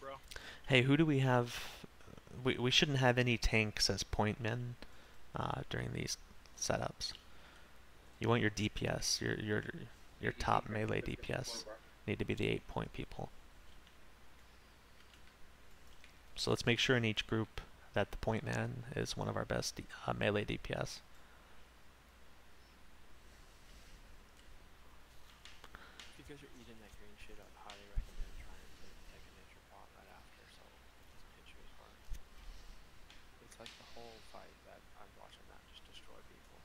bro. Hey, who do we have? We shouldn't have any tanks as point men during these setups. You want your DPS, your top melee DPS need to be the 8-point people. So let's make sure in each group that the point man is one of our best melee DPS. If you guys are eating that green shit, I'd highly recommend trying to take a nature pot right after so it doesn't hit you as hard. It's like the whole fight that I'm watching that just destroy people.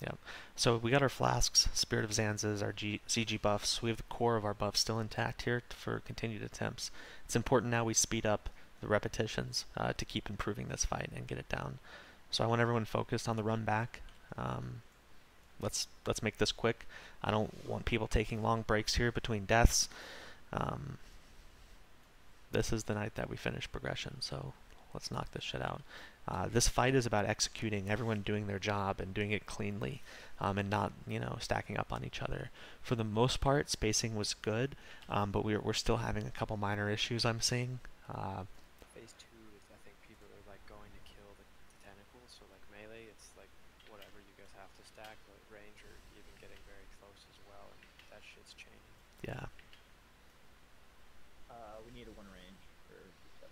Yeah. So we got our flasks, Spirit of Zanzas, our ZG buffs. We have the core of our buffs still intact here for continued attempts. It's important now we speed up the repetitions to keep improving this fight and get it down. So I want everyone focused on the run back. Um, let's make this quick. I don't want people taking long breaks here between deaths. Um, this is the night that we finish progression, so let's knock this shit out. This fight is about executing, everyone doing their job and doing it cleanly, and not, stacking up on each other. For the most part, spacing was good, but we're still having a couple minor issues I'm seeing. Phase 2 is, I think, people are like going to kill the tentacles, so like melee, it's like whatever you guys have to stack, but range are even getting very close as well, and that shit's chaining. Yeah. We need a 1 range for B7.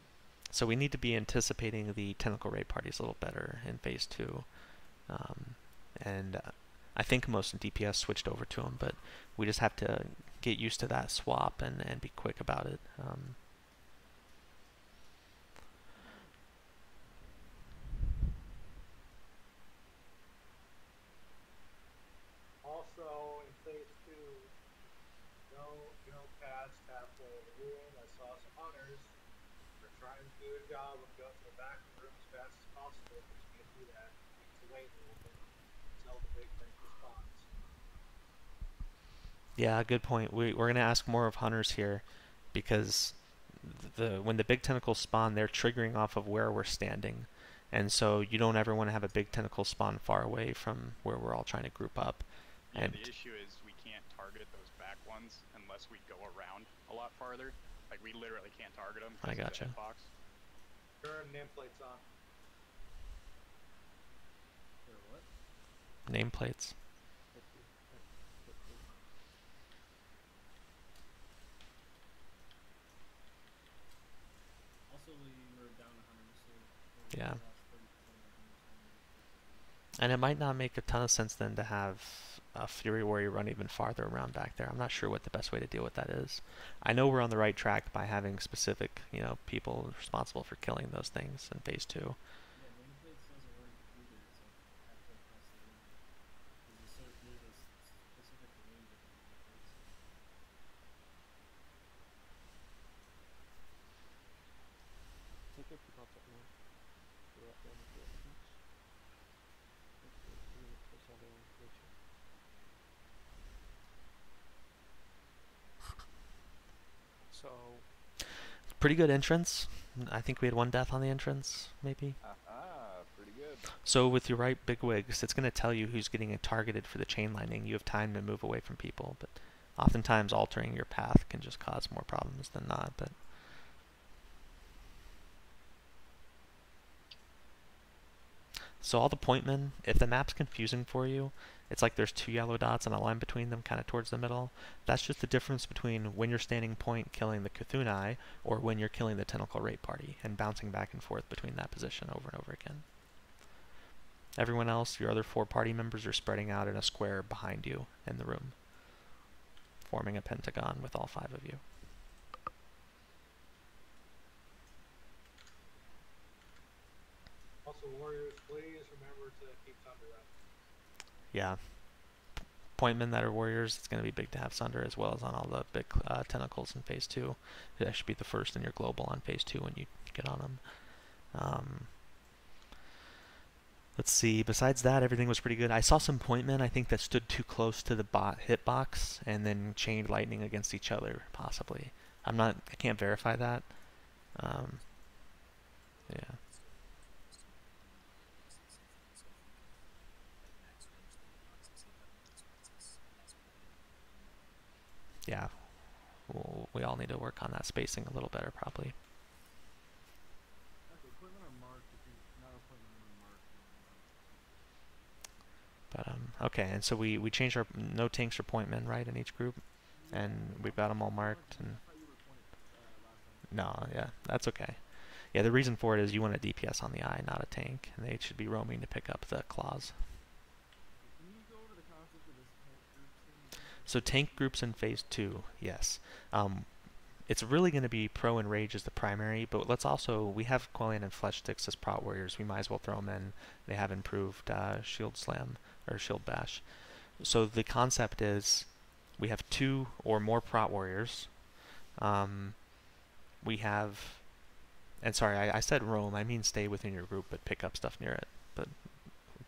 So we need to be anticipating the tentacle raid parties a little better in phase 2. And I think most DPS switched over to them, but we just have to get used to that swap and be quick about it. Also, in phase 2, no paths halfway in the room. I saw some hunters. They're trying to do a job of going to the back of the room as fast as possible, but you can't do that. You need to wait a little bit until the big thing responds. Yeah, good point. We're going to ask more of hunters here because when the big tentacles spawn, they're triggering off of where we're standing. And so you don't ever want to have a big tentacle spawn far away from where we're all trying to group up. Yeah, And the issue is we can't target those back ones unless we go around a lot farther. Like, we literally can't target them I because of gotcha. the hitbox. Turn nameplates on. What? nameplates. Also, we were down 100, so Yeah. lost 30% of our hunters. And it might not make a ton of sense then to have a Fury Warrior run even farther around back there. I'm not sure what the best way to deal with that is. I know we're on the right track by having specific, people responsible for killing those things in phase 2. Yeah, nameplates doesn't work either. It's like halfway across the room. There's a specific range of nameplates. Take your people up now. You're up there in the field. So, Pretty good entrance. I think we had 1 death on the entrance, maybe. Pretty good. So with your right big wigs, it's going to tell you who's getting targeted for the chain lightning. You have time to move away from people, but oftentimes altering your path can just cause more problems than not. But so all the point men, if the map's confusing for you, it's like there's 2 yellow dots and a line between them kind of towards the middle. That's just the difference between when you're standing point killing the Cthulhu or when you're killing the tentacle raid party and bouncing back and forth between that position over and over again. Everyone else, your other 4 party members, are spreading out in a square behind you in the room, forming a pentagon with all 5 of you. Also, warriors, please remember to keep thunder up. Yeah. Pointmen that are warriors, it's going to be big to have Sunder as well as on all the big tentacles in phase 2. That should be the first in your global on phase 2 when you get on them. Let's see. Besides that, everything was pretty good. I saw some pointmen, I think, that stood too close to the hitbox and then chained lightning against each other, possibly. I can't verify that. Yeah. Yeah. We all need to work on that spacing a little better, probably. marked. If you're not appointment unmarked, then But okay, and so we changed our no tanks or point men, right, in each group, and we've got them all marked. And I thought you were pointed last time. no, yeah, that's okay. Yeah, the reason for it is you want a DPS on the eye, not a tank, and they should be roaming to pick up the claws. Can you go over the concept of this tank groups thing? So tank groups in phase 2, yes. It's really going to be Pro and Rage as the primary, but let's also, we have Quellion and Flesh Sticks as Prot Warriors. We might as well throw them in. They have improved Shield Slam, or Shield Bash. So the concept is, we have 2 or more Prot Warriors. We have, and sorry, I said roam, I mean stay within your group, but pick up stuff near it. But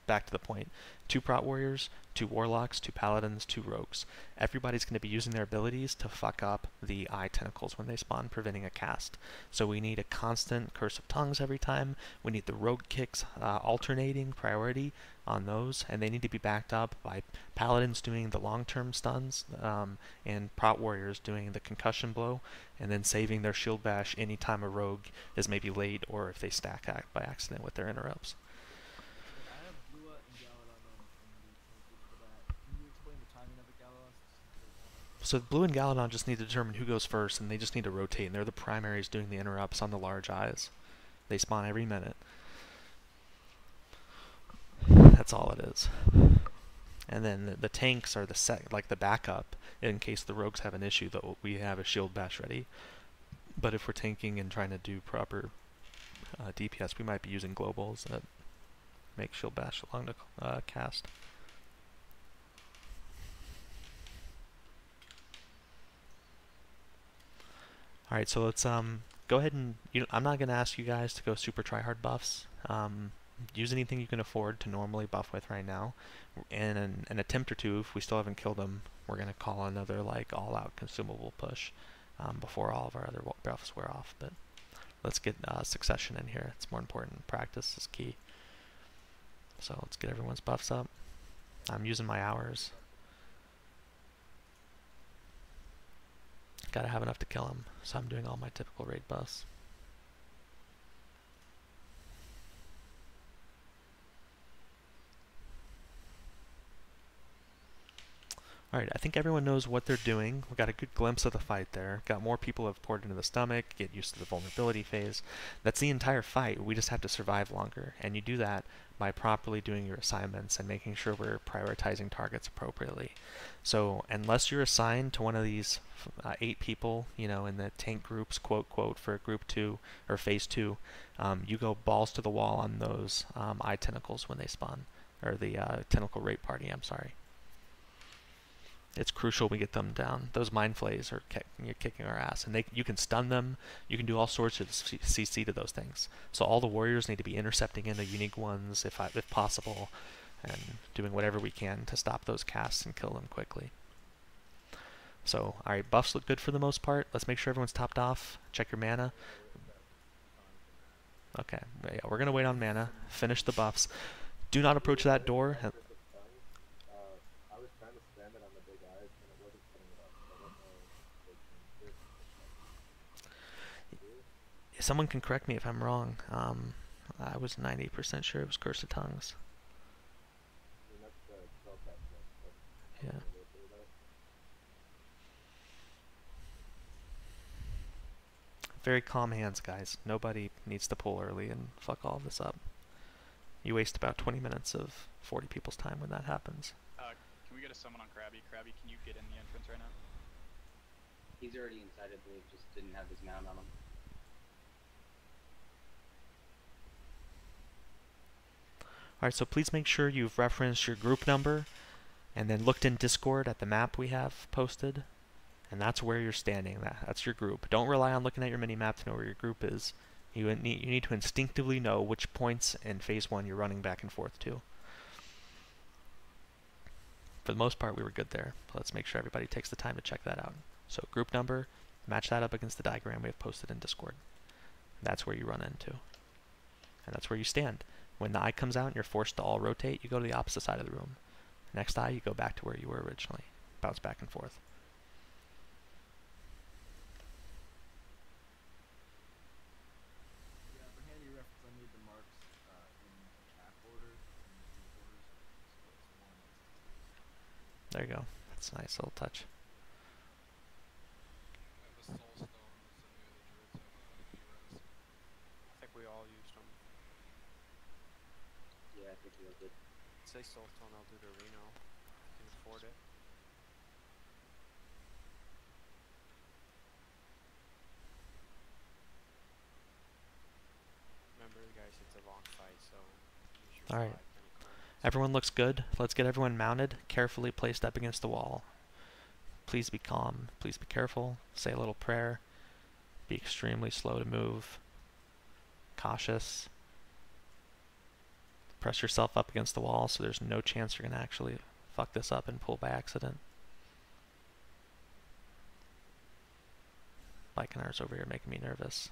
back to the point. 2 Prot Warriors, 2 Warlocks, 2 Paladins, 2 Rogues. Everybody's going to be using their abilities to fuck up the eye tentacles when they spawn, preventing a cast. So we need a constant Curse of Tongues every time. We need the Rogue Kicks alternating priority on those, and they need to be backed up by Paladins doing the long-term stuns, and Prot Warriors doing the concussion blow, and then saving their Shield Bash anytime a Rogue is maybe late or if they stack by accident with their interrupts. I have Blua and Galadon in the tank group for that. Can you explain the timing of the Galadon? So Blue and Galadon just need to determine who goes first, and they just need to rotate, and they're the primaries doing the interrupts on the large eyes. They spawn every minute. That's all it is. And then the tanks are like the backup in case the rogues have an issue. That we have a shield bash ready. But if we're tanking and trying to do proper DPS, we might be using globals that make shield bash along the cast. All right, so let's go ahead and I'm not going to ask you guys to go super tryhard buffs. Use anything you can afford to normally buff with right now. In an attempt or two, if we still haven't killed them, we're going to call another like all-out consumable push before all of our other buffs wear off. But let's get succession in here. It's more important. Practice is key. So let's get everyone's buffs up. I'm using my hours. Gotta have enough to kill him, so I'm doing all my typical raid buffs. Alright, I think everyone knows what they're doing. We got a good glimpse of the fight there. Got more people who have poured into the stomach, get used to the vulnerability phase. That's the entire fight. We just have to survive longer. And you do that by properly doing your assignments and making sure we're prioritizing targets appropriately. So unless you're assigned to one of these 8 people, you know, in the tank groups, quote, for group 2 or phase 2, you go balls to the wall on those eye tentacles when they spawn. Or the tentacle rape party, I'm sorry. It's crucial we get them down. Those mind flays are kicking our ass, and you can stun them. You can do all sorts of CC to those things. So all the warriors need to be intercepting into unique ones if possible, and doing whatever we can to stop those casts and kill them quickly. So, all right, buffs look good for the most part. Let's make sure everyone's topped off. Check your mana. Okay, yeah, we're gonna wait on mana. Finish the buffs. Do not approach that door. Someone can correct me if I'm wrong. I was 90% sure it was Curse of Tongues. Yeah. Very calm hands, guys. Nobody needs to pull early and fuck all of this up. You waste about 20 minutes of 40 people's time when that happens. Can we get a summon on Krabby? Krabby, can you get in the entrance right now? He's already inside, I believe, just didn't have his mount on him. Alright, so please make sure you've referenced your group number and then looked in Discord at the map we have posted. And that's where you're standing. That's your group. Don't rely on looking at your mini-map to know where your group is. You need to instinctively know which points in phase 1 you're running back and forth to. For the most part, we were good there. Let's make sure everybody takes the time to check that out. So group number, match that up against the diagram we have posted in Discord. That's where you run into. And that's where you stand. When the eye comes out and you're forced to all rotate, you go to the opposite side of the room. Next eye, you go back to where you were originally. Bounce back and forth. Yeah, for handy reference, I made the There you go. That's a nice little touch. I have a soul stone. Does any of the druids have a ERS? I think we all used them. Yeah, I think you did. Say Soulstone, I'll do the Reno. I can afford it. Remember, guys, it's a long fight, so use your Alright. 5 pinnacle. Everyone looks good. Let's get everyone mounted, carefully placed up against the wall. Please be calm. Please be careful. Say a little prayer. Be extremely slow to move. Cautious. Press yourself up against the wall so there's no chance you're going to actually fuck this up and pull by accident. Baikonur's over here making me nervous.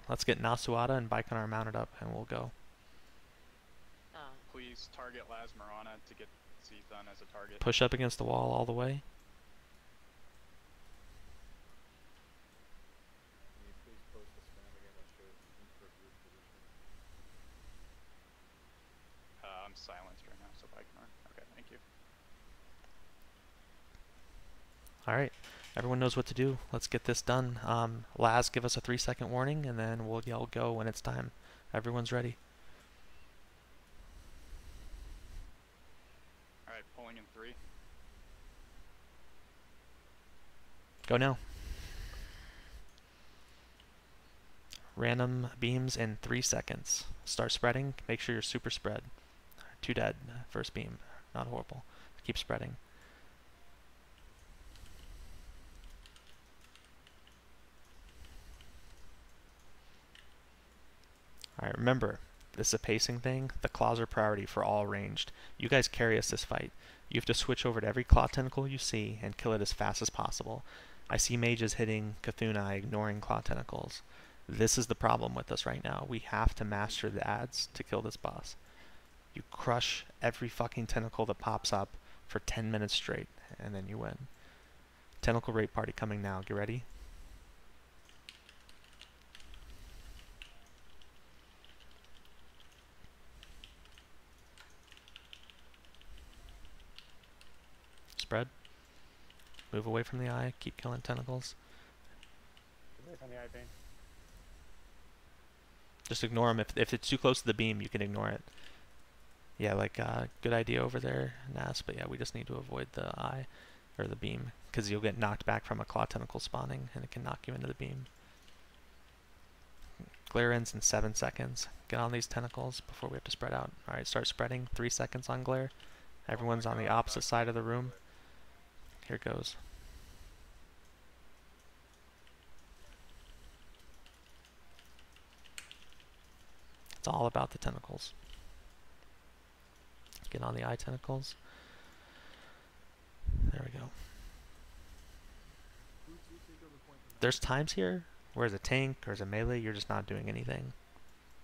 Let's get Nasuada and Baikonur mounted up and we'll go. Please target Las Mirana to get Zethun as a target. Push up against the wall all the way. Can you please post the spam again that shows input group position? I'm silenced right now, so Baikonur. Okay, thank you. Alright, everyone knows what to do. Let's get this done. Laz, give us a 3-second warning and then we'll yell go when it's time. Everyone's ready. Alright, pulling in 3. Go now. Random beams in 3 seconds. Start spreading. Make sure you're super spread. 2 dead. First beam. Not horrible. Keep spreading. Alright, remember, this is a pacing thing. The claws are priority for all ranged. You guys carry us this fight. You have to switch over to every claw tentacle you see and kill it as fast as possible. I see mages hitting Cthulhu, ignoring claw tentacles. This is the problem with us right now. We have to master the ads to kill this boss. You crush every fucking tentacle that pops up for 10 minutes straight, and then you win. Tentacle raid party coming now. Get ready? Spread. Move away from the eye. Keep killing tentacles. Away from the eye vein. Just ignore them. If it's too close to the beam, you can ignore it. Yeah, like, good idea over there, Nas, but yeah, we just need to avoid the eye, or the beam, because you'll get knocked back from a claw tentacle spawning, and it can knock you into the beam. Glare ends in 7 seconds. Get on these tentacles before we have to spread out. Alright, start spreading. 3 seconds on glare. Everyone's on the opposite side of the room. Here it goes. It's all about the tentacles. Get on the eye tentacles. There we go. There's times here where as a tank or as a melee, you're just not doing anything.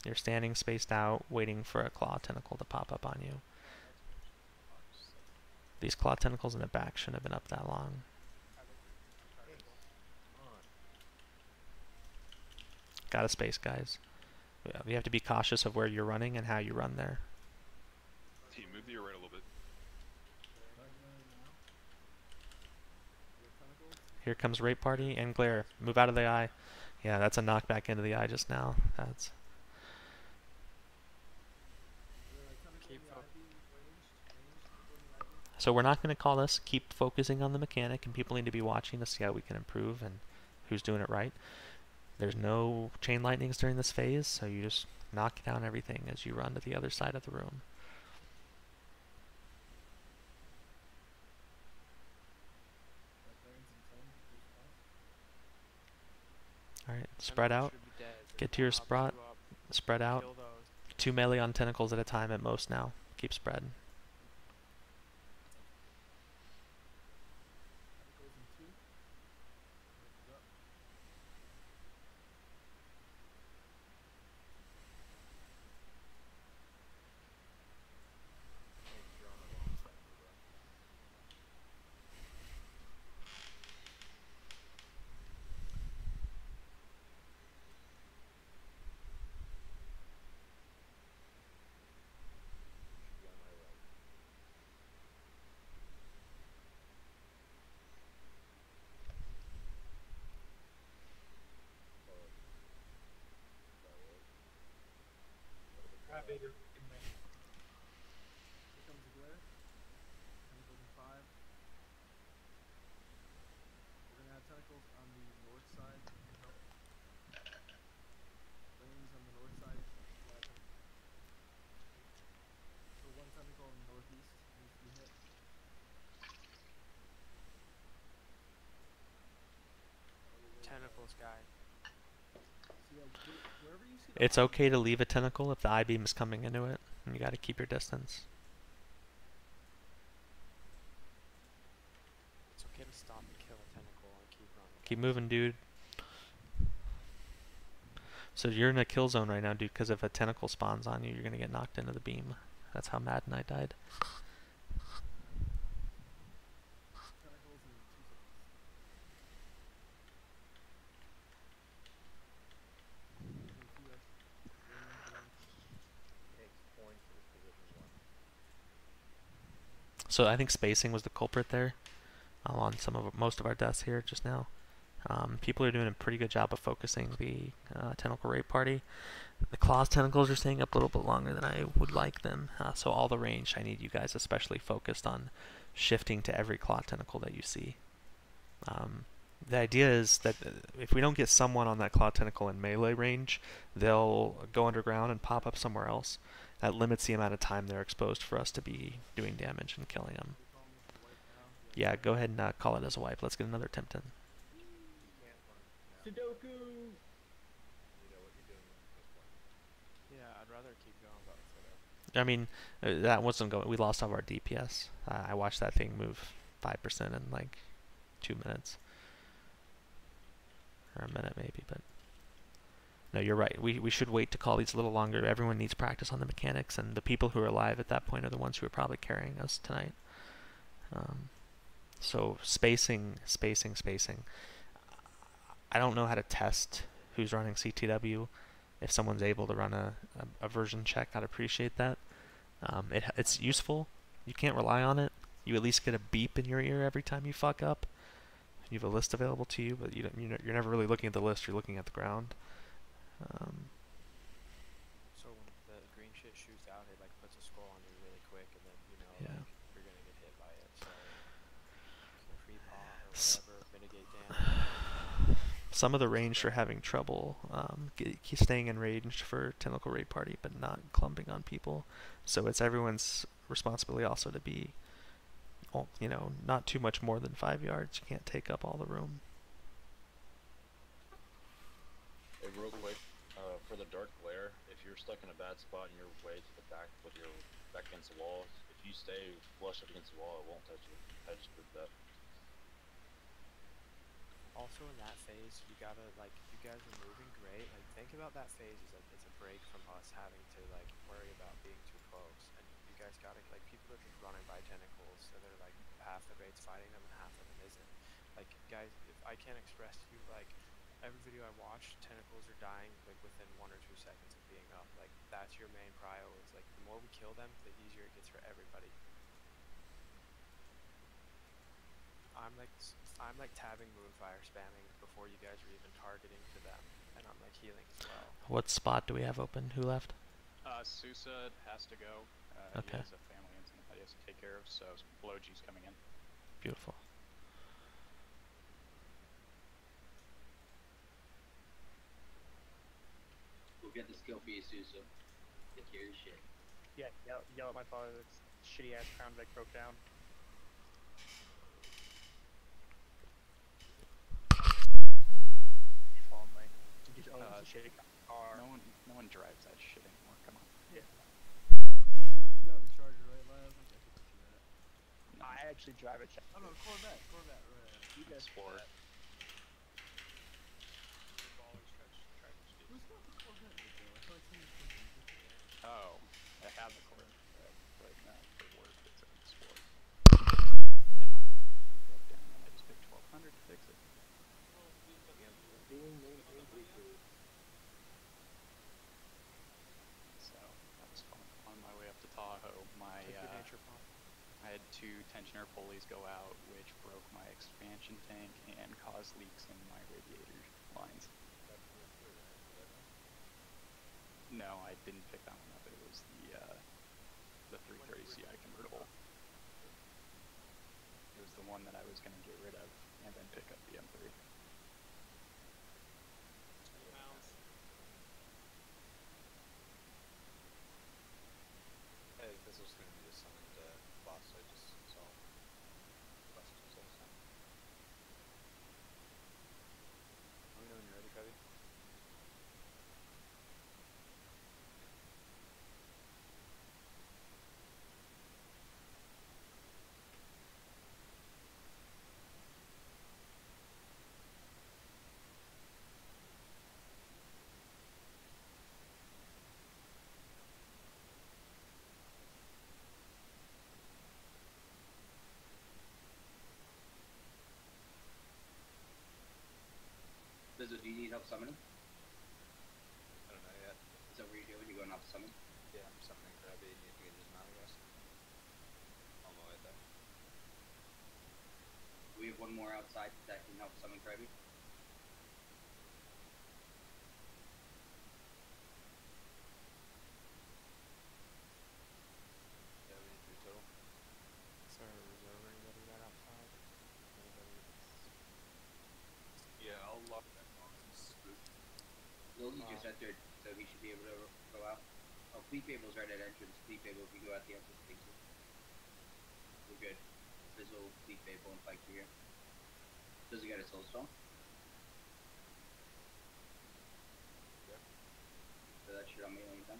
You're standing spaced out, waiting for a claw tentacle to pop up on you. These claw tentacles in the back shouldn't have been up that long. Got a space, guys. You have to be cautious of where you're running and how you run there. Team, move to your right a little bit. Here comes rape party and glare. Move out of the eye. Yeah, that's a knockback into the eye just now. That's. So we're not going to call this. Keep focusing on the mechanic, and people need to be watching to see how we can improve and who's doing it right. There's no chain lightnings during this phase, so you just knock down everything as you run to the other side of the room. Alright, spread out. Get to your spot. Spread out. 2 melee on tentacles at a time at most now. Keep spreading. bigger fucking man. Here comes the glare. Tentacles in 5. We're gonna have tentacles on the north side. Help. Lanes on the north side. Flashing. So one tentacle in the northeast needs to be hit. Tentacles guy. So yeah, wherever you see the It's eye- okay to leave a tentacle if the I-beam is coming into it, and you got to keep your distance. It's okay to stop and kill a tentacle and keep running. Keep moving, dude. So you're in a kill zone right now, dude, because if a tentacle spawns on you, you're going to get knocked into the beam. That's how Matt and I died. tentacles in 2 seconds. Okay, TS. Range. Takes points to this position 1. So I think spacing was the culprit there on most of our deaths here just now. People are doing a pretty good job of focusing the tentacle rape party. The claws tentacles are staying up a little bit longer than I would like them. So all the range, I need you guys especially focused on shifting to every claw tentacle that you see. The idea is that if we don't get someone on that claw tentacle in melee range, they'll go underground and pop up somewhere else. That limits the amount of time they're exposed for us to be doing damage and killing them. You're calling this a wipe now. Yeah, go ahead and call it as a wipe. Let's get another attempt in. You can't run now. Sudoku! You know what you're doing at this point. Yeah, I'd rather keep going, but whatever. I mean, that wasn't going. We lost all of our DPS. I watched that thing move 5% in like 2 minutes. Or a minute maybe, but... No, you're right. We should wait to call these a little longer. Everyone needs practice on the mechanics, and the people who are alive at that point are the ones who are probably carrying us tonight. So spacing. I don't know how to test who's running CTW. If someone's able to run a version check, I'd appreciate that. It's useful. You can't rely on it. You at least get a beep in your ear every time you fuck up. You have a list available to you, but you're never really looking at the list. You're looking at the ground. So when the green shit shoots out, it like puts a skull on you really quick, and then Yeah. like, you're gonna get hit by it. So you can free pot or whatever, mitigate damage. Some of the ranged are having trouble staying in range for tentacle raid party, but not clumping on people. So it's everyone's responsibility also to be, not too much more than 5 yards. You can't take up all the room. Hey, real quick, for the dark glare, if you're stuck in a bad spot and you're way to the back with your back against the wall, if you stay flush up against the wall, it won't touch you. I just proved that. Also in that phase, you gotta you guys are moving great. Like think about that phase as like it's a break from us having to worry about being too close. And you guys gotta people are just running by tentacles, so they're half the raid's fighting them and half of them isn't. Guys, if I can't express to you every video I watch, tentacles are dying within 1 or 2 seconds of being up. That's your main prio. Is the more we kill them, the easier it gets for everybody. I'm tabbing Moonfire spamming before you guys are even targeting to them, and I'm healing as well. What spot do we have open? Who left? Sousa has to go. Okay. He has a family incident that he has to take care of, so Blowg's coming in. Beautiful. We'll get the skill for you, Sousa. Take care of your shit. Yeah, yell at my father. That's shitty ass crown that broke down. Follow me. You just own the shitty car. No one drives that shit anymore. Come on. Yeah. You got the Charger, right, Laz? I can put you that. No, I actually drive a check. Oh no, Corvette, right. You guys Explorer. Who's got the Corvette right there? I thought you were thinking. Oh, I have the cord, but not for work. It's an Explorer. And my broke down, and I just paid $1,200 to fix it. So that was fun. On my way up to Tahoe, Take your nature pop. I had 2 tensioner pulleys go out, which broke my expansion tank and caused leaks in my radiator lines. No, I didn't pick that one up. It was off summoning? I don't know yet. Is that what you're doing? You're going off summon? Yeah, I'm summoning Krabby and need to get his mount, I guess. On my way there. We have one more outside that can help summon Krabby. Yeah, we need 3 total. Is there a reserve or anybody right outside? Anybody Yeah, I'll lock that box and spook. Logie just entered, so he should be able to go out. Oh, Fleet Fable's right at entrance. Fleet Fable, if you go out the entrance, takes it. We're good. Fizzle, Fleet Fable, and Pike here. Does he got his soul stone? Yeah. So that shit on me anytime.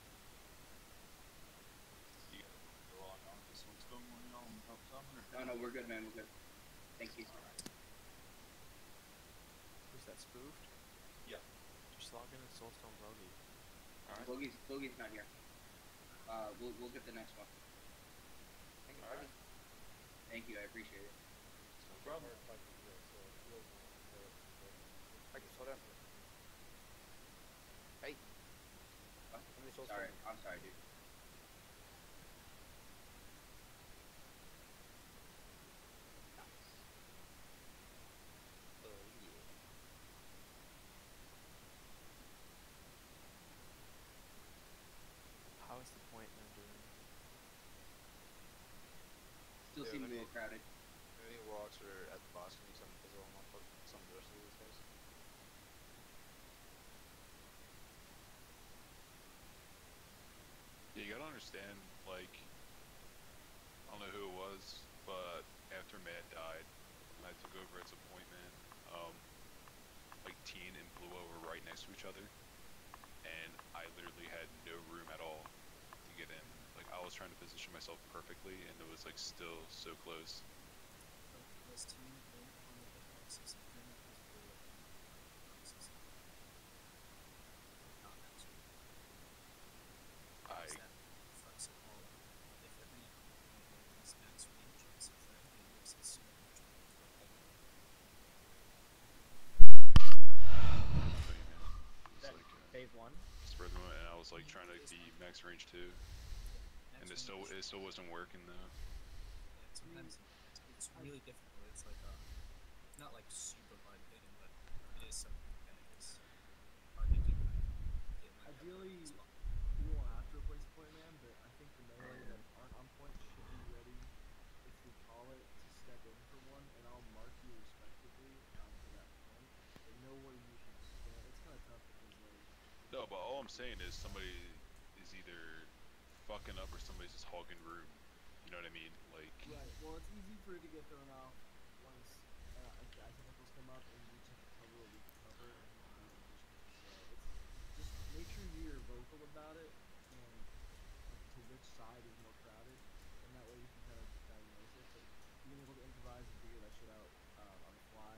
You gotta go on this one's going on help summon or No, we're good, man. We're good. Thank you. Who's that, spoofed? Yeah. Just log in and Soulstone Logie. Alright. Logie's not here. We'll get the next one. Alright. Thank you, I appreciate it. No problem. I can slow down. Hey. What? How many souls Sorry, do you I'm sorry, dude. need? Yeah. How is the point man doing? Still Yeah, seems a let me- little crowded. Any walks are at the boss, can you summon Fizzle and I'll put some of the rest of these guys? Yeah, you gotta understand, like, I don't know who it was, but after Matt died, and I took over as a point man, like, Teen and Blue were right next to each other, and I literally had no room at all to get in. Like, I was trying to position myself perfectly, and it was, like, still so close. Was team in on the boxes agreement was blue boxes. Not actually. I, Is that fucks it all up? If every is max range, so for every use it's super much for but, you know, it was That like, phase 1? spread them, and I was, like, trying to be max range too, and max it range. still wasn't working though. Yeah, sometimes it's really difficult. It's like not like super hard hitting, but it is something that is hard to do. Get like Ideally, as well. you won't have to replace point man, but I think the melee that aren't on point should be ready if we call it to step in for one, and I'll mark you respectively for that point. But know where you should stand. It's kind of tough because like. No, but all I'm saying is somebody is either fucking up or somebody's just hogging room. You know what I mean? Like, Right. Well, it's easy for it to get thrown off once identicals come up and we just have to cover what we can cover and we can do it efficiently. So it's just make sure you're vocal about it and like to which side is more crowded, and that way we can kind of diagnose it. But being able to improvise and figure that shit out on the fly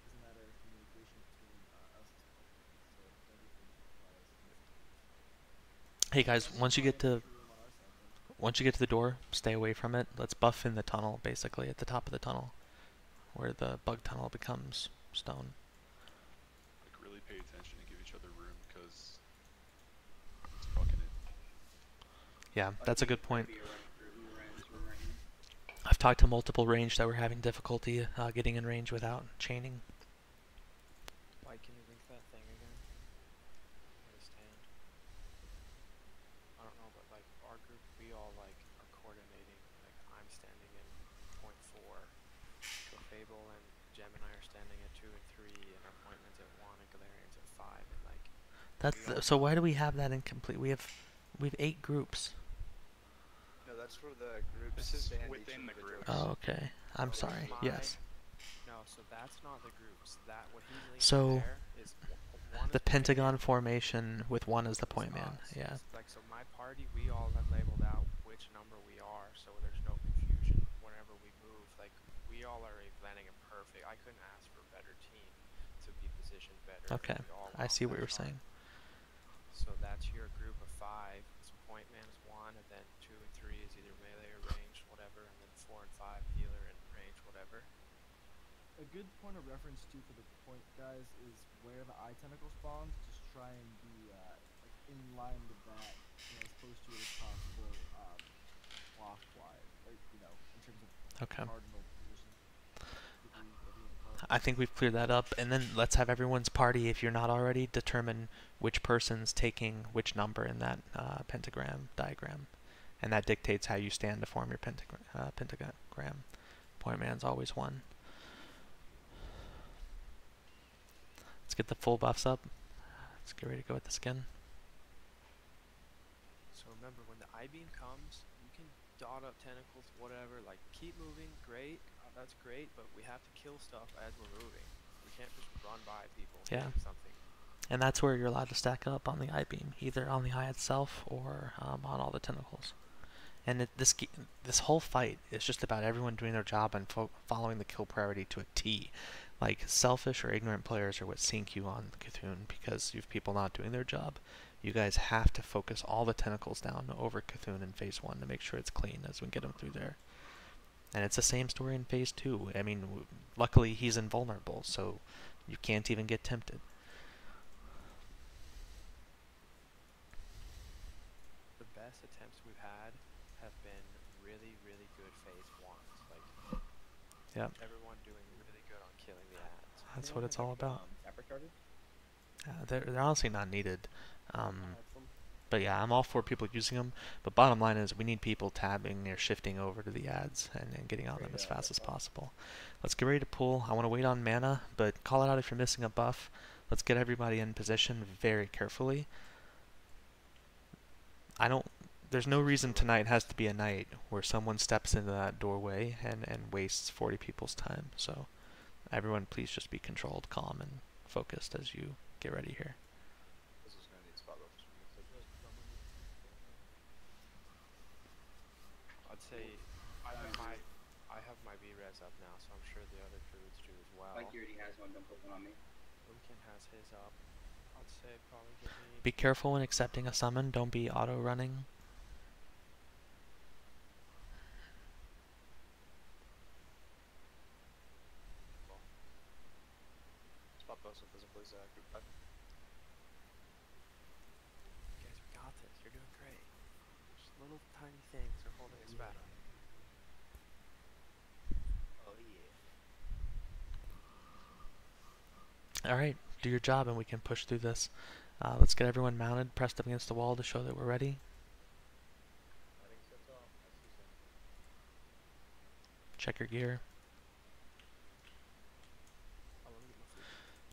is a matter of communication between us as players. So thank you for Hey guys, once you get to the door, stay away from it. Let's buff in the tunnel, basically, at the top of the tunnel, where the bug tunnel becomes stone. really pay attention and give each other room, because it's fucking it. Yeah, that's a good point. We ran this room right here. I've talked to multiple range that were having difficulty getting in range without chaining. Why can you link that thing again? Where to stand? I don't know, but like our group, we all like are coordinating. Like I'm standing in point 4, Fable and Gemini are standing at 2 and 3, and our point man's at 1, and Galarian's at 5, and like. So why do we have that incomplete? We have 8 groups. No, that's for the groups. This is and within each the individual. groups. Oh, okay. I'm sorry. Yes. No, so that's not the groups. That what he's linking So there is one the is point pentagon man, formation with 1 as the is point man. us. Yeah. Like so, my party, we all have labeled out which number we are, so there's no confusion whenever we move. Like we all are planning a perfect. I couldn't ask for a better team to be positioned better. Okay. We all I want see what that you're shot. saying. So that's your group of 5. So point man is 1, and then 2 and 3 is either melee or ranged, whatever, and then 4 and 5 healer and range, whatever. a good point of reference too for the point, guys, is where the eye tentacle spawns. Just try and be like in line with that, as close to it as possible, clockwise, or in terms of Okay. cardinal position. Degree, whatever you want to call it. I think we've cleared that up, and then let's have everyone's party, if you're not already, determine which person's taking which number in that pentagram diagram, and that dictates how you stand to form your pentagram. Point man's always one. Let's get the full buffs up. Let's get ready to go with the skin. So remember, when the I-beam comes, you can dot up tentacles, whatever, like, keep moving, great, that's great, but we have to kill stuff as we're moving. We can't just run by people Yeah. doing something. And that's where you're allowed to stack up on the I-beam, either on the eye itself or on all the tentacles. And this whole fight is just about everyone doing their job and following the kill priority to a T. Like, selfish or ignorant players are what sink you on Cthulhu, because you have people not doing their job. You guys have to focus all the tentacles down over Cthulhu in Phase 1 to make sure it's clean as we get them through there. And it's the same story in Phase 2. I mean, luckily he's invulnerable, so you can't even get tempted. The best attempts we've had have been really, really good Phase 1s. Like, Yep. everyone doing really good on killing the ads. That's what it's all about. Tapper charges? They're honestly not needed. But yeah, I'm all for people using them. But bottom line is we need people tabbing or shifting over to the ads and getting on them as fast as possible. Let's get ready to pull. I want to wait on mana, but call it out if you're missing a buff. Let's get everybody in position very carefully. There's no reason tonight has to be a night where someone steps into that doorway and wastes 40 people's time. So everyone please just be controlled, calm, and focused as you get ready here. This is gonna need spot buffs from you. I'd say I have my V-res up now, so I'm sure the other druids do as well. Like he already has one, don't put one on me. Lucan has his up. I'd say probably give me... Be careful when accepting a summon. Don't be auto-running. Spot buffs with physically Zach. Guys, we got this. You're doing great. Just little tiny things are holding us back. Oh yeah. Alright, do your job and we can push through this. Let's get everyone mounted, pressed up against the wall to show that we're ready. Check your gear.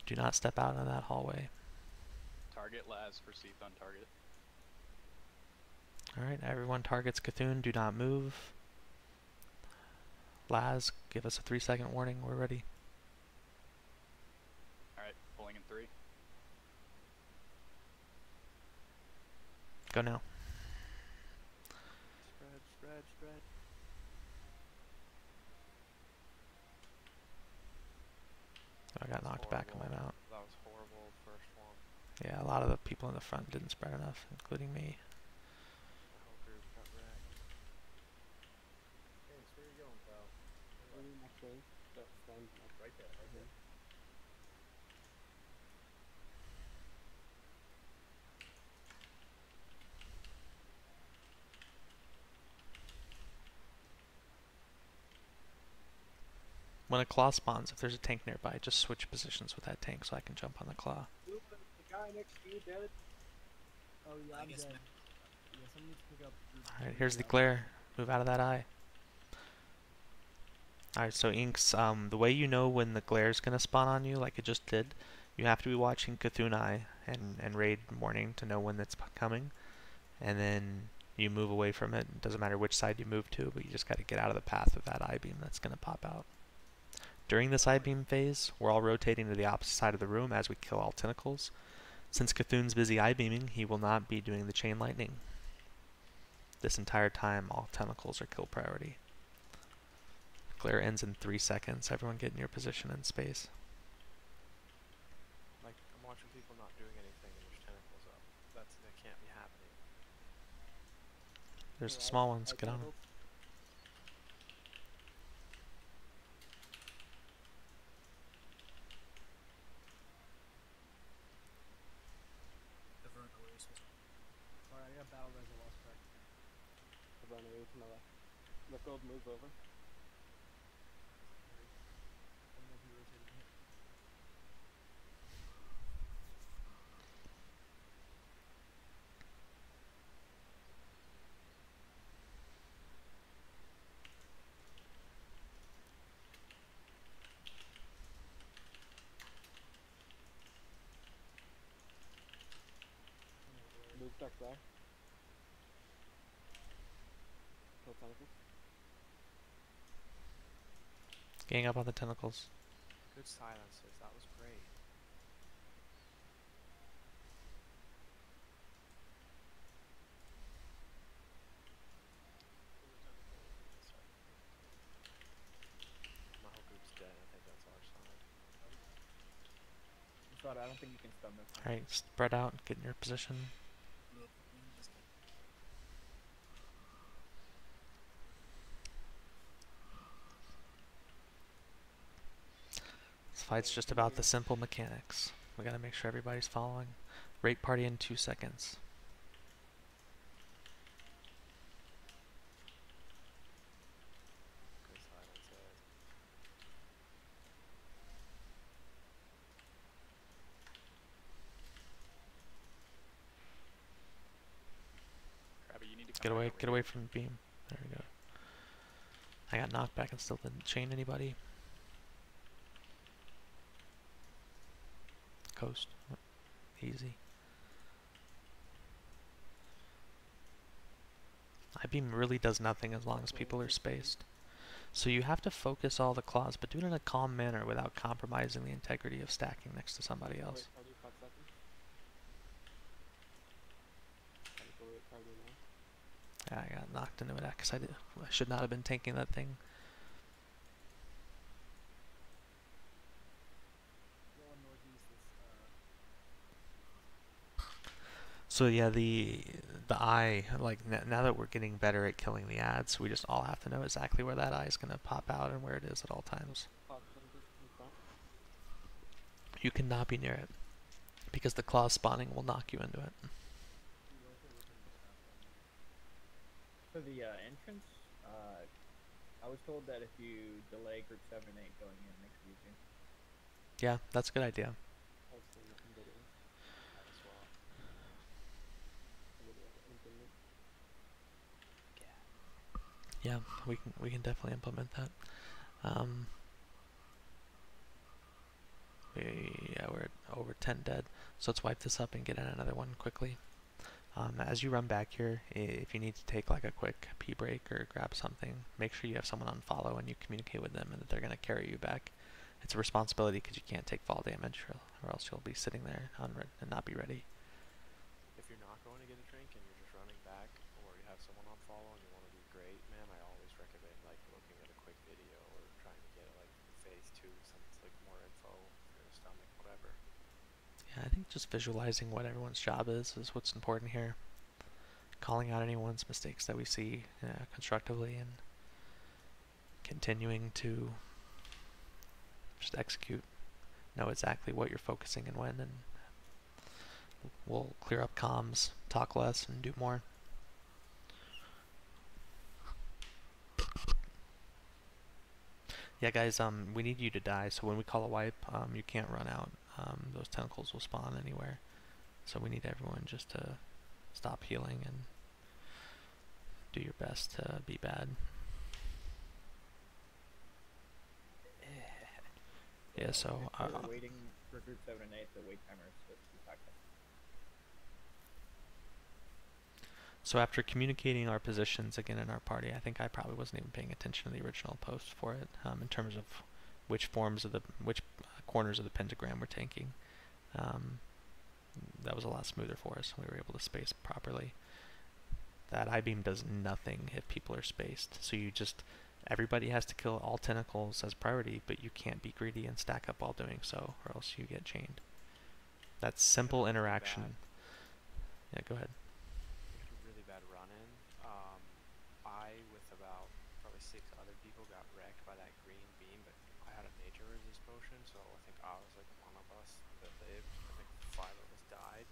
Do not step out of that hallway. Target Laz for Seath on target. Alright, everyone targets Cthulhu. Do not move. Laz, give us a 3-second warning. We're ready. Alright, pulling in 3. Go now. Spread, spread, spread. I got knocked back in my mount. That was horrible, first one. Yeah, a lot of the people in the front didn't spread enough, including me. The whole group got wrecked. Thanks, where are you going, pal? Actually, Right there, right there. When a claw spawns, if there's a tank nearby, just switch positions with that tank so I can jump on the claw. Lupin, the guy next to you dead? Oh yeah, I I'm guess dead. ma- Yeah, someone needs to pick up. Alright, here's the glare. Move out of that eye. Alright, so Inks, the way you know when the glare's gonna spawn on you, like it just did, you have to be watching Cthulhu Eye and Raid Morning to know when it's coming. And then you move away from it. It doesn't matter which side you move to, but you just gotta get out of the path of that eye beam that's gonna pop out. During this eye beam phase, we're all rotating to the opposite side of the room as we kill all tentacles. Since Cthulhu's busy eye beaming, he will not be doing the chain lightning. This entire time, all tentacles are kill priority. Glare ends in 3 seconds. Everyone get in your position and space. Like, I'm watching people not doing anything and there's tentacles up. That can't be happening. There's the small ones. Get on them. move to my left. Let gold move over. Sorry. I don't know if you rotated yet. Move dark flare. Kill tentacles. Gang up on the tentacles. Good silences. That was great. My whole group's dead. I think that's our side. But I don't think you can stun this. Alright, spread out, get in your position. Look, this guy. This fight's just about the simple mechanics. We gotta make sure everybody's following. Rate party in 2 seconds. Good silences. Krabby, you need to come Get back away, over get here. away from the beam. There we go. I got knocked back and still didn't chain anybody. Coast. Easy. I-beam really does nothing as long as people are spaced. So you have to focus all the claws, but do it in a calm manner without compromising the integrity of stacking next to somebody else. Wait, party 5 seconds. Tentacle rate party now. Yeah, I got knocked into it because I should not have been tanking that thing. Going northeast is So yeah, the eye, like now that we're getting better at killing the ads, we just all have to know exactly where that eye is going to pop out and where it is at all times. 5 tentacles in front. You cannot be near it because the claw spawning will knock you into it. For the entrance, I was told that if you delay group 7 and 8 going in, it makes it easier. Yeah, that's a good idea. I was seeing it in videos. That as well. Video implement. Yeah, we can definitely implement that. We're at over 10 dead, so let's wipe this up and get in another one quickly. As you run back here, if you need to take like a quick pee break or grab something, make sure you have someone on follow and you communicate with them and that they're going to carry you back. It's a responsibility because you can't take fall damage or else you'll be sitting there and not be ready. If you're not going to get a drink and you're just running back, or you have someone on follow and you want to be great, man, I always recommend like looking at a quick video or trying to get like phase 2, something like more info for your stomach, whatever. Yeah, I think just visualizing what everyone's job is what's important here. Calling out anyone's mistakes that we see constructively and continuing to just execute. Know exactly what you're focusing and when, and we'll clear up comms, talk less, and do more. Yeah, guys, we need you to die, so when we call a wipe, you can't run out. Those tentacles will spawn anywhere. So we need everyone just to stop healing and do your best to be bad. Yeah, so We're waiting for group 7 and 8, the wait timer is supposed to be 5 seconds. So after communicating our positions again in our party, I think I probably wasn't even paying attention to the original post for it, in terms of which corners of the pentagram we're tanking. That was a lot smoother for us. We were able to space properly. That I-beam does nothing if people are spaced. So everybody has to kill all tentacles as priority, but you can't be greedy and stack up while doing so, or else you get chained. That simple interaction. Yeah, go ahead. We had a really bad run-in. I, with about probably 6 other people, got wrecked by that green beam, but I had a major resist potion, so I think I was like one of us that lived. I think 5 of us died.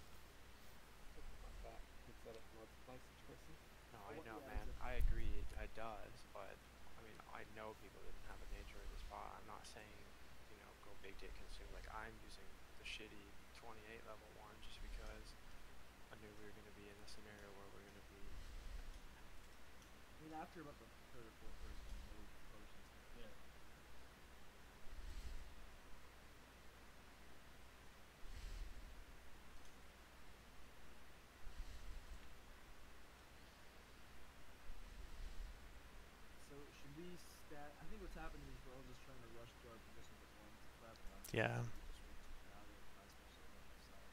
Like that. Instead of multiply situation. No, I know, man. I agree. I know people didn't have a nature in the spot. I'm not saying, go big get consumed. Like, I'm using the shitty 28 level one just because I knew we were going to be in a scenario where we're going to be. I mean, after about the third or fourth person, no potions to get. So should we I think what's happening is we're all just trying to rush to our positions at once, prep, and Yeah. we just wait to get out of it, vice versa on the other side.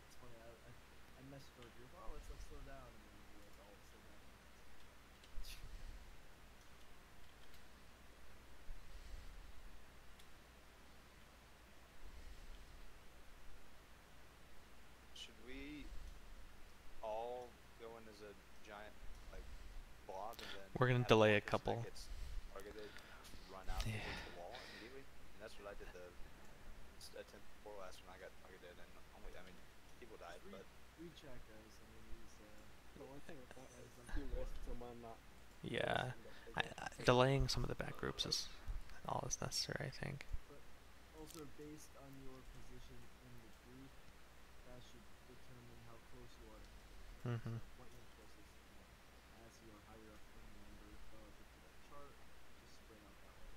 It's funny, I messaged our group, oh, let's slow down, and then we like all slow down. Should we all go in as a giant like blob and then We're gonna have delay one a person that couple. gets targeted run out Yeah. towards the wall immediately? And that's what I did the attempt before last when I got targeted, and only people died, but Recheck, guys. I mean, these The one thing with that is some you people risk someone not. Yeah. noticing that they get Delaying some of the back groups is all is necessary, I think. but also based on your position in the group, that should determine how close you are to Captain. Mhm. So point your closest, as you are higher up in the numbers relative to that chart, just spread out that way.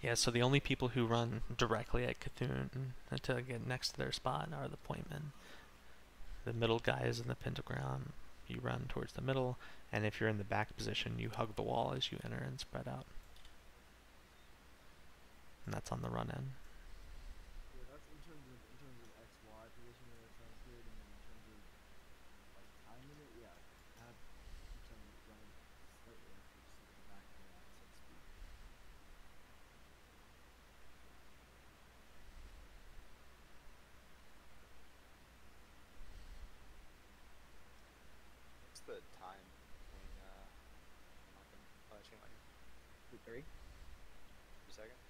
Yeah, so the only people who run directly at Cthulhu to get next to their spot are the point men. The middle guys in the pentagram, you run towards the middle, and if you're in the back position, you hug the wall as you enter and spread out. And that's on the run in. Yeah, that's in terms of XY positioning, that sounds good. And then in terms of like timing it, yeah, have keep them running slightly after just like the back of the line, so to speak. what's the time between chain lightning? 2-3, 3 seconds?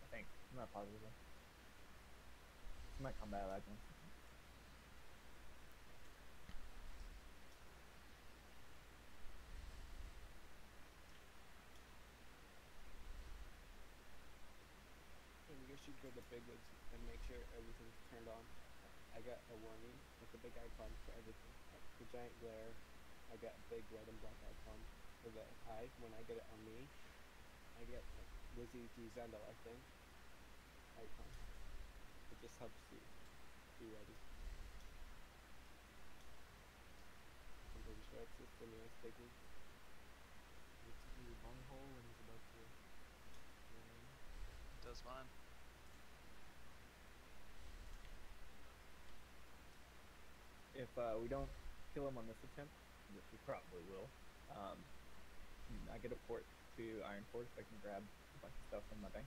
I think. I'm not positive though. It might come back like one. And you guys should go to big woods and make sure everything's turned on. I got a warning with a big icon for everything. The giant glare, I got a big red and black icon for the eye. When I get it on me, I get like Lizzie G. Zendel, I think, icon. It just helps you be ready. I'm pretty sure it's just the newest taking. Is it taking your bunghole when he's about to go in? It does mine. If we don't kill him on this attempt, which we probably will, I get a port to Iron Force. I can grab a bunch of stuff from my bank.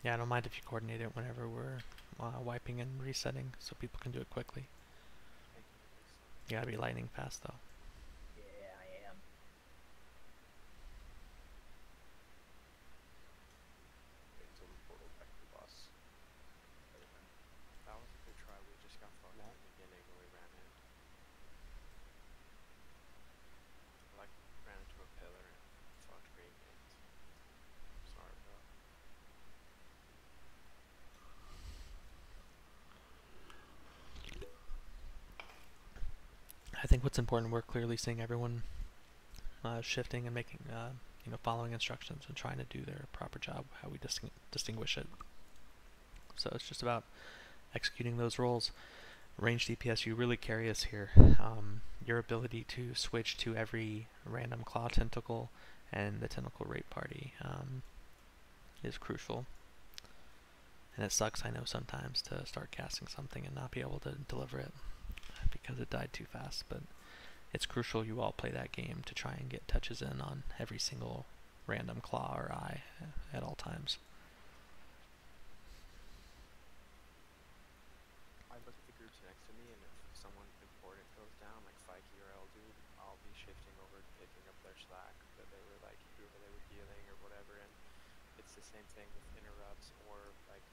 Yeah, I don't mind if you coordinate it whenever we're wiping and resetting, so people can do it quickly. You gotta be lightning fast though. Yeah, I am. Wait until the portal back to the boss. Everything. That was a good try. We just got fucked in the beginning when we ran in. Like, ran into a pillar and fucked green gates. Sorry, bro. I think what's important, we're clearly seeing everyone shifting and making, following instructions and trying to do their proper job, how we distinguish it. So it's just about executing those roles. Ranged DPS, you really carry us here. Your ability to switch to every random claw tentacle and the tentacle rape party is crucial. And it sucks, I know, sometimes to start casting something and not be able to deliver it because it died too fast, but it's crucial you all play that game to try and get touches in on every single random claw or eye at all times. I look at the groups next to me, and if someone important goes down, like Fikey or El Dude, I'll be shifting over to picking up their slack that they were like, whoever they were healing or whatever, and it's the same thing with interrupts or like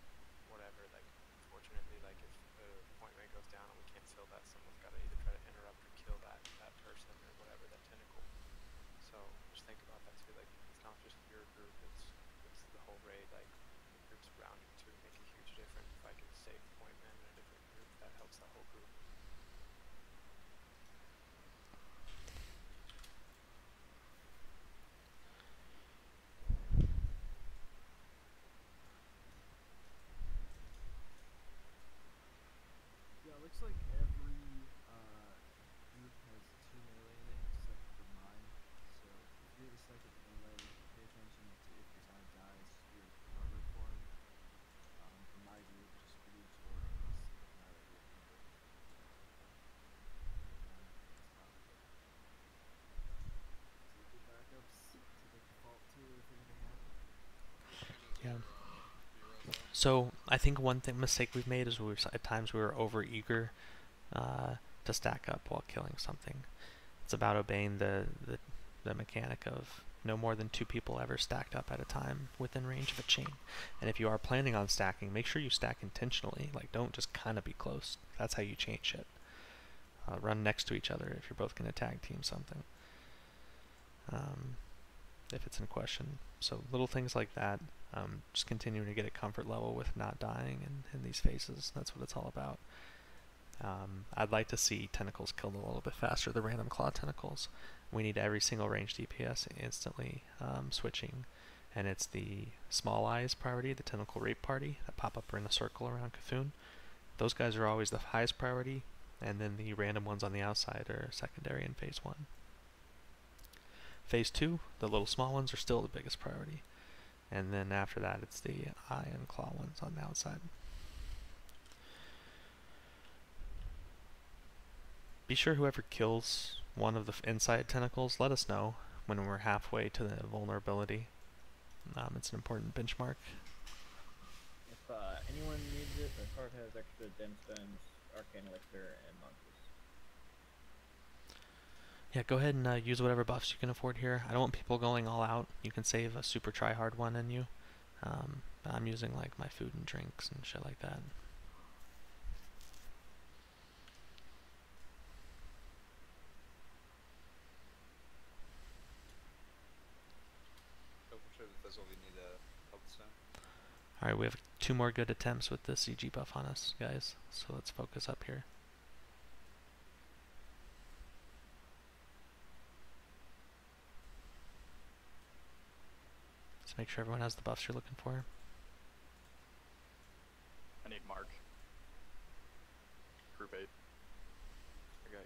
whatever. Like, fortunately, like if the point man goes down and we can't fill that, someone's got to either try to interrupt or kill that person or whatever, that tentacle. So just think about that too. Like, it's not just your group; it's the whole raid. Like, the groups around you too make a huge difference. If I can save point men in a different group, that helps the whole group. Yeah, it looks like every group has 2 melee in it except for mine. So if you're the second melee, pay attention to if your side dies, you're covered for him. For my group, just reach or ace if neither group member. Take your backups to the default tier if anything happens. Yeah. So I think one mistake we've made is at times we were over eager to stack up while killing something. It's about obeying the mechanic of no more than 2 people ever stacked up at a time within range of a chain. And if you are planning on stacking, make sure you stack intentionally. Like, don't just kind of be close. That's how you change shit. Run next to each other if you're both going to tag team something. If it's in question. So little things like that. Just continuing to get a comfort level with not dying in these phases. That's what it's all about. I'd like to see tentacles killed a little bit faster, the random claw tentacles. We need every single range DPS instantly switching. And it's the small eyes priority, the tentacle rape party, that pop up in a circle around Cthulhu. Those guys are always the highest priority, and then the random ones on the outside are secondary in phase 1. Phase 2, the little small ones are still the biggest priority. And then after that, it's the eye and claw ones on the outside. Be sure whoever kills one of the inside tentacles, let us know when we're halfway to the vulnerability. It's an important benchmark. If anyone needs it, the card has extra gemstones, arcane elixir, and monsters. Yeah, go ahead and use whatever buffs you can afford here. I don't want people going all out. You can save a super try-hard one in you. I'm using like my food and drinks and shit like that. So for sure the fizzle, we need a health stone. Alright, we have 2 more good attempts with the CG buff on us, guys. So let's focus up here. Let's make sure everyone has the buffs you're looking for. I need Mark. Group 8. Okay.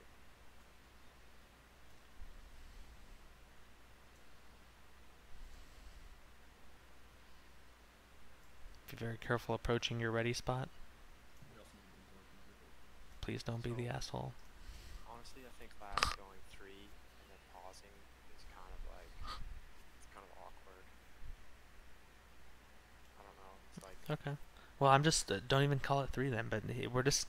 Be very careful approaching your ready spot. Please don't be the asshole. Honestly, I think last going 3 and then pausing is kind of like, it's kind of awkward. I don't know. It's like, Okay. Well, I'm just, don't even call it 3 then, but we're just,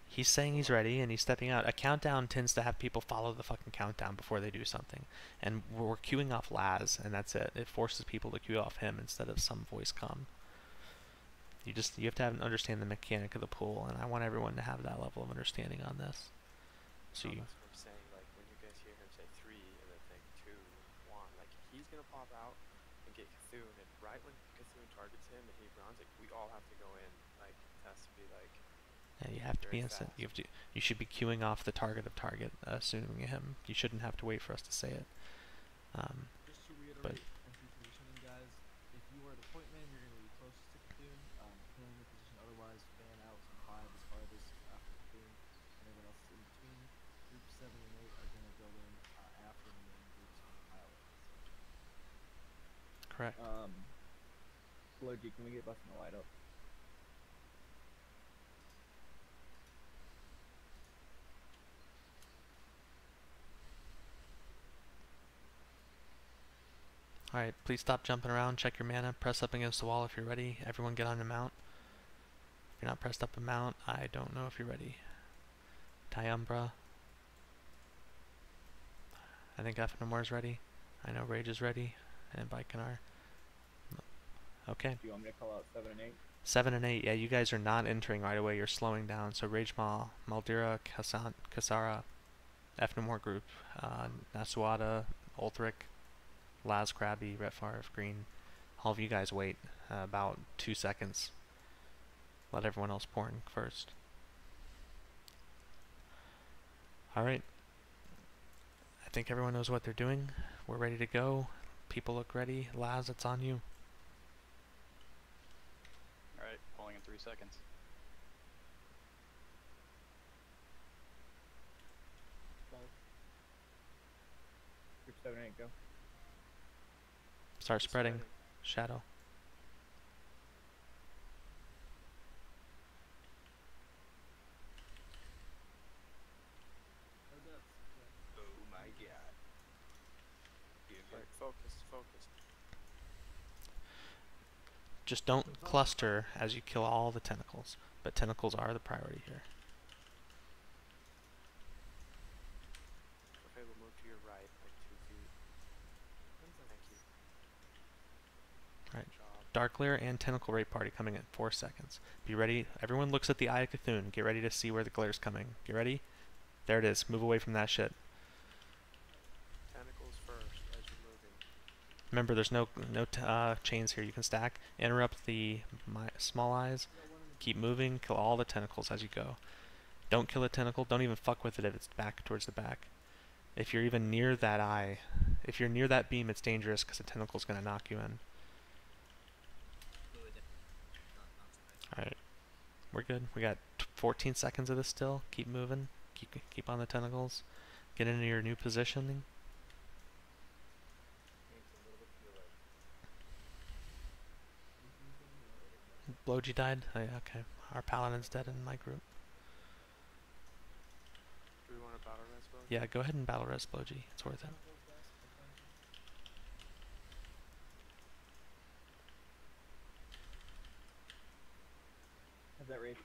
he's saying he's ready and he's stepping out. A countdown tends to have people follow the fucking countdown before they do something. And we're queuing off Laz, and that's it. It forces people to queue off him instead of some voice comm. You have to understand the mechanic of the pool, and I want everyone to have that level of understanding on this. So that's what I'm saying. Like, when you guys hear him say 3 and then think 2, 1, like, he's gonna pop out and get Cthulhu, and right when Cthulhu targets him and he runs, like, we all have to go in. Like, it has to be like, yeah, you have to be instant. You should be queuing off the target of target, assuming him. You shouldn't have to wait for us to say it. Just to reiterate and for positioning, guys, if you are the point man, you're going to be closest to Cocoon. Depending on your position, otherwise, fan out. So 5 is farthest after Cocoon, and everyone else is in between. Groups 7 and 8 are going to go in after the main groups on the pilot. Correct. Logi, can we get busting the light up? Alright, please stop jumping around, check your mana, press up against the wall if you're ready. Everyone get on the mount. If you're not pressed up a mount, I don't know if you're ready. Tyumbra. I think Ephenomore is ready. I know Rage is ready. And Baikonur. Okay. Do you want me to call out 7 and 8? 7 and 8, yeah, you guys are not entering right away. You're slowing down. So Rage Maw, Maldira, Kasara, Efnamore Group, Nasuada, Ulthric, Laz Krabby, Retfarv, Green. All of you guys wait about 2 seconds. Let everyone else pour in first. Alright. I think everyone knows what they're doing. We're ready to go. People look ready. Laz, it's on you. Alright, pulling in 3 seconds. Group 7 8, go. Start spreading. Shadow. Oh my god. Alright, focus, focus. Just don't cluster as you kill all the tentacles, but tentacles are the priority here. Okay, we'll move to your right, like 2 feet. Thank you. Right. Good job. Dark Lair and Tentacle Rape Party coming in 4 seconds. Be ready. Everyone looks at the Eye of Cthulhu. Get ready to see where the glare's coming. Get ready? There it is. Move away from that shit. Tentacles first as you're moving. Remember, there's no chains here. You can stack. Interrupt the small eyes. Keep moving. Kill all the tentacles as you go. Don't kill a tentacle. Don't even fuck with it if it's back towards the back. If you're even near that eye, if you're near that beam, it's dangerous because the tentacle's going to knock you in. Alright. We're good. We got 14 seconds of this still. Keep moving. Keep on the tentacles. Get into your new positioning. Bloji died? Oh, yeah, okay. Our paladin's dead in my group. Do we want to battle res both? Yeah, go ahead and battle res Bloji. It's worth it. How's that rage?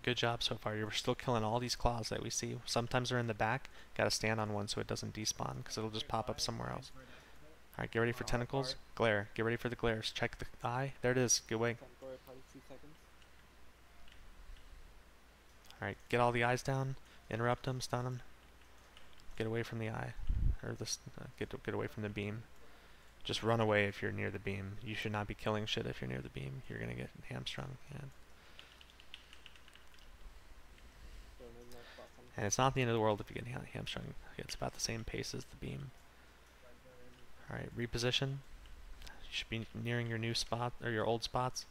Good job so far. You're still killing all these claws that we see. Sometimes they're in the back. Gotta stand on one so it doesn't despawn, because it'll just pop up somewhere else. Alright, get ready for tentacles. Glare. Get ready for the glares. Check the eye. There it is. Get away. Alright, get all the eyes down. Interrupt them. Stun them. Get away from the eye. Or this. Get away from the beam. Just run away if you're near the beam. You should not be killing shit if you're near the beam. You're gonna get hamstrung. Yeah. And it's not the end of the world if you get hamstrung. It's about the same pace as the beam. Alright, reposition. You should be nearing your new spot, or your old spots.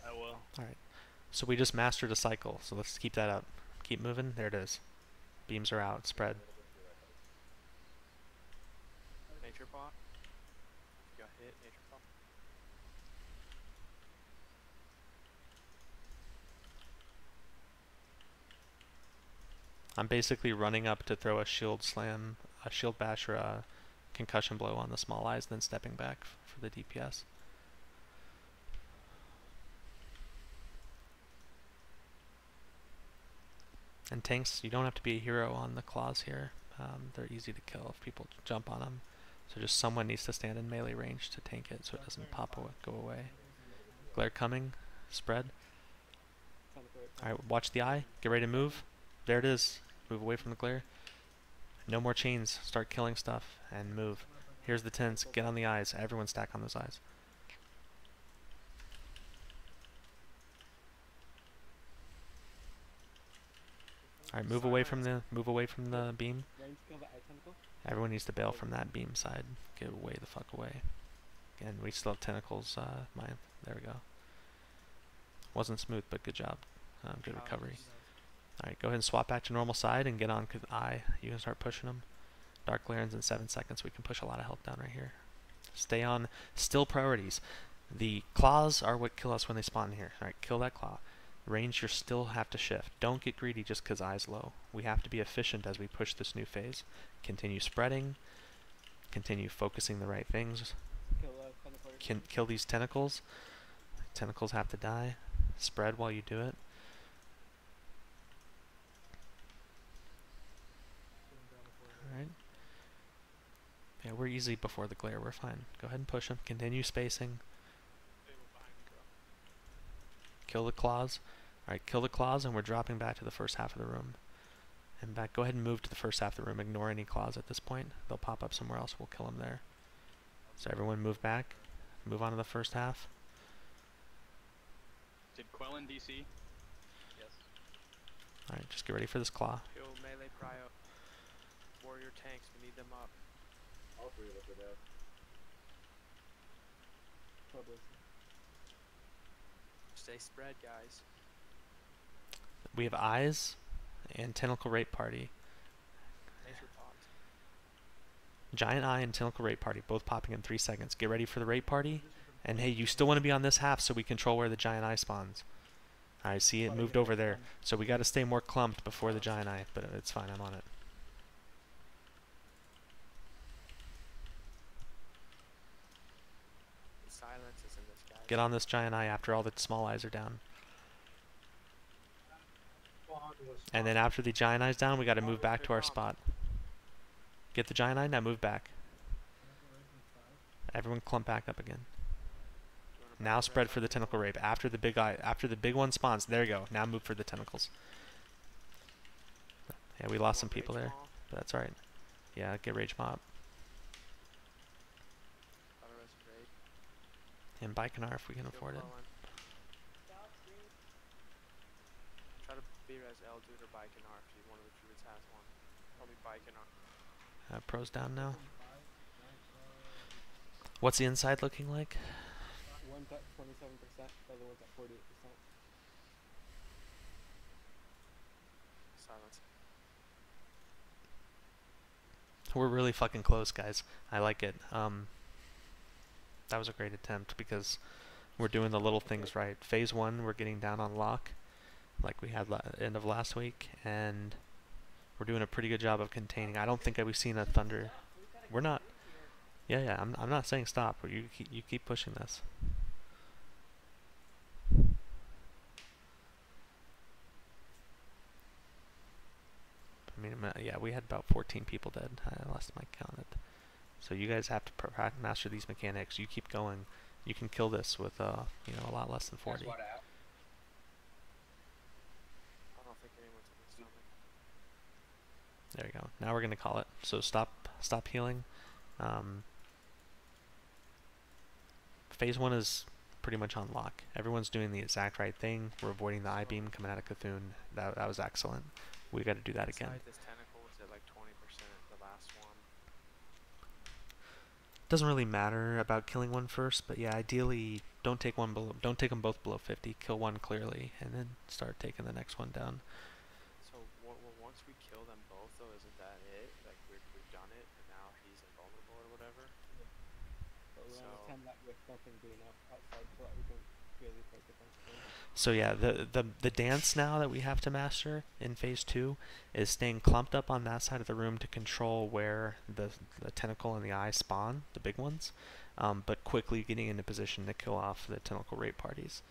I will. Alright, so we just mastered a cycle, so let's keep that up. Keep moving, there it is. Beams are out, spread. Nature bot. Got hit, nature bot. I'm basically running up to throw a shield slam, a shield bash, or a concussion blow on the small eyes, then stepping back for the DPS. And tanks, you don't have to be a hero on the claws here. They're easy to kill if people jump on them. So just someone needs to stand in melee range to tank it so it doesn't go away. Glare coming, spread. Alright, watch the eye, get ready to move. There it is. Move away from the glare. No more chains. Start killing stuff and move. Here's the tents. Get on the eyes. Everyone stack on those eyes. Alright, move away from the beam. Everyone needs to bail from that beam side. Get away the fuck away. And we still have tentacles. There we go. Wasn't smooth, but good job. Good recovery. Alright, go ahead and swap back to normal side and get on eye. You can start pushing them. Dark Larens in 7 seconds. We can push a lot of health down right here. Stay on. Still priorities. The claws are what kill us when they spawn here. Alright, kill that claw. Range, you still have to shift. Don't get greedy just because eye's low. We have to be efficient as we push this new phase. Continue spreading. Continue focusing the right things. Kill tentacle. Kill these tentacles. Tentacles have to die. Spread while you do it. Alright. Yeah, we're easy before the glare. We're fine. Go ahead and push them. Continue spacing. Kill the claws. Alright, kill the claws, and we're dropping back to the first half of the room. And back. Go ahead and move to the first half of the room. Ignore any claws at this point. They'll pop up somewhere else. We'll kill them there. So everyone move back. Move on to the first half. Did Quellen DC? Yes. Alright, just get ready for this claw. Yo, melee prio. Warrior tanks, we need them up. All three of us are dead. Stay spread, guys. We have eyes and tentacle rape party. Nature pods. Giant eye and tentacle rape party, both popping in 3 seconds. Get ready for the rape party. And hey, you still want to be on this half so we control where the giant eye spawns. Alright, see it moved over there. So we got to stay more clumped before the giant eye, but it's fine, I'm on it. The silence is in this, guys. Get on this giant eye after all the small eyes are down. And then after the giant eye's down, we got to move back to our spot. Get the giant eye, now move back. Everyone clump back up again. Now spread for the tentacle rape. After the big eye, after the big one spawns, there you go. Now move for the tentacles. Yeah, we lost some people there, but that's alright. Yeah, get rage mob. And Baikonur if we can afford it. Try to B-res Eldude or Baikonur if one of the druids has one. Probably Baikonur. Pro's down now. What's the inside looking like? One's at 27%, the other one's at 48%. Silence. We're really fucking close, guys. I like it. That was a great attempt because we're doing the little things right. Phase 1, we're getting down on lock, like we had end of last week, and we're doing a pretty good job of containing. I don't think we've seen a thunder. We're not. Yeah. I'm not saying stop. But you keep pushing this. I mean, yeah, we had about 14 people dead last time I counted. So you guys have to master these mechanics. You keep going. You can kill this with a lot less than 40. I don't think anyone's in the stomach. There you go. Now we're gonna call it. So stop healing. Phase 1 is pretty much on lock. Everyone's doing the exact right thing. We're avoiding the I-beam coming out of Cthulhu. That was excellent. We got to do that again. This tentacle was at like 20% the last one. Doesn't really matter about killing one first, but yeah, ideally don't take them both below 50. Kill one clearly, and then start taking the next one down. So once we kill them both, though, isn't that it? Like we've done it, and now he's invulnerable or whatever. Yeah. But we're gonna attend that with nothing doing outside so that we can really focus on screen. So yeah, the dance now that we have to master in phase 2 is staying clumped up on that side of the room to control where the tentacle and the eye spawn, the big ones, but quickly getting into position to kill off the tentacle rape parties.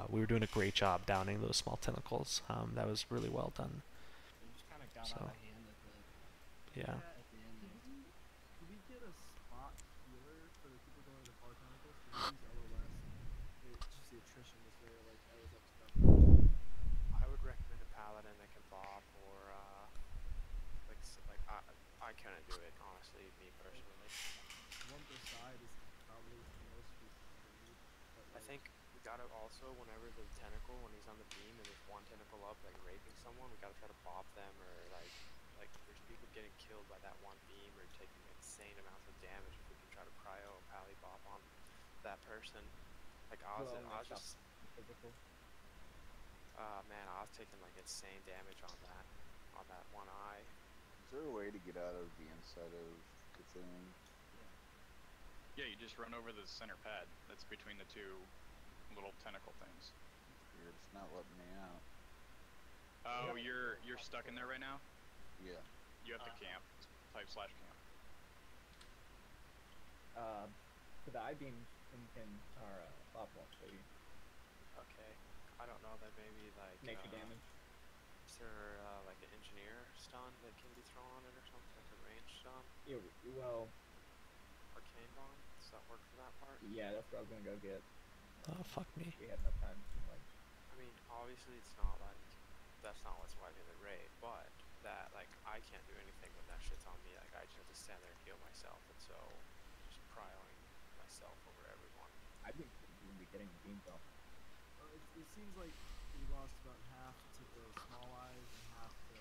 We were doing a great job downing those small tentacles. That was really well done. We just kind of got out of hand at the yeah. At the end there. Can we get a spot healer for the people going to the far tentacles? Can we use LOS? Just the attrition was there, like I was up to stuff. I would recommend a paladin that can bob, or I couldn't do it honestly, me personally. One per side is probably the most we need. I think we gotta also, whenever the tentacle, when he's on the beam and there's one tentacle up, like raping someone, we gotta try to bob them, or like there's people getting killed by that one beam or taking insane amounts of damage. If we can try to prio or pally bob on that person, like I was just physical. Man, I was taking like insane damage on that one eye. Is there a way to get out of the inside of Cthulhu? Yeah, you just run over the center pad that's between the two little tentacle things. here. It's not letting me out. Oh, you're stuck in there right now? Yeah. You have to camp. Type /camp. So the I-beams are pop walk, so you Okay. I don't know. That maybe like nature damage. Is there like an engineer stun that can be thrown on it or something? Like a range stun? Yeah, well, Arcane bond? Does that work for that part? yeah, that's what I was gonna go get. Oh, fuck me. We had enough time to like. I mean, obviously it's not like that's not what's wiping the raid, but that like I can't do anything when that shit's on me. Like I just have to stand there and heal myself, and so just prioing myself over everyone. I think we'll be getting the beams off. It seems like we lost about half to the small eyes and half to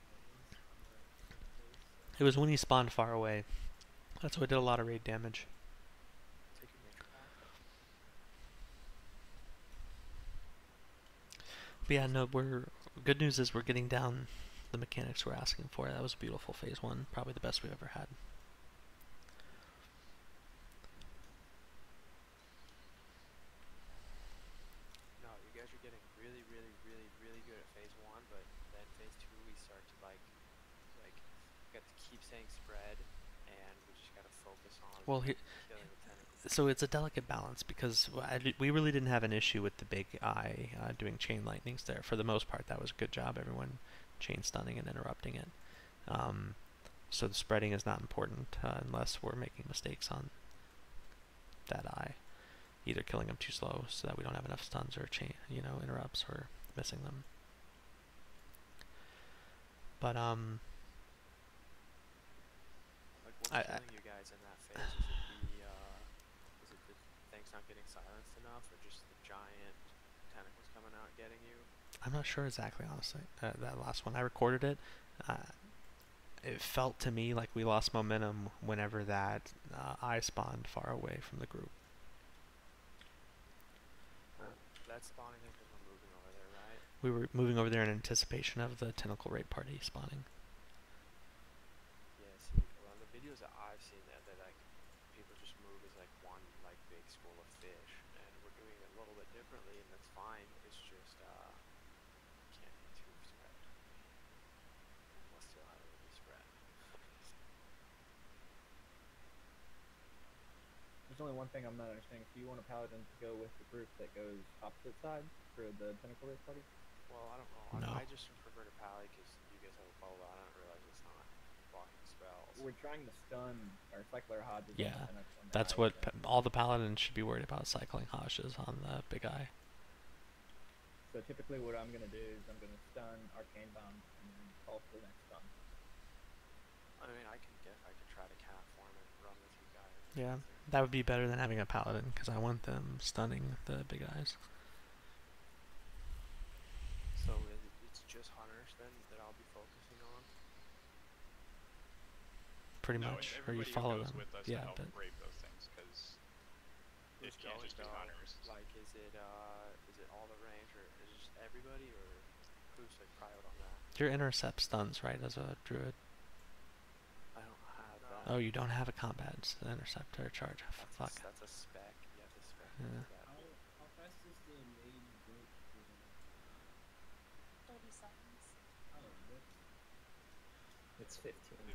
minions on the base. It was when he spawned far away. That's why I did a lot of raid damage. Take your nature pack. But yeah, no, good news is we're getting down the mechanics we're asking for. That was a beautiful phase 1, probably the best we've ever had. No, you guys are getting really, really, really, really good at phase 1, but then phase 2 we start to like we got to keep saying spread, and we just gotta focus on killing the tentacles. So it's a delicate balance because we really didn't have an issue with the big eye doing chain lightnings there. For the most part, that was a good job. Everyone chain stunning and interrupting it. So the spreading is not important unless we're making mistakes on that eye. Either killing them too slow so that we don't have enough stuns or chain, interrupts or missing them. But like what's killing you guys in that phase? Is it the things not getting silenced enough, or just the giant tentacles coming out getting you? I'm not sure exactly, honestly. That last one, I recorded it. It felt to me like we lost momentum whenever that eye spawned far away from the group. That's spawning in because we're moving over there, right? We were moving over there in anticipation of the tentacle raid party spawning. Yeah, see, well, in the videos that I've seen that like people just move as like one like big school of fish, and we're doing it a little bit differently, and that's fine. It's just can't be too spread. We'll still have it be spread. There's only one thing I'm not understanding. So you want a paladin to go with the group that goes opposite side for the tentacle raid party? Well, I don't know. No. I just prefer to pally because you guys have a bow. I don't realize it's not blocking spells. We're trying to stun our cycler hodges. Yeah, on the that's eye, what so. all the paladins should be worried about, cycling Hoshes on the big eye. So typically what I'm going to do is I'm going to stun Arcane Bomb and then call for the next stun. I mean, I could try to cat form and run with you guys. Yeah, that would be better than having a paladin because I want them stunning the big eyes. So it's just hunters then that I'll be focusing on? Pretty No, much, or you everybody who follow goes them. with us to Yeah, help but rape those things, because it Who's can't going just be though? hunters. Like, is it all the range, or is it just everybody, or who's like private on that? your intercept stuns, right, as a druid? I don't have that. Oh, you don't have a combat intercept or charge. Fuck. That's a spec. You have to spec Yeah. that. How fast is the main group moving? 30 seconds. Oh, what? It's 15. We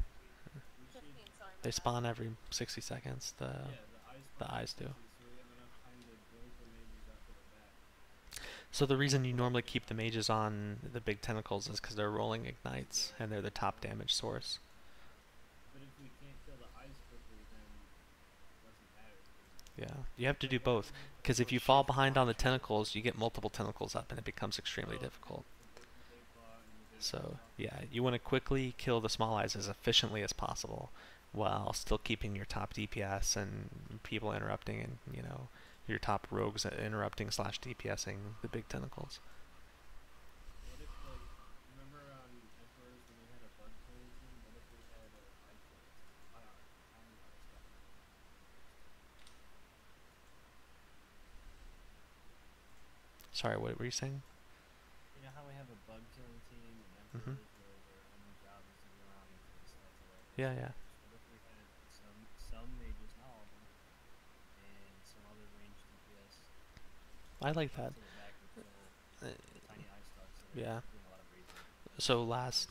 15, should, sorry. They spawn every 60 seconds. yeah, The eyes do. So we have enough time to blink the mages after the back. So the reason you normally keep the mages on the big tentacles is because they're rolling ignites and they're the top damage source. But if we can't kill the eyes quickly, then it doesn't matter. Yeah, you have to do both. Because if you fall behind on the tentacles, you get multiple tentacles up and it becomes extremely difficult. So, yeah, you want to quickly kill the small eyes as efficiently as possible while still keeping your top DPS and people interrupting and, your top rogues interrupting / DPSing the big tentacles. What if, like, remember on Emperors when we had a bug cleansing? What if we had a eye cleanse? Sorry, what were you saying? You know how we have a bug killing team and Mhm. Emperors where their only job is to go around and kill stuff away? Yeah, yeah. What if we had some mages, not all of them, and some other ranged DPS I like that. to the back and kill tiny ice ducks that are Yeah. doing a lot of raising. So last,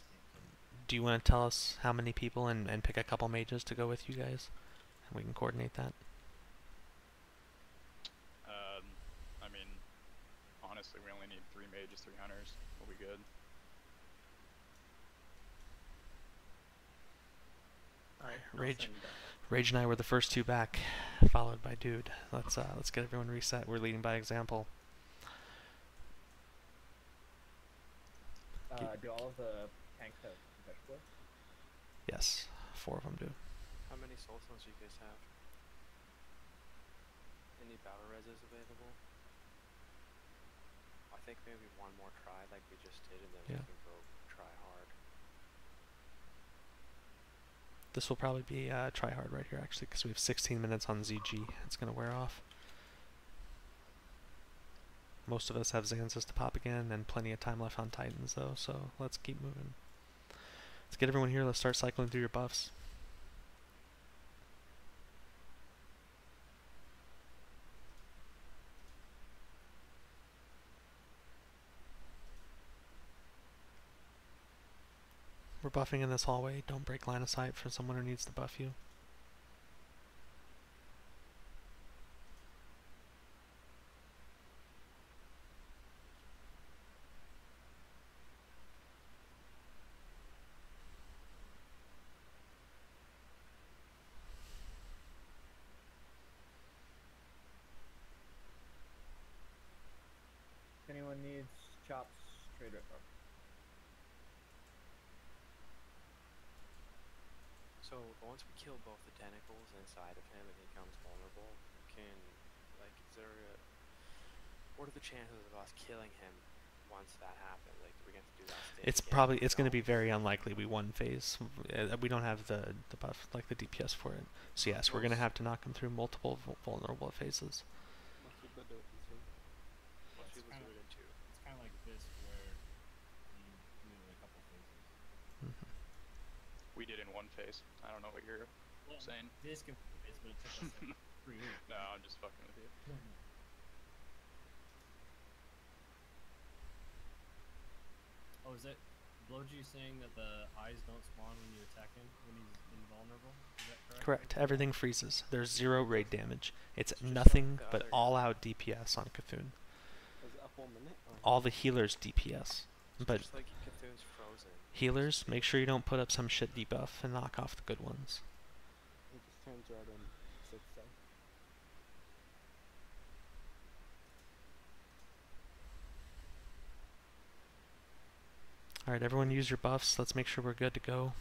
do you want to tell us how many people and pick a couple mages to go with you guys? And we can coordinate that. I mean, honestly, we only need 3 mages, 3 hunters. We'll be good. Alright, Rage and I were the first 2 back, followed by Dude. Let's get everyone reset. We're leading by example. Do all of the tanks have vegetable? Yes, 4 of them do. How many soul stones do you guys have? Any battle reses available? I think maybe one more try like we just did, and then Yeah. we can go try hard. This will probably be try hard right here, actually, because we have 16 minutes on ZG. It's going to wear off. Most of us have Zanzas to pop again, and plenty of time left on Titans, though, so let's keep moving. Let's get everyone here. Let's start cycling through your buffs. We're buffing in this hallway. Don't break line of sight for someone who needs to buff you. If anyone needs chops, trade rip up. So once we kill both the tentacles inside of him and he becomes vulnerable, can like is there a, what are the chances of us killing him once that happens? Like do we get to do that? It's going to be very unlikely we one phase. We don't have the buff like the DPS for it. So yes, we're going to have to knock him through multiple vulnerable phases. Most people do it in 2. Most people do it in 2. It's kind of like this where you do it in a couple phases. We did in 1 phase. I don't know what you're saying. This can phase, but it took us like 3 weeks. No, I'm just fucking with you. Oh, is it Blowg saying that the eyes don't spawn when you attack him when he's invulnerable? Is that correct? Correct. Everything freezes. There's 0 raid damage. It's nothing but all-out DPS on Cthulhu. Was it a full minute? All the healers DPS. But just like Cthulhu's frozen. healers, make sure you don't put up some shit debuff and knock off the good ones. It just turns red in 6 seconds. Alright, everyone use your buffs. Let's make sure we're good to go.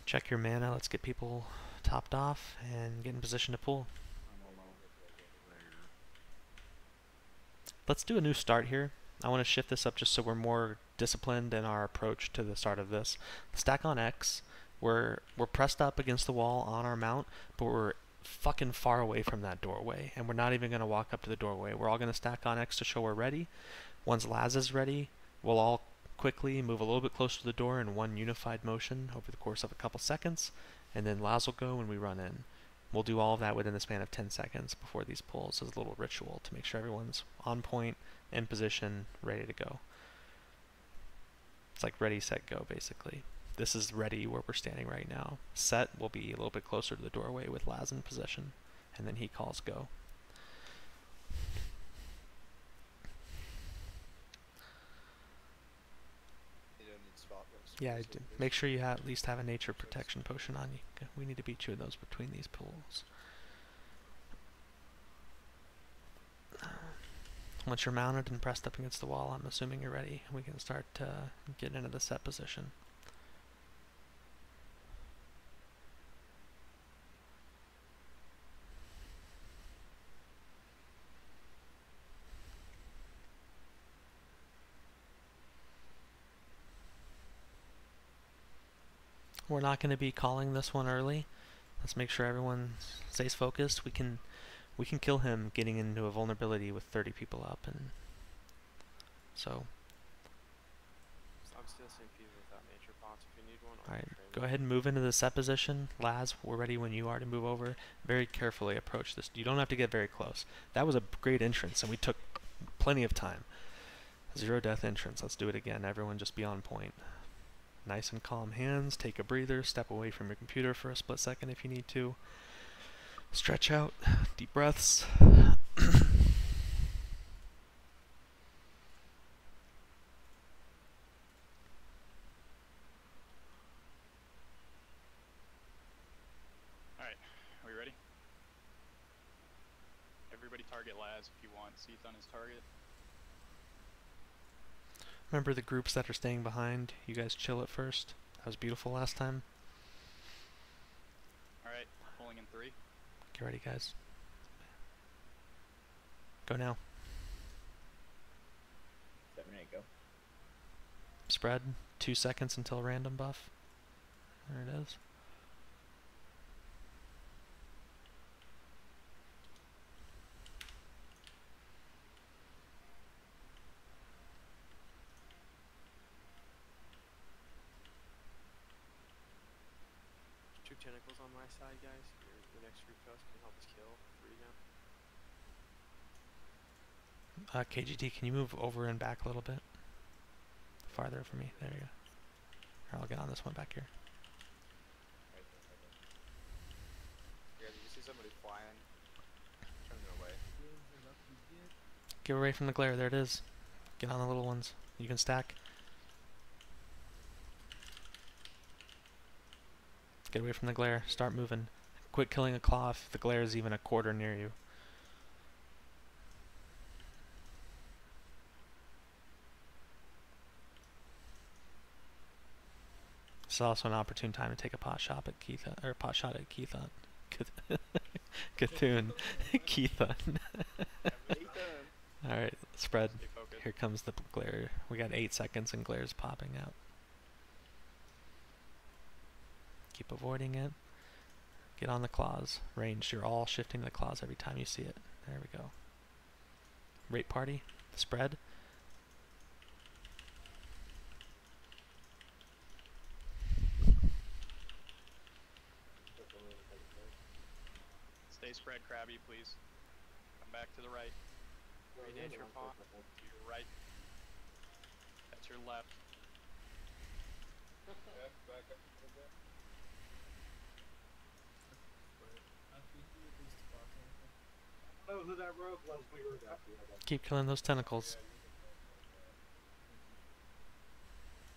Check your mana. Let's get people topped off and get in position to pull. Let's do a new start here. I want to shift this up just so we're more disciplined in our approach to the start of this. Stack on X. We're pressed up against the wall on our mount, but we're fucking far away from that doorway, and we're not even going to walk up to the doorway. We're all going to stack on X to show we're ready. Once Laz is ready, we'll all quickly move a little bit closer to the door in one unified motion over the course of a couple seconds, and then Laz will go and we run in. We'll do all of that within the span of 10 seconds before these pulls as a little ritual to make sure everyone's on point, in position, ready to go. It's like ready, set, go, basically. This is ready where we're standing right now. Set will be a little bit closer to the doorway with Laz in position, and then he calls go. You don't need spot rest. Yeah, make sure you at least have a nature protection potion on you. We need to beat 2 of those between these pools. Once you're mounted and pressed up against the wall, I'm assuming you're ready. We can start to get into the set position. We're not going to be calling this one early. Let's make sure everyone stays focused. We can kill him getting into a vulnerability with 30 people up, and so. I'm still seeing people without nature pots. If you need one, All right, go ahead and move into the set position. Laz, we're ready when you are to move over. Very carefully approach this. You don't have to get very close. That was a great entrance, and we took plenty of time. 0 death entrance. Let's do it again. Everyone just be on point. Nice and calm hands. Take a breather. Step away from your computer for a split second if you need to. Stretch out. Deep breaths. Alright, are we ready? Everybody target Laz if you want. Seath on his target. Remember the groups that are staying behind. You guys chill at first. That was beautiful last time. Alright, pulling in 3. Get ready, guys. Go now. 7, 8, go. Spread. 2 seconds until random buff. There it is. Two tentacles on my side, guys. Your next group goes can help us kill 3 now. KGD, can you move over and back a little bit? Farther for me. There you go. Here, I'll get on this one back here. Right there, right there. Yeah, did you see somebody flying? Turn them away. Get away from the glare. There it is. Get on the little ones. You can stack. Get away from the glare. Start moving. Quit killing a claw if the glare is even a quarter near you. This is also an opportune time to take a pot shot at Keithon, or pot shot at Keithon. Cthulhu. Keithon. Alright, spread. Here comes the glare. We got 8 seconds and glare's popping out. Keep avoiding it. Get on the claws. Range. You're all shifting the claws every time you see it. There we go. Rape party. Spread. Stay spread, Krabby, please. Come back to the right. Renage your paw. To your right. That's your left. Back up a little bit. I don't know who that rogue was we were Keep killing those tentacles.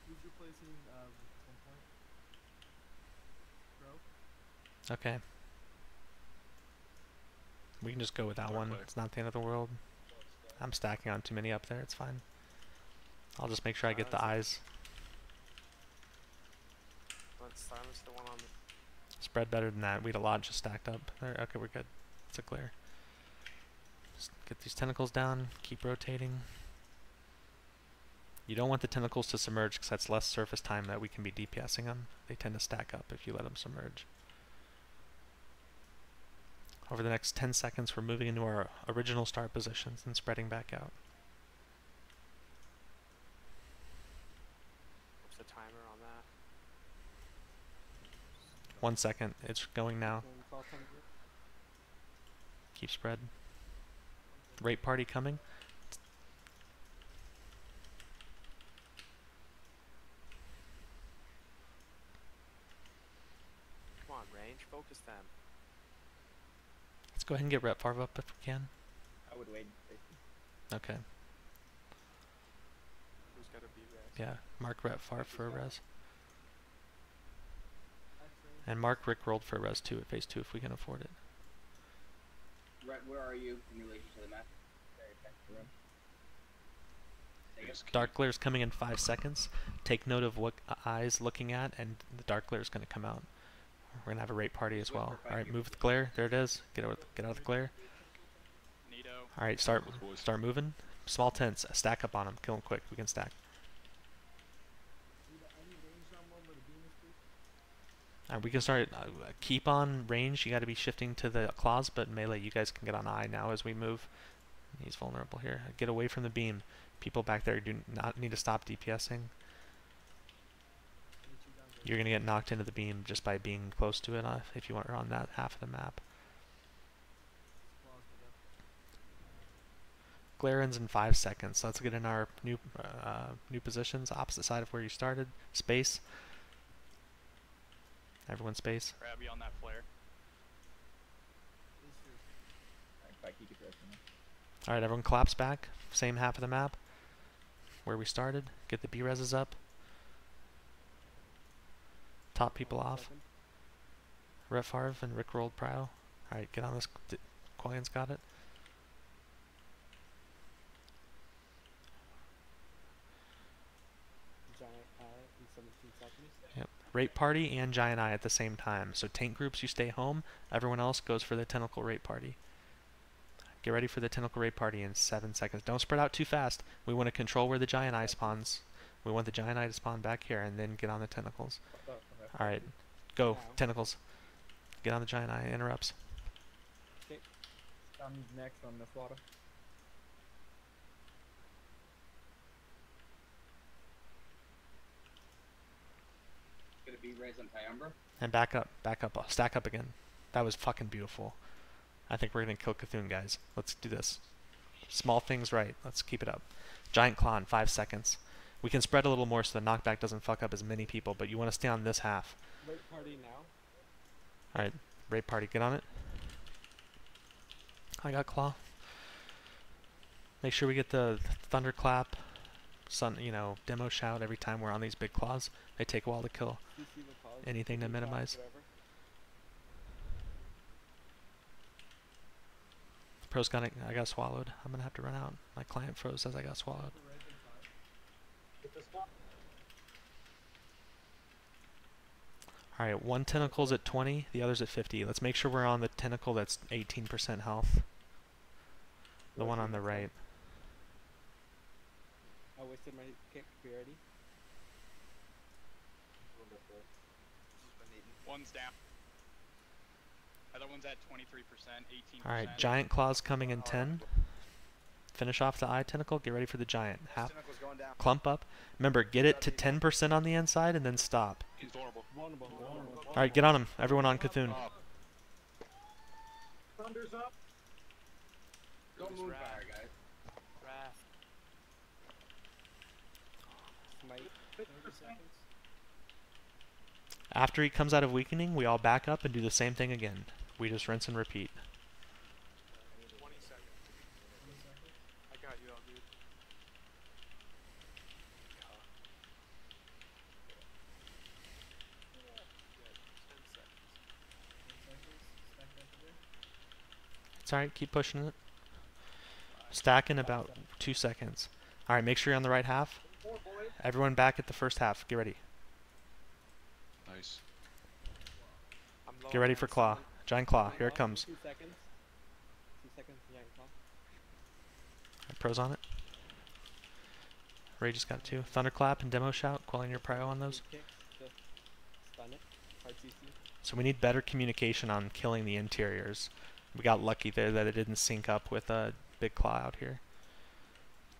Who's replacing at some point? Bro? Okay. We can just go with that one. It's not the end of the world. I'm stacking on too many up there. It's fine. I'll just make sure I get the eyes. Let's silence the one on the... Spread better than that. We had a lot just stacked up. There, okay, we're good. It's a clear. Just get these tentacles down. Keep rotating. You don't want the tentacles to submerge because that's less surface time that we can be DPSing them. They tend to stack up if you let them submerge. Over the next 10 seconds, we're moving into our original start positions and spreading back out. What's the timer on that? 1 second. It's going now. Keep spread. Rape party coming. Come on, range. Focus them. Let's go ahead and get Rep Farv up if we can. I would wait. Okay. Who's got to be res? Yeah, mark Rep Farv for a res. And mark Rick rolled for a res 2 at phase 2 if we can afford it. Right, where are you in relation to the map? Dark glare's coming in 5 seconds. Take note of what eyes looking at, and the dark glare is going to come out. We're going to have a rape party as well. Alright, move the glare. There it is. Get out of the glare. Alright, start moving. Small tents. Stack up on them. Kill them quick. We can stack. Alright, we can start. Keep on range. You got to be shifting to the claws, but melee, you guys can get on eye now as we move. He's vulnerable here. Get away from the beam. People back there do not need to stop DPSing. You're going to get knocked into the beam just by being close to it if you are on that half of the map. Glare ends in 5 seconds. Let's get in our new positions, opposite side of where you started. Space. Everyone space. Grab you on that flare. Alright, Pike, you get the rest of them. Alright, everyone collapse back. Same half of the map. Where we started. Get the B-reses up. Top people off. Ref Harv and Rick rolled Prio. Alright, get on this. Quillian's got it. Giant eye in 17 seconds. Yep. Rape party and giant eye at the same time. So tank groups, you stay home. Everyone else goes for the tentacle rape party. Get ready for the tentacle rape party in 7 seconds. Don't spread out too fast. We want to control where the giant eye spawns. We want the giant eye to spawn back here and then get on the tentacles. Alright, go. Now. Tentacles. Get on the giant eye. Interrupts. I'm next on the slaughter. Gonna be raised on Tyumbra. And back up. Back up. Stack up again. That was fucking beautiful. I think we're going to kill Cthulhu, guys. Let's do this. Small things right. Let's keep it up. Giant claw in 5 seconds. We can spread a little more so the knockback doesn't fuck up as many people, but you want to stay on this half. Rape party now. Alright, rape party, get on it. I got claw. Make sure we get the thunderclap, demo shout every time we're on these big claws. They take a while to kill. Anything to minimize. Pro's got it. I got swallowed. I'm gonna have to run out. My client froze as I got swallowed. Alright, one tentacle's at 20, the other's at 50. Let's make sure we're on the tentacle that's 18% health. The one on the right. I wasted my kick. Be ready. One's down. Other one's at 23%, 18%. Alright, giant claws coming in 10. Finish off the eye tentacle. Get ready for the giant. Tentacle's going down. Clump up. Remember, get it to 10% on the inside and then stop. He's vulnerable. Alright, get on him. Everyone on Cthulhu. Thunder's up. Don't move fire, guys. Wrath. Smite. 30 seconds. After he comes out of weakening, we all back up and do the same thing again. We just rinse and repeat. 20 seconds. I got you all, dude. Yeah, 10 seconds. It's alright, keep pushing it. Stack in about 2 seconds. Alright, make sure you're on the right half. Everyone back at the first half. Get ready. Nice. Get ready for claw. Giant claw. Here it comes. 2 seconds. 2 seconds, giant claw. Alright, Pro's on it. Ray just got 2. Thunderclap and demo shout. Quelling your prio on those. Kick, just stun it. Hard CC. So we need better communication on killing the interiors. We got lucky there that it didn't sync up with a big claw out here.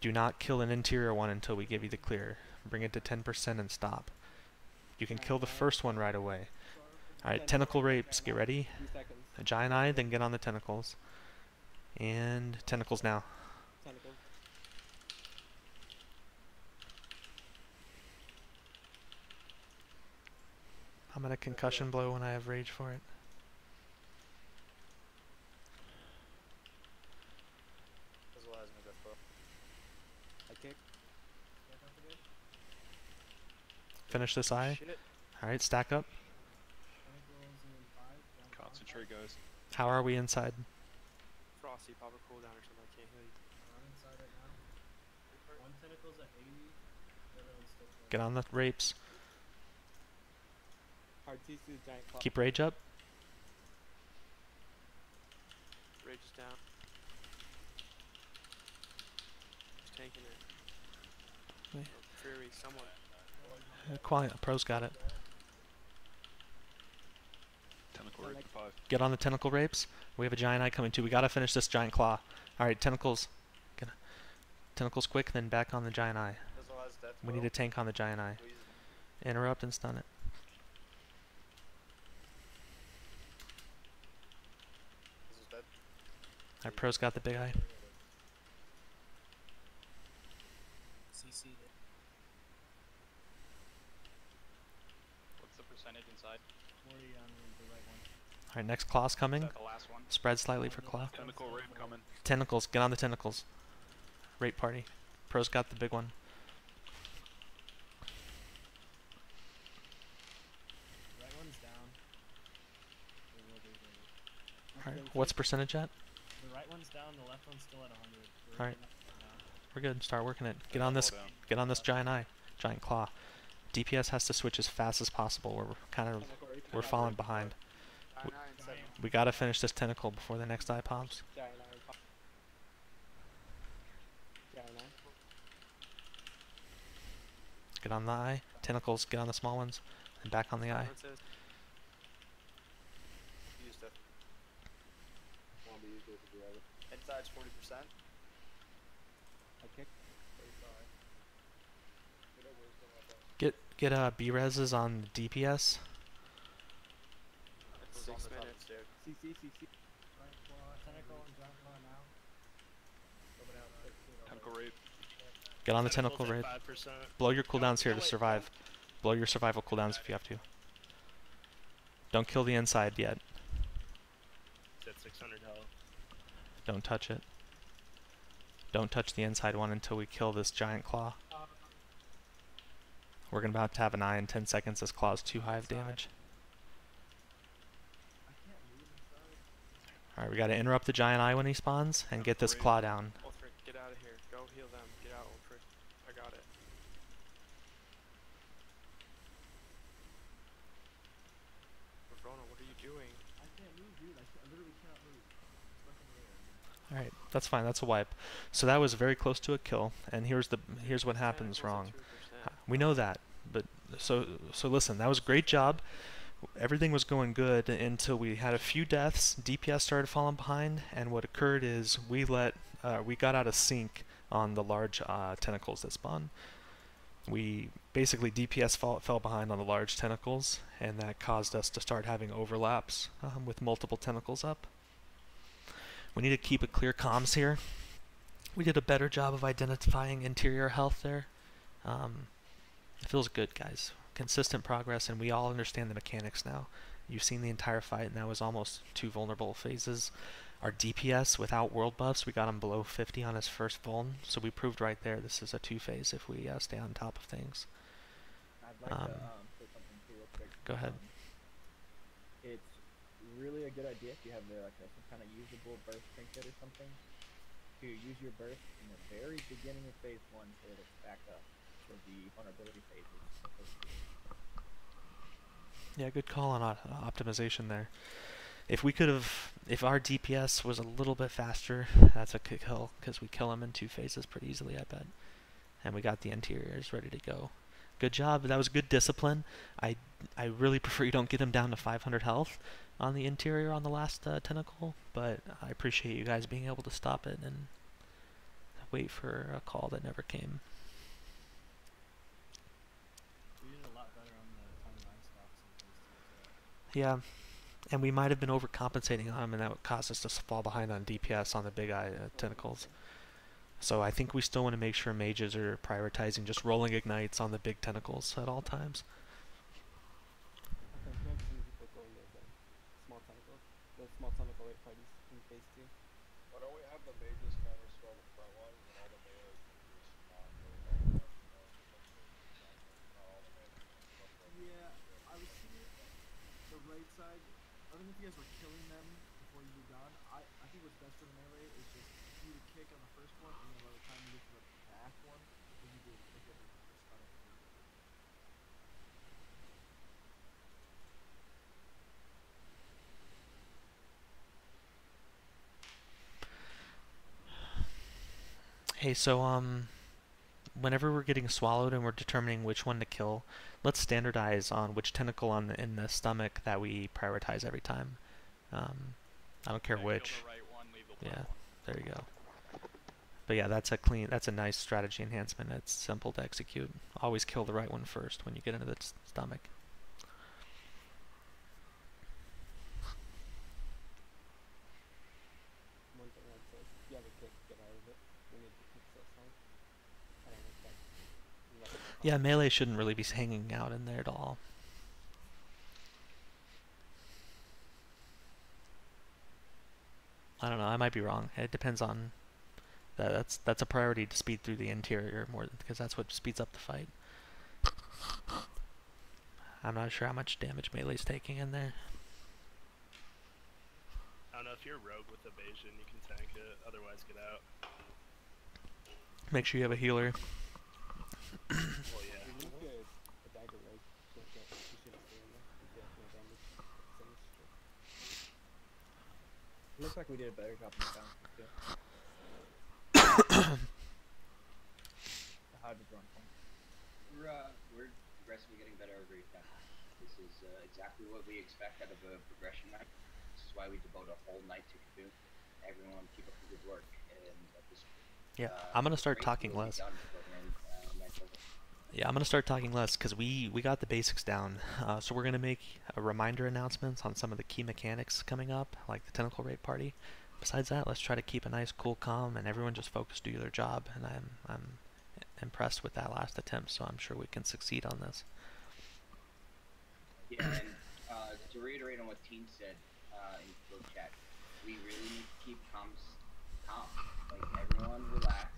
Do not kill an interior one until we give you the clear. Bring it to 10% and stop. You can kill the first one right away. Alright, tentacle rapes. Get ready. 2 seconds. A giant eye, then get on the tentacles. And tentacles now. Tentacles. I'm gonna concussion blow when I have rage for it. Visualize me, Death Blow. I kick. Finish this eye. Shit. Alright, stack up. Concentrate, guys. How are we inside? Frosty, pop a cooldown or something. I can't heal you. I'm inside right now. One tentacle's at 80. The other one's still 20. Get on the rapes. Hard CC, giant claw. Keep rage up. Rage is down. Just tanking it. Okay. Fury, someone. Pro's got it. Tentacle rape to 5. Get on the tentacle rapes. We have a giant eye coming too. We gotta finish this giant claw. Alright, tentacles. Tentacles quick, then back on the giant eye. Visualize Death We need Blow. a tank on the giant eye. Please. Interrupt and stun it. This is dead. Alright, Pro's got the big eye. inside. 40 on the right one. All right, next claw's coming. Is that the last one? Spread slightly for claw. Tentacle rape coming. Tentacles, get on the tentacles. Rape party. Pro's got the big one. Right one's down. All right, what's percentage at? The right one's down. The left one's still at 100. All right. We're good. Start working it. Get on this. Get on this giant eye, giant claw. DPS has to switch as fast as possible. We're falling behind. We gotta finish this tentacle before the next eye pops. Get on the eye. Tentacles. Get on the small ones, and back on the eye. Used it. Won't be used if you have it. Inside's 40%. I kick. Get B-reses on the DPS. It's 6 minutes, dude. CC. Right claw, tentacle, and giant claw now. Tentacle rape. Get on the tentacle raid. Blow your cooldowns here to survive. Blow your survival cooldowns if you have to. Don't kill the inside yet. It's at 600 health. Don't touch it. Don't touch the inside one until we kill this giant claw. We're gonna about to have an eye in 10 seconds. This claw is too high of damage. Alright, we gotta interrupt the giant eye when he spawns and get this claw down. Ulfric, get out of here. Go heal them. Get out, Ulfric. I got it. Verona, what are you doing? I can't move, dude. I literally cannot move. Stuck in the air. Alright, that's fine, that's a wipe. So that was very close to a kill, and here's what happens wrong. We know that, but so listen, that was a great job. Everything was going good until we had a few deaths. DPS started falling behind, and what occurred is we got out of sync on the large tentacles that spawn. We basically DPS fell behind on the large tentacles, and that caused us to start having overlaps with multiple tentacles up. We need to keep a clear comms here. We did a better job of identifying interior health there. It feels good, guys. Consistent progress, and we all understand the mechanics now. You've seen the entire fight, and that was almost 2 vulnerable phases. Our DPS, without world buffs, we got him below 50 on his first vuln, so we proved right there this is a 2-phase if we stay on top of things. I'd like to say something too real quick. Go ahead. It's really a good idea if you have some kind of usable burst trinket or something to use your burst in the very beginning of phase 1 so that it's back up for the vulnerability phases. Yeah, good call on optimization there. If our DPS was a little bit faster, that's a kill, because we kill him in 2 phases pretty easily, I bet. And we got the interiors ready to go. Good job. That was good discipline. I really prefer you don't get him down to 500 health on the interior on the last tentacle, but I appreciate you guys being able to stop it and wait for a call that never came. Yeah, and we might have been overcompensating on him, and that would cause us to fall behind on DPS on the big eye tentacles. So I think we still want to make sure mages are prioritizing just rolling ignites on the big tentacles at all times. Small tentacle rate parties in phase 2. Why don't we have the mages counter spell the front line and all the melee Yeah, I was seeing the right side. I don't know if you guys were killing them before you moved on. I think what's best for the melee is just you to kick on the first one, and then by the time you get to the back one, then you do a kick every stun it. Hey, so whenever we're getting swallowed and we're determining which one to kill, let's standardize on which tentacle in the stomach that we prioritize every time. I don't care which. Yeah, there you go. But yeah, that's a nice strategy enhancement. It's simple to execute. Always kill the right one first when you get into the stomach. One thing I'd say, if you have a kick, get out of it. We need to fix that song. I don't know if that. Yeah, melee shouldn't really be hanging out in there at all. I don't know. I might be wrong. It depends on that. That's a priority to speed through the interior more because that's what speeds up the fight. I'm not sure how much damage Melee's taking in there. I don't know, if you're rogue with evasion, you can tank it, otherwise get out. Make sure you have a healer. Well, yeah. You need a dagger rogue. You shouldn't stay in there. You get no damage. Same as straight. It looks like we did a better job on the bounces too. The hybrid run point. We're progressively getting better every time. This is exactly what we expect out of a progression night. This is why we devote a whole night to Kaboom. Everyone keep up the good work. And this, Yeah, I'm gonna start talking less. Yeah, I'm gonna start talking less because we got the basics down. So we're gonna make a reminder announcements on some of the key mechanics coming up, like the tentacle raid party. Besides that, let's try to keep a nice, cool, calm, and everyone just focus, do their job. And I'm impressed with that last attempt, so I'm sure we can succeed on this. Yeah, and to reiterate on what Teen said in the chat, we really need to keep calm. Like, everyone relax.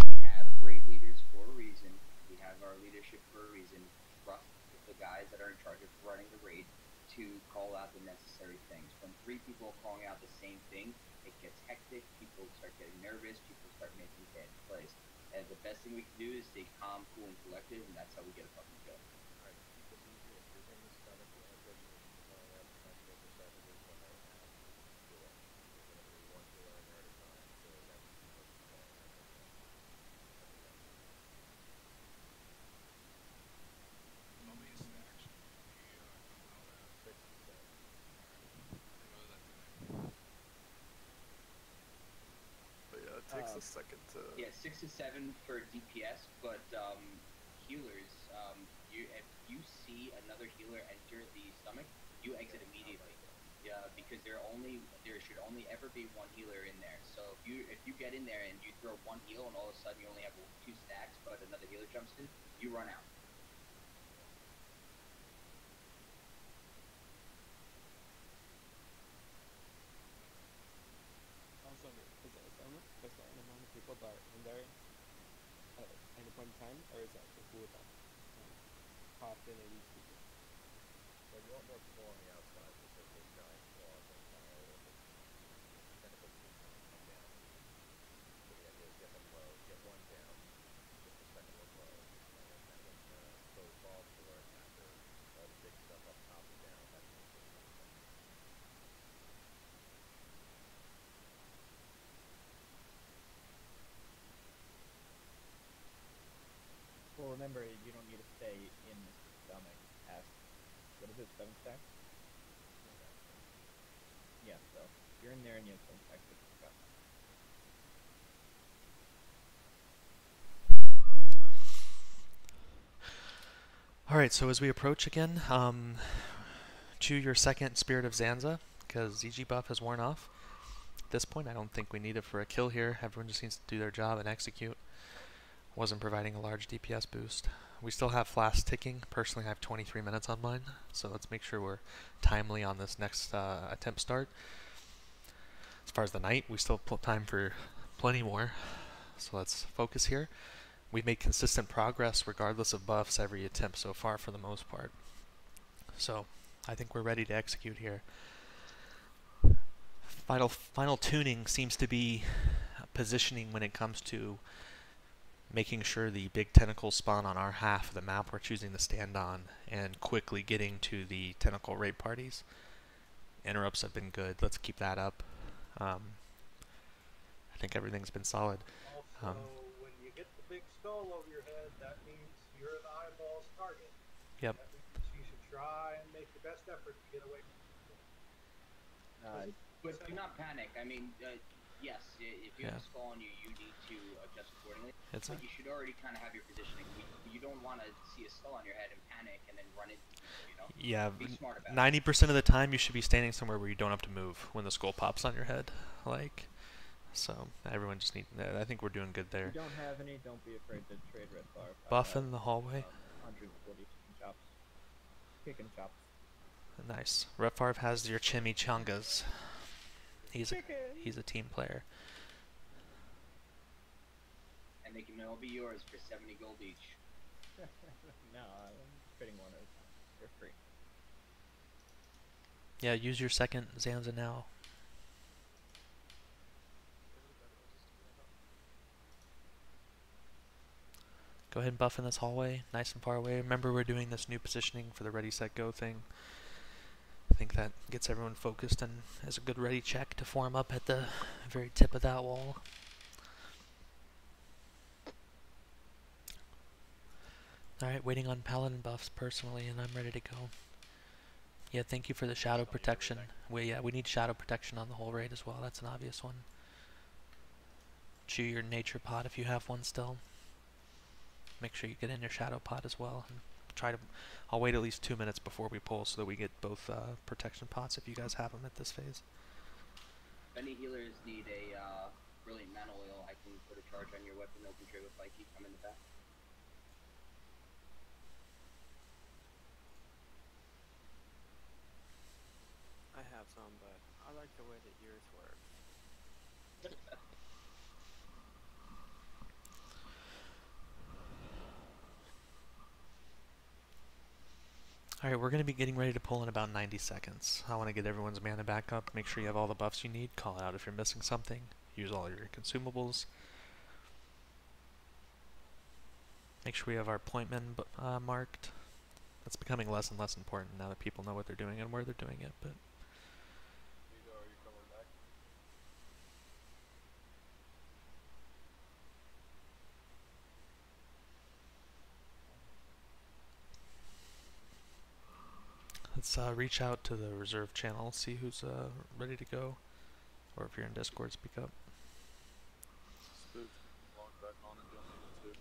We have raid leaders for a reason. We have our leadership for a reason. Trust the guys that are in charge of running the raid to call out the necessary things. When 3 people are calling out the same thing, it gets hectic, people start getting nervous, people start making bad plays. And the best thing we can do is stay calm, cool, and collected, and that's how we get a fucking kill. Takes a second to... Yeah, 6 to 7 for DPS, but healers, if you see another healer enter the stomach, you exit immediately. Yeah, because there should only ever be 1 healer in there. So if you get in there and you throw 1 heal and all of a sudden you only have 2 stacks, but another healer jumps in, you run out. Also, is that a settlement? Is that an amount of people that are in there at any point in time, or is that the cooldown? How often are these people? Well, you want more people on the outside because those giant claws on fire with the tentacles come down. So the idea is get them low, get 1 down, just a second one low, and then when those fall for it after all the big stuff up top and down, that's when it's going to come. Well, remember, you don't need to stay in the stomach past, what is it, 7 stacks? Yeah, so you're in there and you have 7 stacks to pick up. Alright, so as we approach again, chew your second Spirit of Zanza, because ZG buff has worn off. At this point, I don't think we need it for a kill here. Everyone just needs to do their job and execute. Wasn't providing a large DPS boost. We still have flasks ticking. Personally, I have 23 minutes on mine, so let's make sure we're timely on this next attempt start. As far as the night, we still have time for plenty more, so let's focus here. We've made consistent progress regardless of buffs every attempt so far for the most part. So I think we're ready to execute here. Final tuning seems to be positioning when it comes to making sure the big tentacles spawn on our half of the map we're choosing to stand on, and quickly getting to the tentacle raid parties. Interrupts have been good. Let's keep that up. I think everything's been solid. Also, when you get the big skull over your head, that means you're the eyeball's target. Yep. That means you should try and make your best effort to get away from it. But do not panic. I mean, yes, if you have Yeah. a skull on you, you need to adjust accordingly. It's But you should already kind of have your positioning. You don't want to see a skull on your head and panic and then run into people, you know? Yeah, Be smart about 90% of the time you should be standing somewhere where you don't have to move when the skull pops on your head. Like, so everyone just need. I think we're doing good If there. you don't have any, don't be afraid to trade red bar. Buff in the hallway. 140 chicken chops. Chicken chops. Nice. Repvarv has your chimichangas. He's a team player. And they can all be yours for 70 gold each. No, I'm trading one at a time. They're free. Yeah, use your second Zanza now. Go ahead and buff in this hallway, nice and far away. Remember, we're doing this new positioning for the ready, set, go thing. I think that gets everyone focused and is a good ready check to form up at the very tip of that wall. Alright, waiting on paladin buffs personally, and I'm ready to go. Yeah, thank you for the shadow protection. We need shadow protection on the whole raid as well. That's an obvious one. Chew your nature pot if you have one still. Make sure you get in your shadow pot as well. And I'll wait at least 2 minutes before we pull so that we get both protection pots if you guys have them at this phase. If any healers need a brilliant mana oil, I can put a charge on your weapon. Open trade with Mikey. Come in the back. I have some, but I like the way that yours work. Alright, we're going to be getting ready to pull in about 90 seconds. I want to get everyone's mana back up, make sure you have all the buffs you need, call out if you're missing something, use all your consumables. Make sure we have our point men marked. That's becoming less and less important now that people know what they're doing and where they're doing it, but... Nito, are you coming back? Let's reach out to the reserve channel, see who's ready to go. Or if you're in Discord, speak up. Spook, log back on and join me, Spook.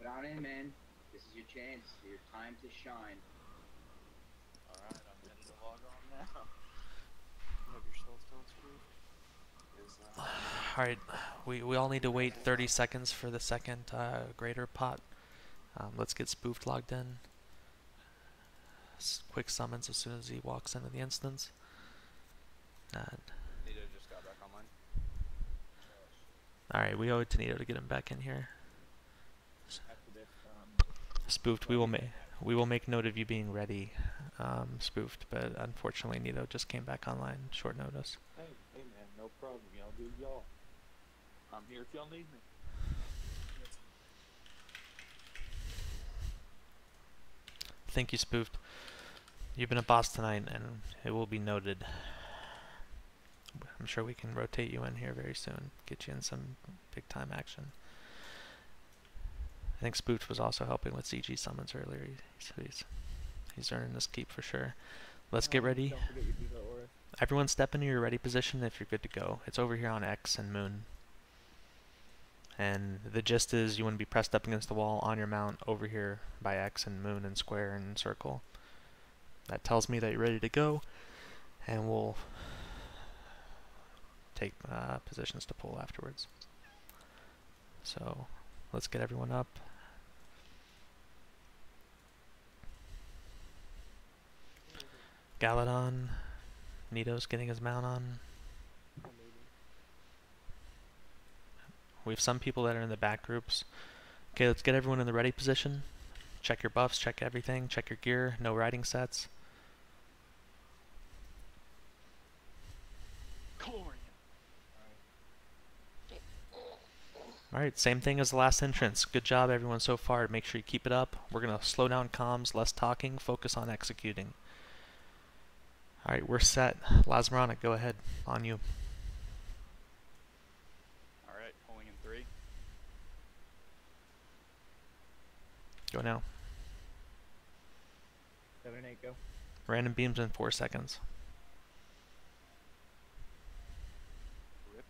Put on in, man. This is your chance. Your time to shine. Alright, I'm ready to log on now. You have your soulstone screw? Alright, we all need to wait 30 seconds for the second greater pot. Let's get Spoofed logged in. Quick summons as soon as he walks into the instance. Nito just got back online. Alright, we owe it to Nito to get him back in here. After this, Spoofed, we will make note of you being ready, Spoofed, but unfortunately Nito just came back online, short notice. Hey man, no problem. Y'all do y'all. I'm here if y'all need me. Thank you, Spoofed. You've been a boss tonight, and it will be noted. I'm sure we can rotate you in here very soon, get you in some big-time action. I think Spoofed was also helping with CG summons earlier, so he's earning this keep for sure. Let's get ready. Don't forget your Diva Aura. Everyone step into your ready position if you're good to go. It's over here on X and Moon. And the gist is you want to be pressed up against the wall on your mount over here by X and Moon and Square and Circle. That tells me that you're ready to go, and we'll take positions to pull afterwards. So let's get everyone up. Galadon, Nito's getting his mount on. We have some people that are in the back groups. Okay, let's get everyone in the ready position. Check your buffs, check everything, check your gear, no riding sets. Alright, same thing as the last entrance. Good job everyone so far. Make sure you keep it up. We're going to slow down comms, less talking, focus on executing. Alright, we're set. Lazmaronic, go ahead. On you. Alright, pulling in 3. Go now. 7 and 8, go. Random beams in 4 seconds. Rip.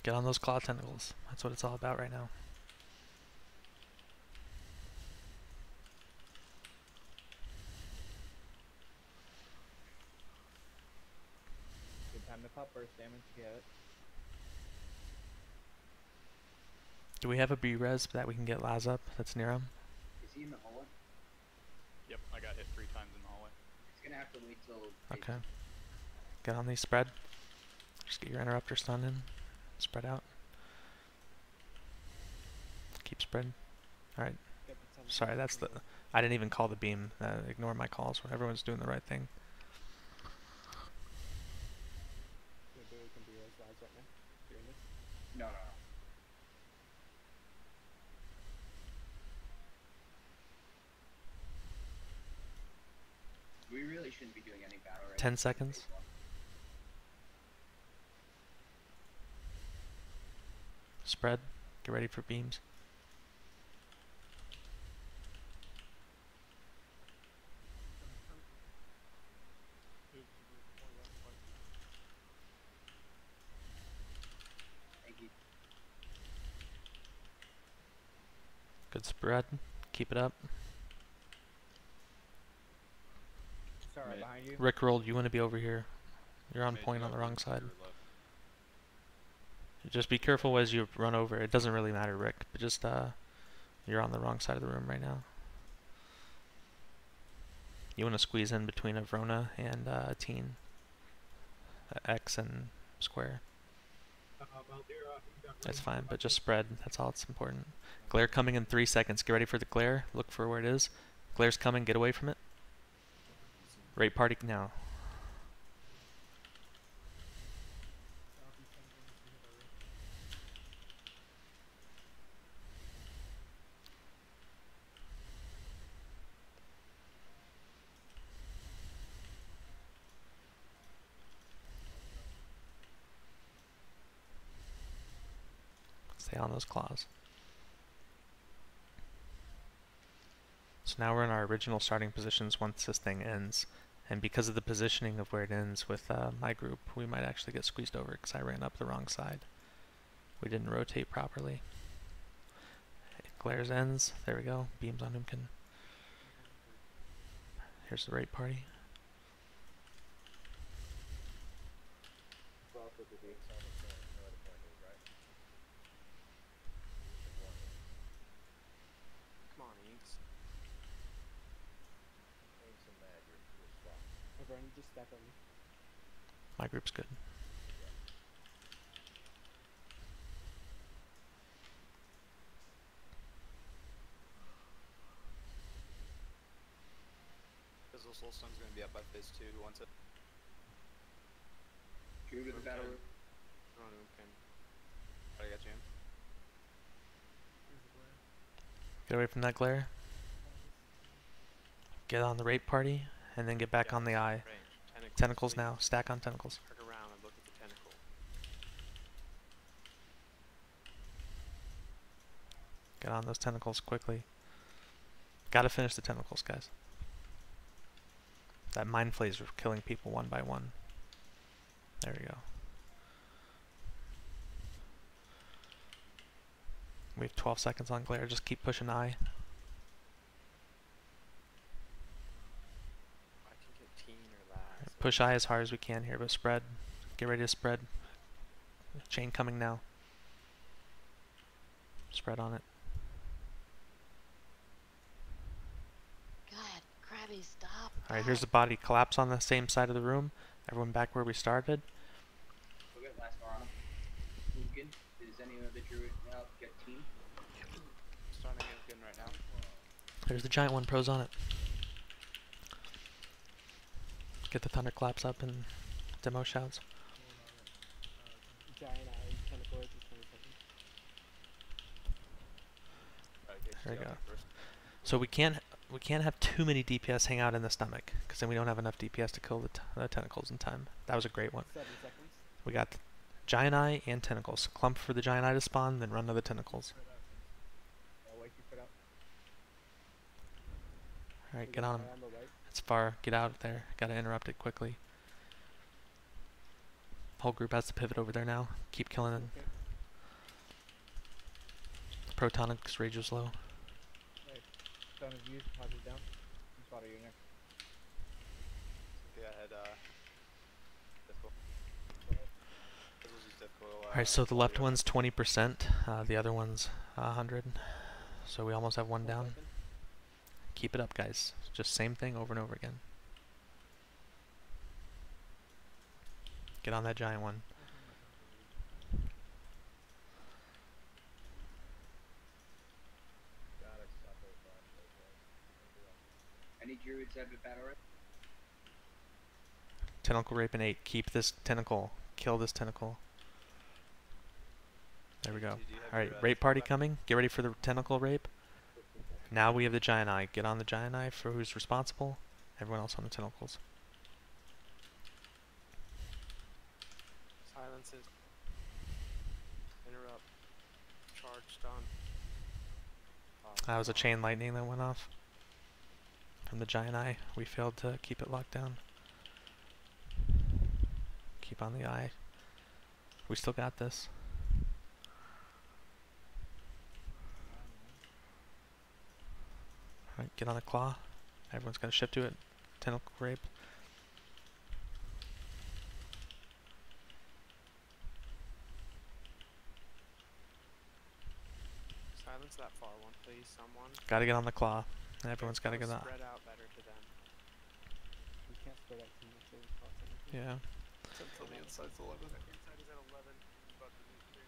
Get on those claw tentacles. That's what it's all about right now. Good time to pop burst damage, get it. Do we have a B-res that we can get Laz up that's near him? Is he in the hallway? Yep, I got hit 3 times in the hallway. He's gonna have to wait till. Okay. Get on these spread. Just get your interrupter stun in. Spread out. Keep spread. Alright. Get the tentacle Sorry, that's the... I didn't even call the beam. Ignore my calls. Everyone's doing the right thing. Maybe we can be as lives right now. Doing this. No. We really shouldn't be doing any battle right 10 seconds. Spread. Get ready for beams. Thank you. Good spread. Keep it up. Sorry, Mid. behind you. Rickroll, you want to be over here. You're on Mid, point you on the got wrong beams to side. your left. Just be careful as you run over. It doesn't really matter, Rick. But just, you're on the wrong side of the room right now. You want to squeeze in between a Vrona and a Teen. X and square. That's fine, but just spread. That's all that's important. Glare coming in 3 seconds. Get ready for the glare. Look for where it is. Glare's coming. Get away from it. Raid party now. Stay on those claws. So now we're in our original starting positions once this thing ends. And because of the positioning of where it ends with my group, we might actually get squeezed over because I ran up the wrong side. We didn't rotate properly. Glares ends. There we go. Beams on Umkin. Here's the raid party. Come on, Inks. Everyone just stack on me. My group's good. Fizzle Soulstone's gonna be up by phase 2. Who wants it? Should we go to the battle room? Come on, Umkin. I got you. Get away from that glare. Get on the raid party, and then get back on the eye. Range. Tentacles please. now. Stack on tentacles. Turn around and look at the tentacle. Get on those tentacles quickly. Gotta finish the tentacles, guys. That mind flays are killing people one by one. There we go. We have 12 seconds on glare. Just keep pushing eye. I can get Teen or Laz. Push eye as hard as we can here, but spread. Get ready to spread. Chain coming now. Spread on it. God, Krabby, stop. Alright, here's the body. Collapse on the same side of the room. Everyone back where we started. We'll get last bar on him. Lucan, is anyone that you're out get team? Starting Umkin right now. There's the giant one. Pros on it. Get the thunderclaps up and demo shouts. Giant eye, tentacle right to 20 seconds. There we go. So we can't have too many DPS hang out in the stomach, because then we don't have enough DPS to kill the tentacles in time. That was a great one. 7 seconds. We got giant eye and tentacles. Clump for the giant eye to spawn, then run to the tentacles. I'll wait you for that. Alright, get on him. Eye on the right. It's far. Get out of there. Gotta interrupt it quickly. Whole group has to pivot over there now. Keep killing it. Okay. Protonics rage is low. Right. Stone is used. Pause it down. I'm spotting you next. Okay, I had difficult. Fizzle's used difficult Alright, so the left one's 20%, the other one's 100. So we almost have one down. Keep it up, guys. Just same thing over and over again. Get on that giant one. Got it, sucker, flashlight, guys. Any druids have a battle right? Tentacle rape in 8. Keep this tentacle. Kill this tentacle. There we go. Alright, rape party coming. Get ready for the tentacle rape. Now we have the giant eye. Get on the giant eye for who's responsible. Everyone else on the tentacles. Silences. Interrupt. Charge stun. That was a chain lightning that went off from the giant eye. We failed to keep it locked down. Keep on the eye. We still got this. Alright, get on the claw. Everyone's gonna shift to it. Tentacle rape. Silence that far one, please. Someone. Gotta get on the claw. Everyone's gotta get on. Spread out better to them. We can't spread out too much. So we cross anything. Yeah. Until the inside's 11. Inside is at 11. About to be clear.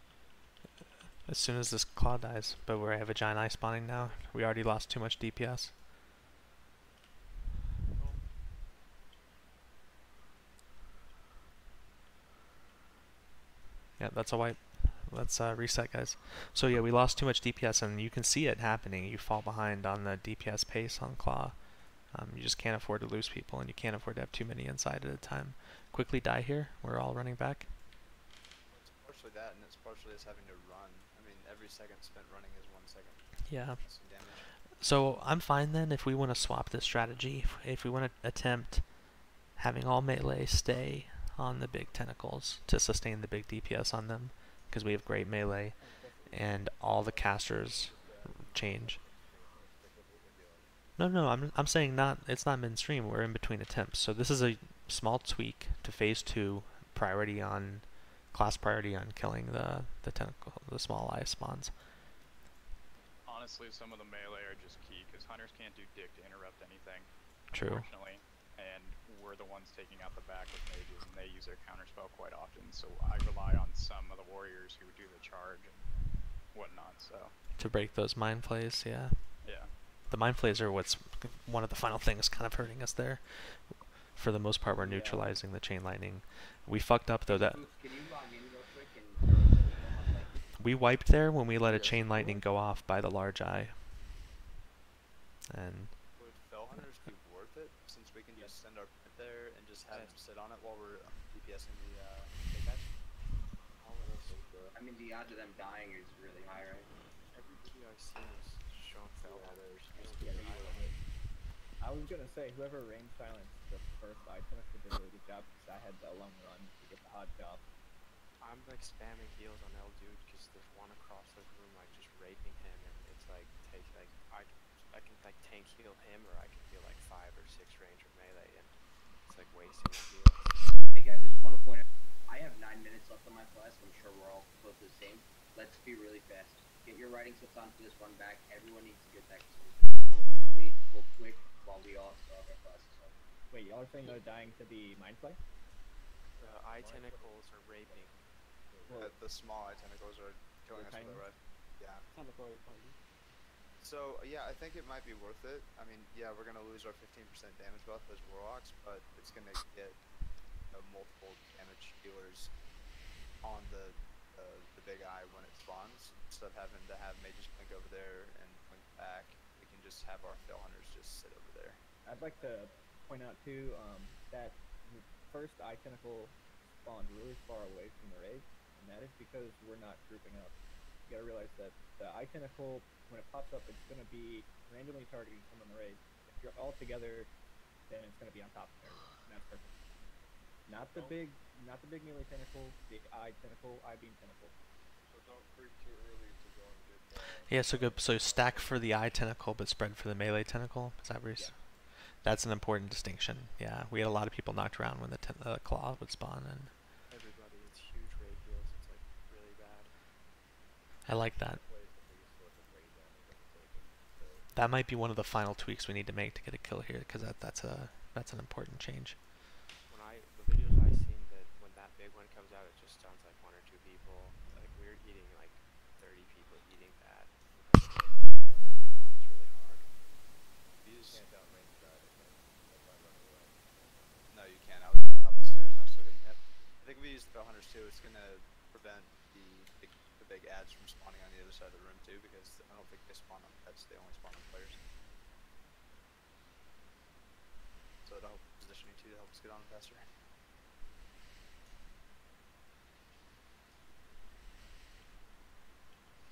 As soon as this claw dies. But we have a giant eye spawning now. We already lost too much DPS. Yeah, that's a wipe. Let's reset, guys. So yeah, we lost too much DPS, and you can see it happening. You fall behind on the DPS pace on Claw. You just can't afford to lose people, and you can't afford to have too many inside at a time. Quickly die here. We're all running back. It's partially that, and it's partially us having to run. I mean, every second spent running is 1 second. Yeah. Missing damage. So I'm fine then if we want to swap this strategy. If we want to attempt having all melee stay on the big tentacles to sustain the big DPS on them, because we have great melee, and all the casters change. No, I'm saying not. It's not midstream. We're in between attempts. So this is a small tweak to phase 2 priority on class priority on killing the tentacle, the small eye spawns. Honestly, some of the melee are just key because hunters can't do dick to interrupt anything. True. Unfortunately, and we're the ones taking out the back with mages, and they use their counterspell quite often. So I rely on some of the warriors who do the charge and whatnot. So To break those mind plays, yeah. yeah. The mind plays are what's one of the final things kind of hurting us there. For the most part, we're neutralizing the chain lightning. We fucked up though that Can you log in real quick and throw something on like we wiped there when we let a chain lightning go off by the large eye. And Would Fell Hunters be worth it, since we can just send our pit there and just have them sit on it while we're DPSing the big guys? I mean, the odds of them dying is really high, right? Everybody I've seen is showing fell hunters. I was gonna say, whoever range silenced the first eye tentacle did a really good job because I had the long run to get the hot job. I'm like spamming heals on L dude because there's one across the room like just raping him, and it's like take like I can like tank heal him, or I can heal like 5 or 6 range or melee, and it's like wasting my heals. Hey guys, I just want to point out, I have 9 minutes left on my class. I'm sure we're all close to the same. Let's be really fast. Get your writing slips on for this one back. Everyone needs to get back as soon as possible. We need to go quick while we all still have our classes on. Wait, y'all are saying they're dying to the mind play? The eye tentacles are raping. The small eye tentacles are killing us with tiny? a red. Yeah. Tentacle rape party. So, yeah, I think it might be worth it. I mean, yeah, we're going to lose our 15% damage buff as Warlocks, but it's going to get multiple damage dealers on the big eye when it spawns. Instead of having to have mages blink over there and blink back, we can just have our Fell Hunters just sit over there. I'd like to point out too that the first eye tentacle spawned really far away from the raid, and that is because we're not grouping up. You gotta realize that the eye tentacle, when it pops up, it's gonna be randomly targeting someone in the raid. If you're all together, then it's gonna be on top of there, and that's perfect. Not the big melee tentacle, the eye tentacle, eye beam tentacle. So don't creep too early to go and get yeah, so stack for the eye tentacle, but spread for the melee tentacle. Is that where Yeah. That's an important distinction. Yeah, we had a lot of people knocked around when the claw would spawn, and Everybody, it's huge raid heals. It's like I like that. Plays the biggest source of raid damage on the table. So That might be one of the final tweaks we need to make to get a kill here, because that's an important change. The videos I seen, that when that big one comes out, it just sounds like 1 or 2 people. Like we're eating like 30 people eating that. Video everyone. It's really hard. you can't outrange that if I run away. No, you can't. Out the top of the stairs, and I'm still getting hit. I think if we use the hunters too, it's gonna prevent the big ads from spawning on the other side of the room too, because I don't think they spawn on pets. They only spawn on players. So it'll help positioning too to help us get on faster.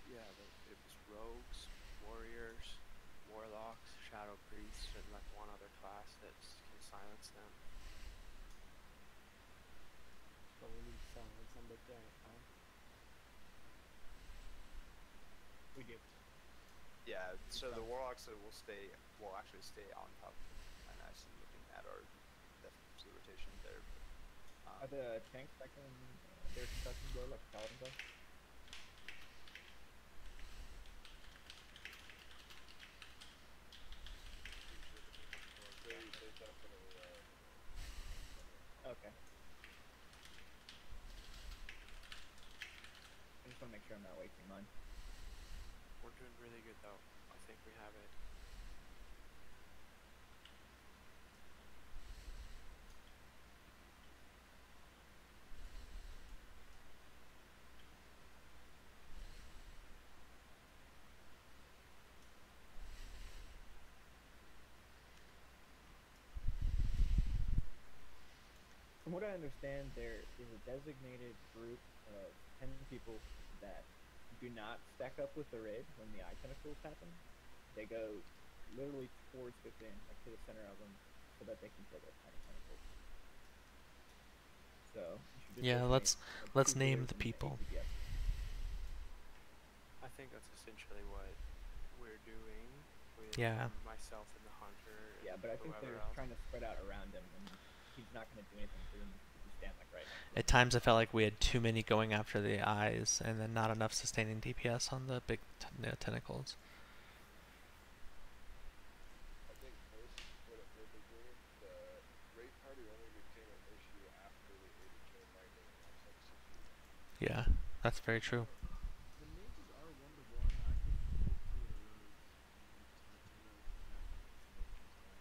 Yeah, it was rogues, warriors, warlocks, shadow priests, and like one other class that can silence them. So we need silence on the giant eye. We do. Yeah, so the warlocks will actually stay on top of it. And I see looking at our death rotation there. Are the tanks that can their concussion blow like paladin does? They definitely Okay. I just want to make sure I'm not wasting mine. We're doing really good though. I think we have it. From what I understand, there is a designated group of 10 people that do not stack up with the raid when the eye tentacles happen. They go literally towards within, like to the center of them, so that they can kill those tiny tentacles. So you should just Yeah, designate, let's two name players the and 8 people. DPS. I think that's essentially what we're doing with Yeah. myself and the hunter. And Yeah, but I think whoever they're else. trying to spread out around him, and he's not going to do anything to them if you stand like right next to him. At times I felt like we had too many going after the eyes, and then not enough sustaining DPS on the big tentacles. I think most what they're doing, the raid party only became an issue after we ate a kill Michael in the last like 6 weeks. Yeah, that's very true. The mages are 1-to-1. I could pull 2 of the rogues and just have 2 rogues attack them at the same time.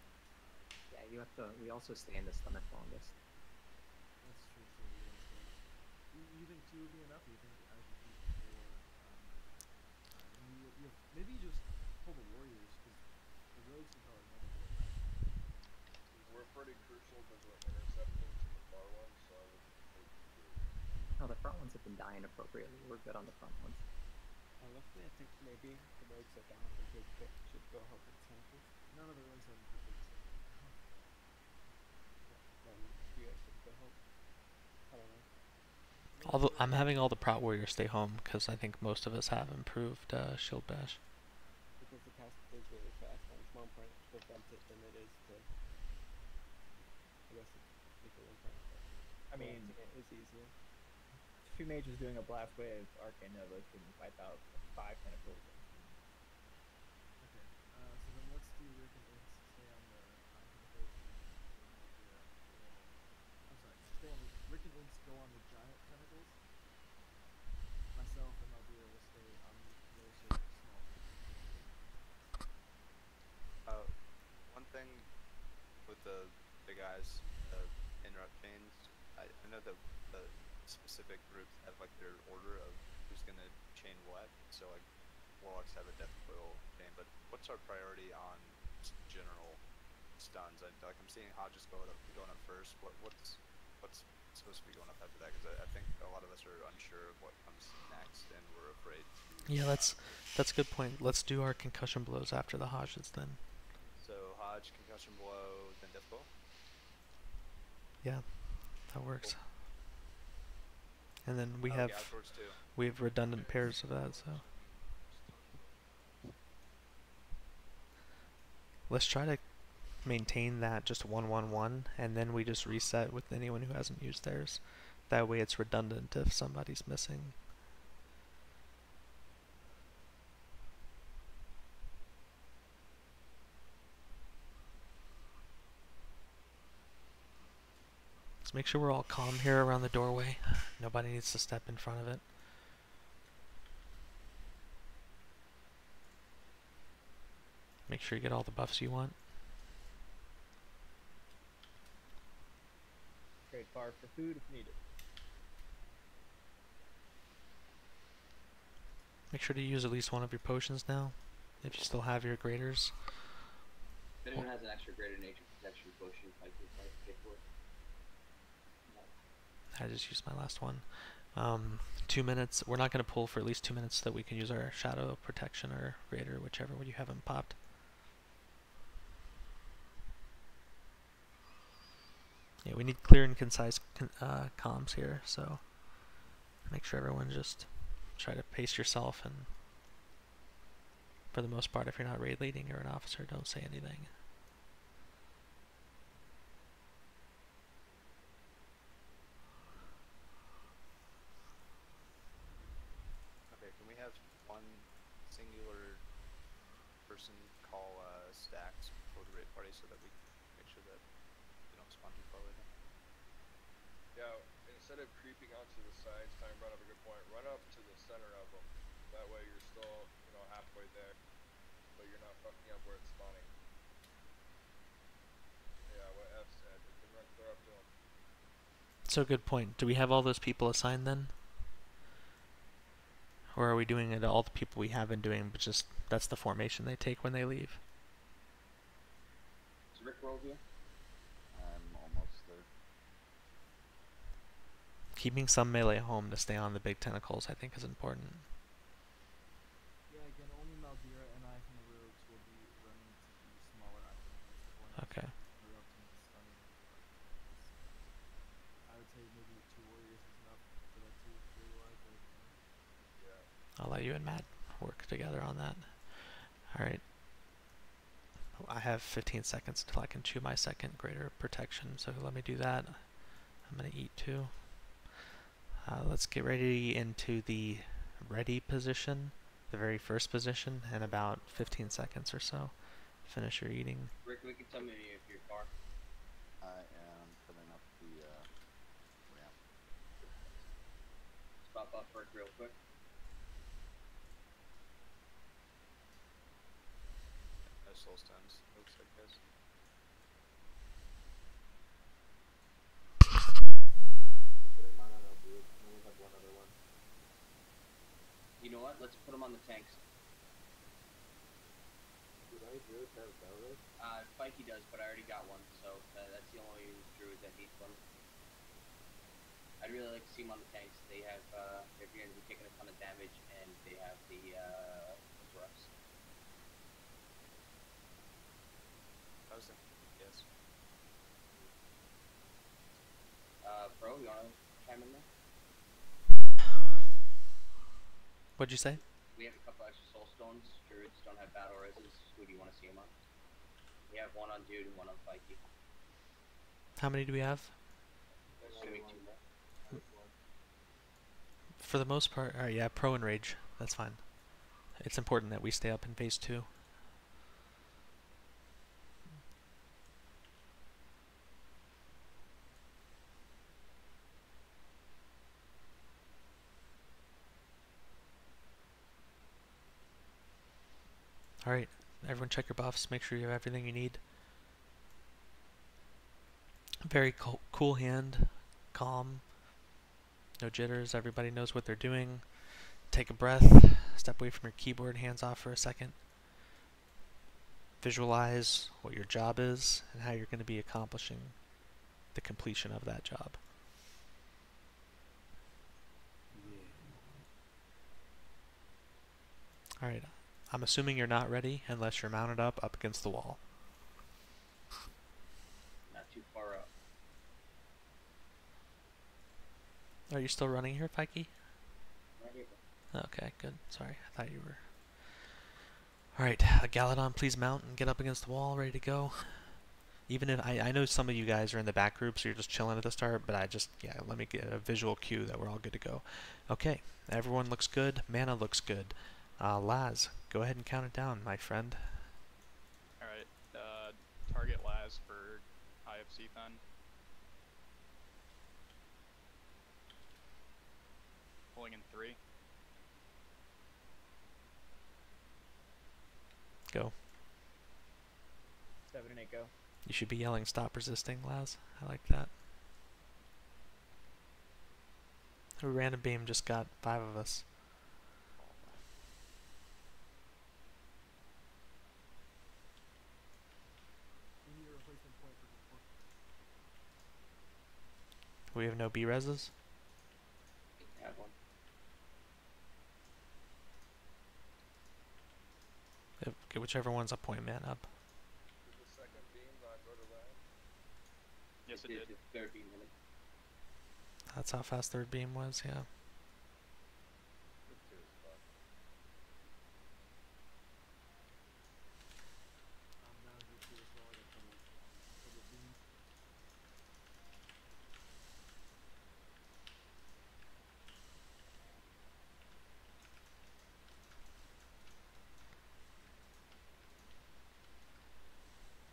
Yeah, you have to. We also stay in the stomach longest. That's true too. You think 2 would be enough? Or you think I should keep 4? Maybe you just pull the warriors, because the rogues can probably handle it. We're pretty crucial because we're intercepting to the far ones, so I would take two. No, the front ones have been dying appropriately. We're good on the front ones. Honestly, I think maybe the rogues that don't have a big pick should go help with tentacles. None of the rogues have a big pick. Then you guys should go help. I don't know. Although I'm having all the prot warriors stay home because I think most of us have improved shield bash. Because the cast is really fast, and it's more important to prevent it than it is to. I guess it's equal impact. I mean, it is easier. 2 mages doing a blast wave arcane nova can wipe out 5 tentacles. Okay, so then let's do Rick and Inks stay on the tentacles and I'm sorry, stay on the Rick and Inks go on the giant tentacles. Myself and Malbira will stay on those small tentacles. One thing with the big guys, interrupt chains, I know that the specific groups have like their order of who's gonna chain what. So like warlocks have a death coil chain, but what's our priority on just general stuns? I'm seeing Hodges going up first. What's supposed to be going up after that? Because I think a lot of us are unsure of what comes next, and we're afraid to. Yeah, that's a good point. Let's do our concussion blows after the Hodges then. So Hodge, concussion blow, then death coil. Yeah, that works. And then we Oh, have yeah, afterwards too. we have redundant pairs of that, so let's try to maintain that just 1-1-1, and then we just reset with anyone who hasn't used theirs. That way it's redundant if somebody's missing. Let's make sure we're all calm here around the doorway. Nobody needs to step in front of it. Make sure you get all the buffs you want. Trade fire for food if needed. Make sure to use at least one of your potions now, if you still have your graders. If anyone has an extra greater nature protection potion, I can pay for it. I just used my last one. 2 minutes. We're not going to pull for at least 2 minutes so that we can use our shadow protection or grader, whichever one you haven't popped. Yeah, we need clear and concise comms here, so make sure everyone just try to pace yourself, and for the most part, if you're not raid leading or an officer, don't say anything. Okay, can we have one singular person call stacks before the raid party so that we make sure that they don't spawn too far away then? Yeah, instead of creeping onto the sides, Time brought up a good point. Run up to the center of them. That way you're still, you know, halfway there, but you're not fucking up where it's spawning. Yeah, what F said. You can run clear up to them. So good point. Do we have all those people assigned then? Or are we doing it to all the people we have been doing, but just that's the formation they take when they leave? Is Rick rolled here? I'm almost there. Keeping some melee home to stay on the big tentacles, I think, is important. Yeah, again, only Maldira and I from the rogues will be running to the smaller items. Okay. We're up to stunning. I would say maybe 2 warriors is enough for that too, skill-wise. I'll let you and Matt work together on that. Alright. I have 15 seconds until I can chew my second greater protection, so let me do that. I'm going to eat too. Let's get ready into the ready position, the very first position, in about 15 seconds or so. Finish your eating. Rick, we can tell me if you're far. I am putting up the ramp. Stop off Rick real quick. No soul stones, looks like this. I'm putting mine on a blue. I only have one other one. You know what? Let's put them on the tanks. Do any druids have Belrus? Fikey does, but I already got one, so that's the only druid that needs one. I'd really like to see them on the tanks. They have, they're going to be taking a ton of damage, and they have the thrust. Yes. Bro, you wanna chime in there? What'd you say? We have a couple extra soul stones. Druids don't have battle reses. Who do you want to see them on? We have one on Dude and one on Fikey. How many do we have? Assuming 2 more. For the most part, alright, yeah, pro and rage. That's fine. It's important that we stay up in phase 2. Alright, everyone check your buffs, make sure you have everything you need. Very cool hand, calm, no jitters, everybody knows what they're doing. Take a breath, step away from your keyboard, hands off for a second. Visualize what your job is and how you're going to be accomplishing the completion of that job. Alright, I'm assuming you're not ready unless you're mounted up against the wall. Not too far up. Are you still running here, Fikey? Right here. Okay, good. Sorry, I thought you were... Alright, Galadon, please mount and get up against the wall, ready to go. Even if... I know some of you guys are in the back group, so you're just chilling at the start, but yeah, let me get a visual cue that we're all good to go. Okay, everyone looks good. Mana looks good. Laz, go ahead and count it down, my friend. Alright, target Laz for IFC then. pulling in 3. Go. 7 and 8 go. You should be yelling stop resisting, Laz. I like that. A random beam just got 5 of us. We need a replacement point for We have no B reses. Have one. Get whichever one's a point man up. Did the second beam not go to red? Yes, it did. The third beam hit it. That's how fast third beam was, yeah. Group 2 is fucked. I'm down to 2 as well. I got double beams.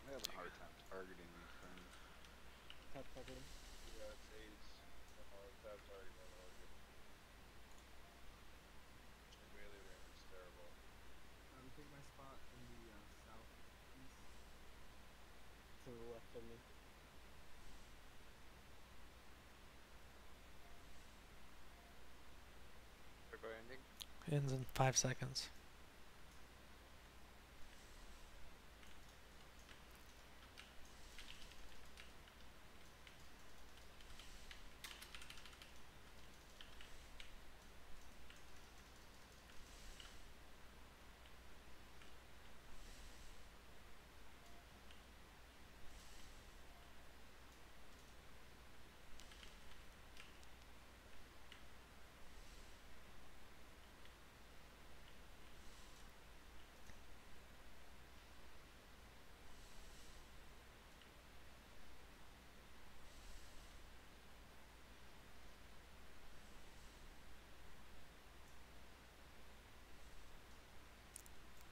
I'm having a hard time targeting these things. Tap targeting. Yeah, it's 8s. Tab's already been ordered. And melee range is terrible. We take my spot in the southeast. To the left of me. Turbo ending. Ends in 5 seconds.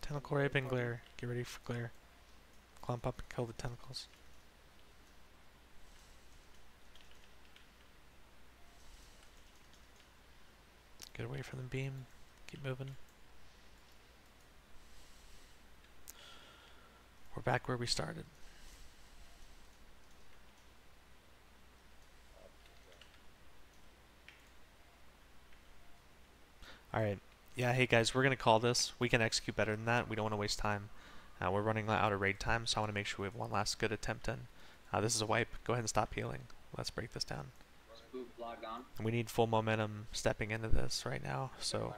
Tentacle rape and glare. Get ready for glare. Clump up and kill the tentacles. Get away from the beam. Keep moving. We're back where we started. Alright. Yeah, hey guys, we're going to call this. We can execute better than that. We don't want to waste time. We're running out of raid time, so I want to make sure we have one last good attempt in. This is a wipe. Go ahead and stop healing. Let's break this down. Spoof log on. We need full momentum stepping into this right now, so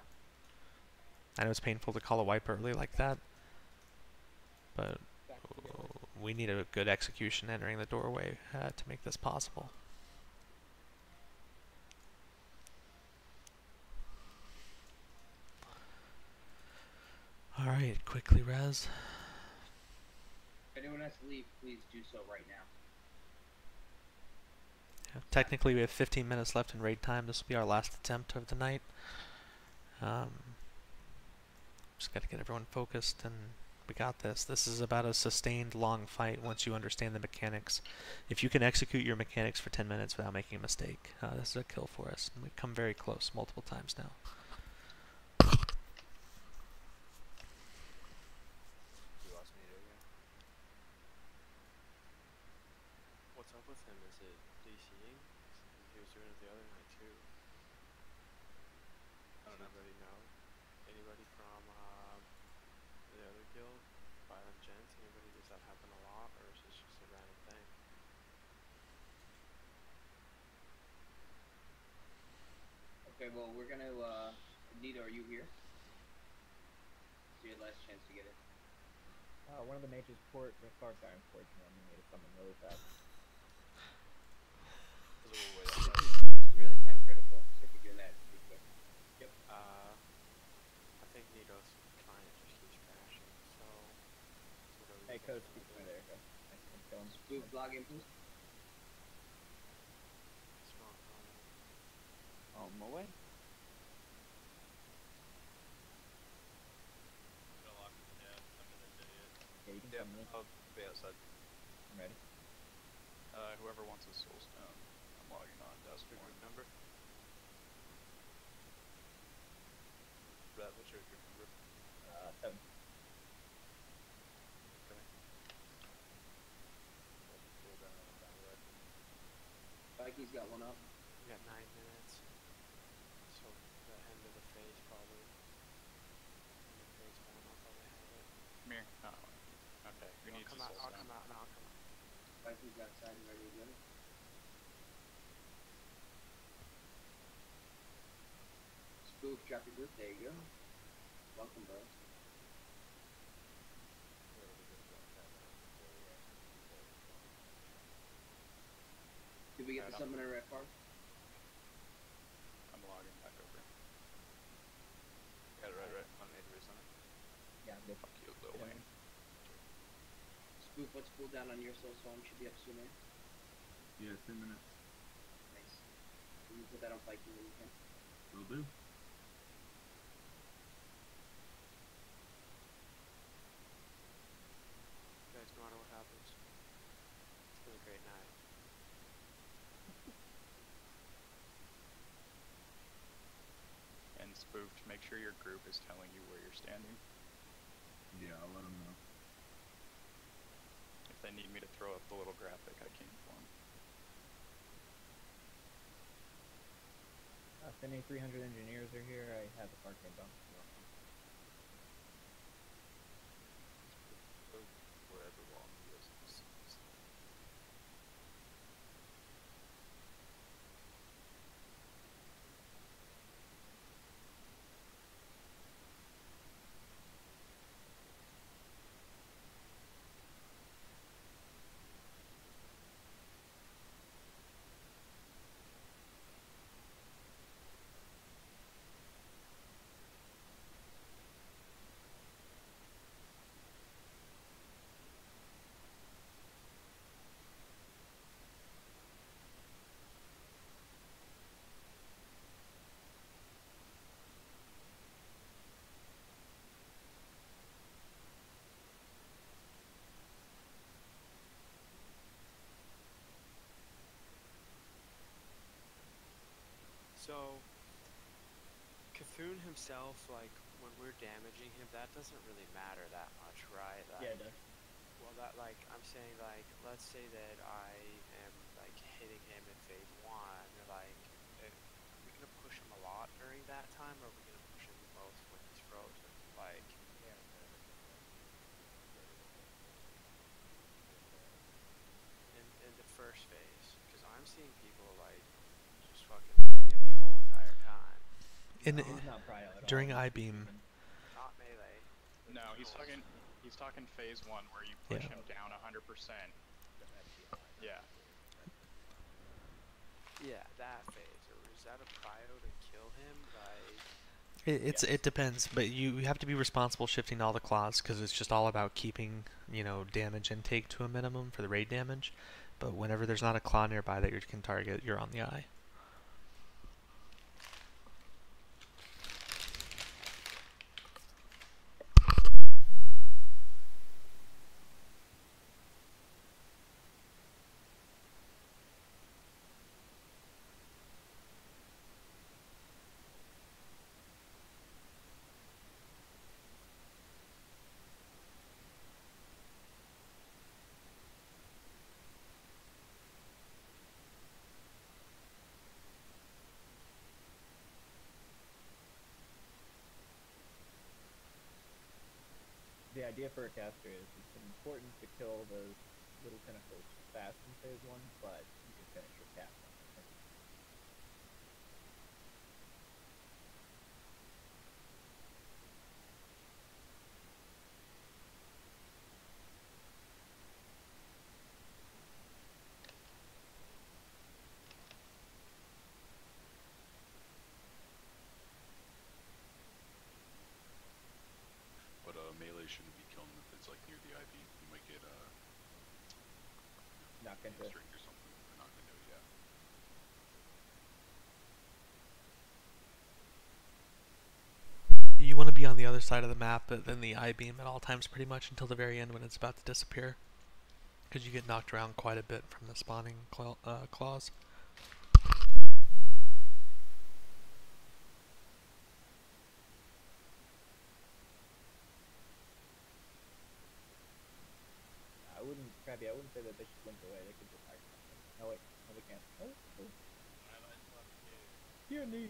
I know it's painful to call a wipe early like that, but we need a good execution entering the doorway to make this possible. Alright, quickly res. If anyone has to leave, please do so right now. Yeah, technically we have 15 minutes left in raid time. This will be our last attempt of the night. Just got to get everyone focused, and we got this. This is about a sustained long fight once you understand the mechanics. If you can execute your mechanics for 10 minutes without making a mistake, this is a kill for us. And we've come very close multiple times now. We lost Nito again. What's up with him? Is it DCing? He was doing it the other night too. I don't know. Anybody know? Anybody from the other guild? Violent Gents? Anybody? Does that happen a lot, or is this just a random thing? Okay, well, we're gonna, Nito, are you here? It's your last chance to get it. One of the mages port the far side, unfortunately, needed something really fast. This is really time critical, so if you're doing that, be quick. Yep. I think Nito's client just keeps crashing, so... Hey, Coach, keep me there, go. I'm going. Spoof log in, please. It's not running. On my way. Yeah, you can Yep, come in. I'll be outside. I'm ready. Whoever wants a soul stone, I'm logging on. Desmond. Number? Spiky's got one up. We got 9 minutes. So the end of the phase probably. End of phase 1, I'll probably have it. Come here. Oh, okay. Who needs I'll a come out. soul I'll stone? come out. No, I'll come out. Spiky's outside and ready to go. Spoof, drop your boot. There you go. Welcome, bro. Did we get the summoner red bar? I'm logging back over. Got it right. Want me to resummon? Yeah, I'm good. Fuck you, Lil Wayne. Spoof, what's cooldown on your soul stone? Should be up soon, eh? Yeah, 10 minutes. Nice. Can you put that on Viking when you can? Will do. Guys, no matter what happens, it's been a great night. And Spoofed, make sure your group is telling you where you're standing. Yeah, I'll let them know. If they need me to throw up the little graphic, I can for them. If any 300 engineers are here, I have a parking bump. Wherever long he is. So, Cthulhu himself, like, when we're damaging him, that doesn't really matter that much, right? Like, Yeah, it does. well, that, like, I'm saying, like, let's say that I am, like, hitting him in phase 1, like, are we gonna push him a lot during that time, or are we gonna push him most when he's frozen? Like, in the first phase, because I'm seeing people, like, just fucking hitting him the whole entire time. In He's not prio at all. during He's I-beam, Not melee. No, he's talking phase 1 where you push Yeah. him down 100%. Yeah. Yeah, that phase. Or is that a prio to kill him? Like, it depends, but you have to be responsible shifting all the claws because it's just all about keeping damage intake to a minimum for the raid damage. But whenever there's not a claw nearby that you can target, you're on the eye. The idea for a caster is it's important to kill those little tentacles fast in phase 1, but you can finish your cast on it. But melee shouldn't be killing if it's like near the IV. You might get Knocked into it. string or something. Or knocked into it, yeah. You want to be on the other side of the map, but then the I-beam at all times pretty much until the very end when it's about to disappear. Because you get knocked around quite a bit from the spawning claws. I wouldn't say that they should blink away. They could just hide something. Oh wait, hold they can't. Oh, oh. Your knees.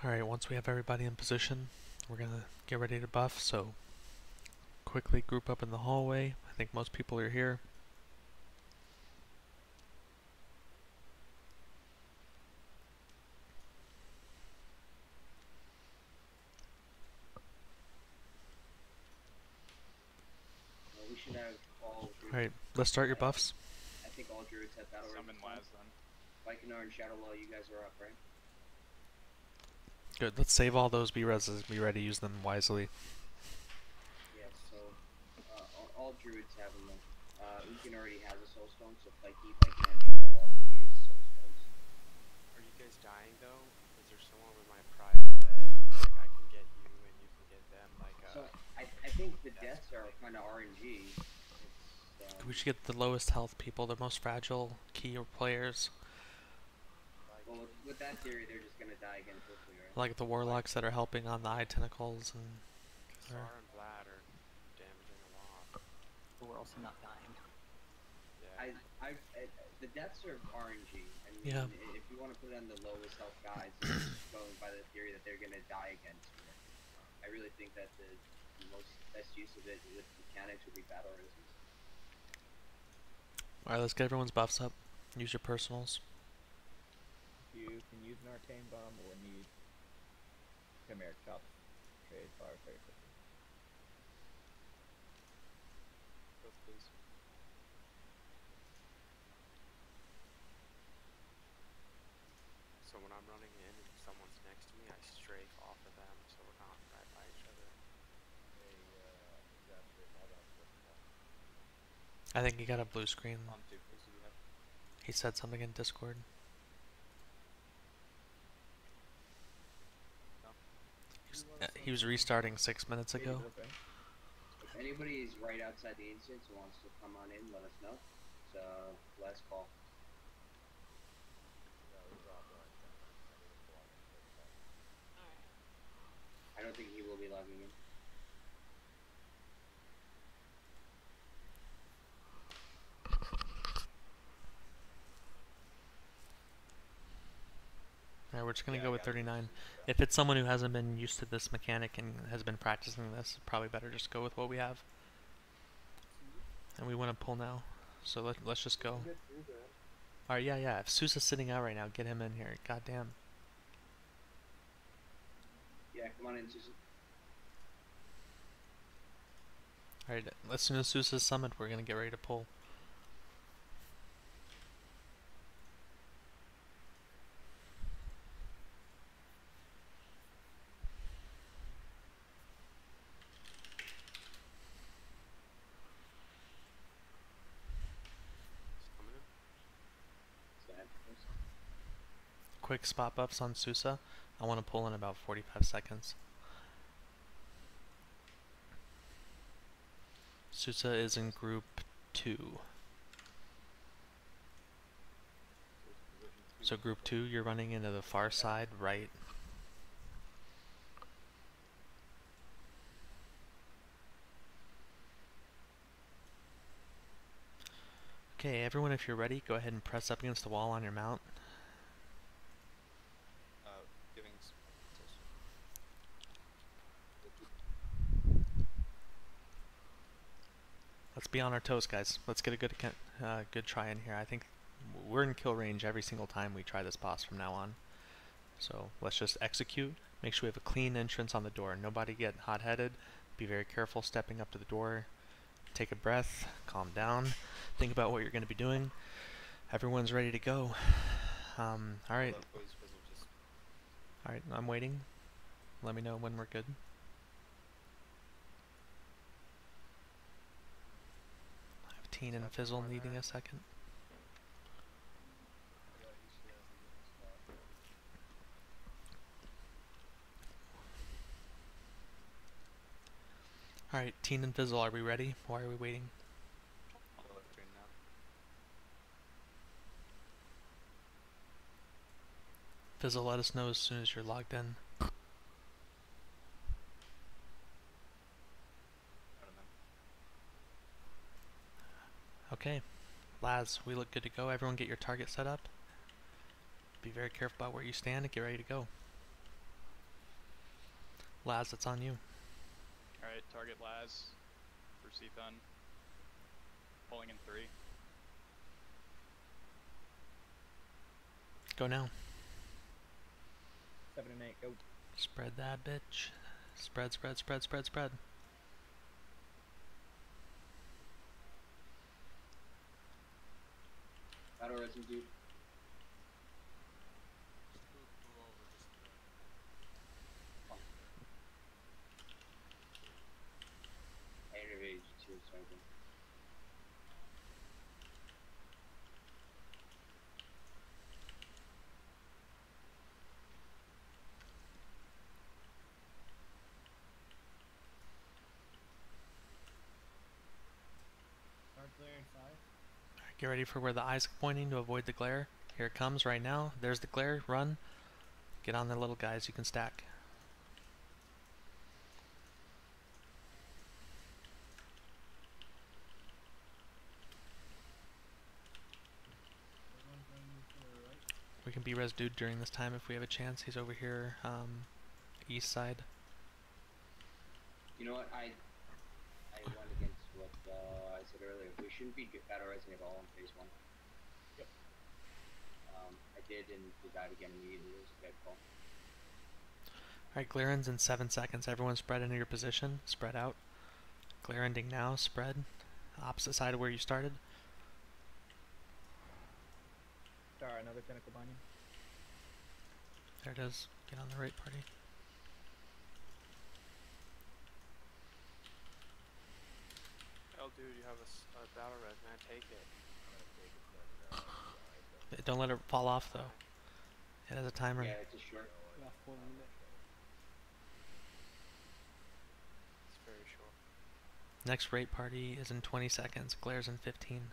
Alright, once we have everybody in position, we're gonna get ready to buff, so quickly group up in the hallway. I think most people are here. Well, we should have all. Alright, let's start your buffs. I think all druids have battle Summon resistance. Laz then. Vikinar and Shadowlaw, you guys are up, right? Good, let's save all those B-reses and be ready to use them wisely. Yeah, so all druids have them. Ukin already has a soul stone, so Vikinar and Shadowlaw could use soul stones. Are you guys dying though? Is there someone with my prio that like I can get you and you can get them? Like So I think the deaths are kind of RNG. It's, We should get the lowest health people, the most fragile key players. well, with that theory, they're just gonna die again quickly, right? Like the warlocks that are helping on the eye tentacles and... Sar and Vlad are damaging a lot. But we're also not dying. Yeah. The deaths are RNG. I mean, Yeah. if you want to put it on the lowest health guys, it's going by the theory that they're gonna die again. I really think that the best use of it with mechanics would be battle resistance. Alright, let's get everyone's buffs up. Use your personals. You can use an arcane bomb or need chimeric chops. Trade fire very quickly. Both please. So when I'm running in and someone's next to me, I strafe off of them so we're not right by each other. I think he got a blue screen. On two. He said something in Discord. He was restarting 6 minutes ago. If anybody is right outside the instance who wants to come on in, let us know. So last call. I don't think he will be logging in. Alright, we're just gonna go with 39. If it's someone who hasn't been used to this mechanic and has been practicing this, probably better just go with what we have. And we want to pull now, so let's just go. Alright, yeah. If Sousa's sitting out right now, get him in here. Goddamn. Yeah, come on in, Susan. Alright, as soon as Sousa's summoned, we're gonna get ready to pull. Quick spot buffs on Sousa. I want to pull in about 45 seconds. Sousa is in group 2. So group 2, you're running into the far side, right. Okay, everyone, if you're ready, go ahead and press up against the wall on your mount. Let's be on our toes, guys. Let's get a good try in here. I think we're in kill range every single time we try this boss from now on. So let's just execute. Make sure we have a clean entrance on the door. Nobody get hot-headed. Be very careful stepping up to the door. take a breath, calm down, think about what you're going to be doing. Everyone's ready to go. All right. Hold up, please, Fizzle, just All right, I'm waiting. Let me know when we're good. I have Teen and Fizzle needing a second. Alright, Teen and Fizzle, are we ready? Why are we waiting? fill it between now. Fizzle, let us know as soon as you're logged in. Okay, Laz, we look good to go. Everyone get your target set up. Be very careful about where you stand and get ready to go. Laz, it's on you. Alright, target Laz for Cthun. Pulling in 3. Go now. 7 and 8, go. Spread that bitch. Spread, spread, spread, spread, spread. Battle resin, dude. Rage too, sorry. Start clear in 5. Alright, get ready for where the eyes are pointing to avoid the glare. Here it comes right now. There's the glare. Run. Get on the little guys you can stack. Everyone's going to move to the right. We can be res dude during this time if we have a chance. He's over here, east side. You know what? I went against what I said earlier. We shouldn't be battle resing at all in phase 1. Yep. I did, and we died again immediately. It was a bad call. Alright, glare ends in 7 seconds. Everyone spread into your position. Spread out. Glare ending now. Spread. Opposite side of where you started. Star, another tentacle binding. There it is. Get on the right party. Oh, dude, you have a battle res, man. Take it. Don't let it fall off though. It has a timer. Yeah, it's a short. Yeah, 4 minutes. It's very short. Next raid party is in 20 seconds. Glare's in 15.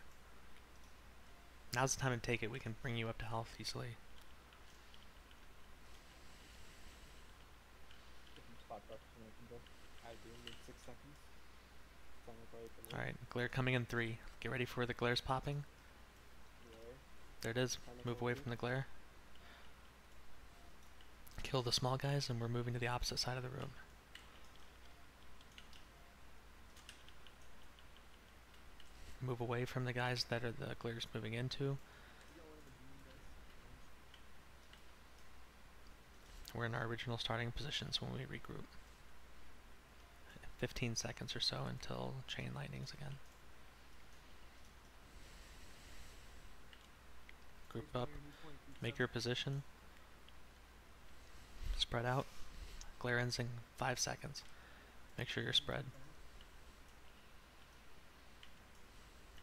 Now's the time to take it. We can bring you up to health easily. Get some spot buffs and we can go. I do in 6 seconds. Time to play for me. Alright, glare coming in 3. Get ready for where the glare's popping. Glare. There it is. Move away from the glare. Kill the small guys, and we're moving to the opposite side of the room. Move away from the guys that are the glare's moving into. We're in our original starting positions when we regroup. 15 seconds or so until chain lightnings again. Group up, make your position, spread out, glare ends in 5 seconds. Make sure you're spread.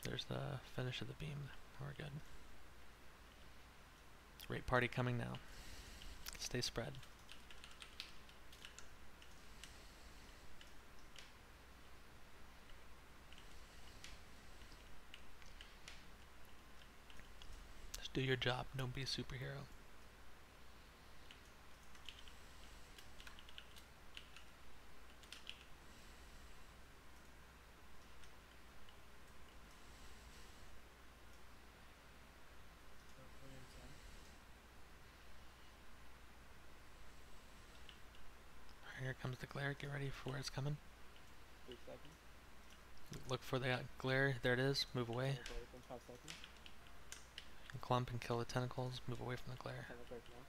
There's the finish of the beam. We're good. Raid party coming now. Stay spread. Just do your job. Don't be a superhero. Start clear in 10. Alright, here comes the glare. Get ready for where it's coming. 3 seconds. Look for the glare. There it is. Move away. Time to play within 5 seconds. Clump and kill the tentacles. Move away from the glare. Time to play now.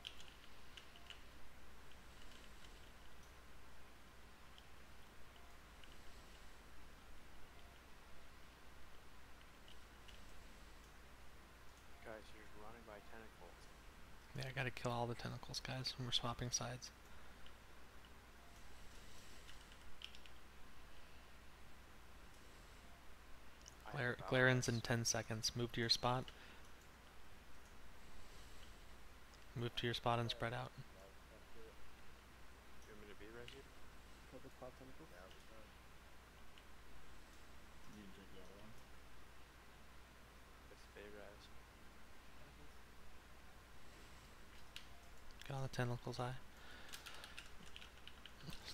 Yeah, I gotta kill all the tentacles, guys, when we're swapping sides. Glaren's in 10 seconds. Move to your spot. Move to your spot and spread out. You want me to be Reggie? Kill the cloud tentacles. Yeah, we can. You can take the other one. It's Bay Res. Get on the tentacles, eye.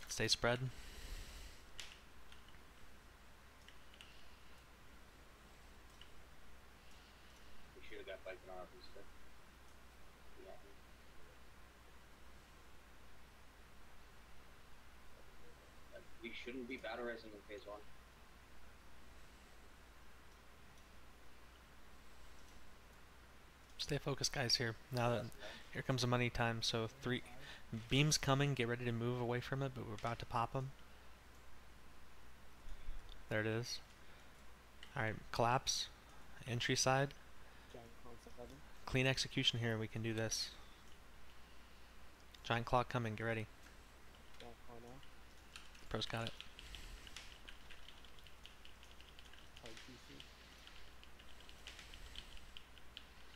Stay spread. We should have got Viking on our booster. Yeah. We shouldn't be battle rising in phase 1. Stay focused, guys, here. Now that here comes the money time, so 3 beams coming, get ready to move away from it, but we're about to pop them. There it is. Alright, collapse. Entry side. Giant cloud 7. Clean execution here, we can do this. Giant clock coming, get ready. Giant claw now. Pro's got it. Cloud GC.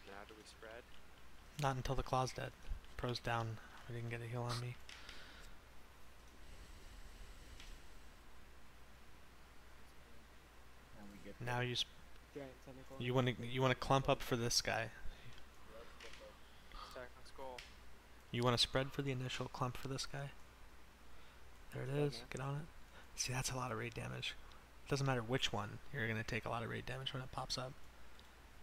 Now do we spread? Not until the claw's dead. Pro's down. I didn't get a heal on me. And we get Now Giant tentacle. you wanna clump up for this guy. Stack on skull. You wanna spread for the initial clump for this guy. There it is. Get on it. See, that's a lot of raid damage. Doesn't matter which one, you're gonna take a lot of raid damage when it pops up.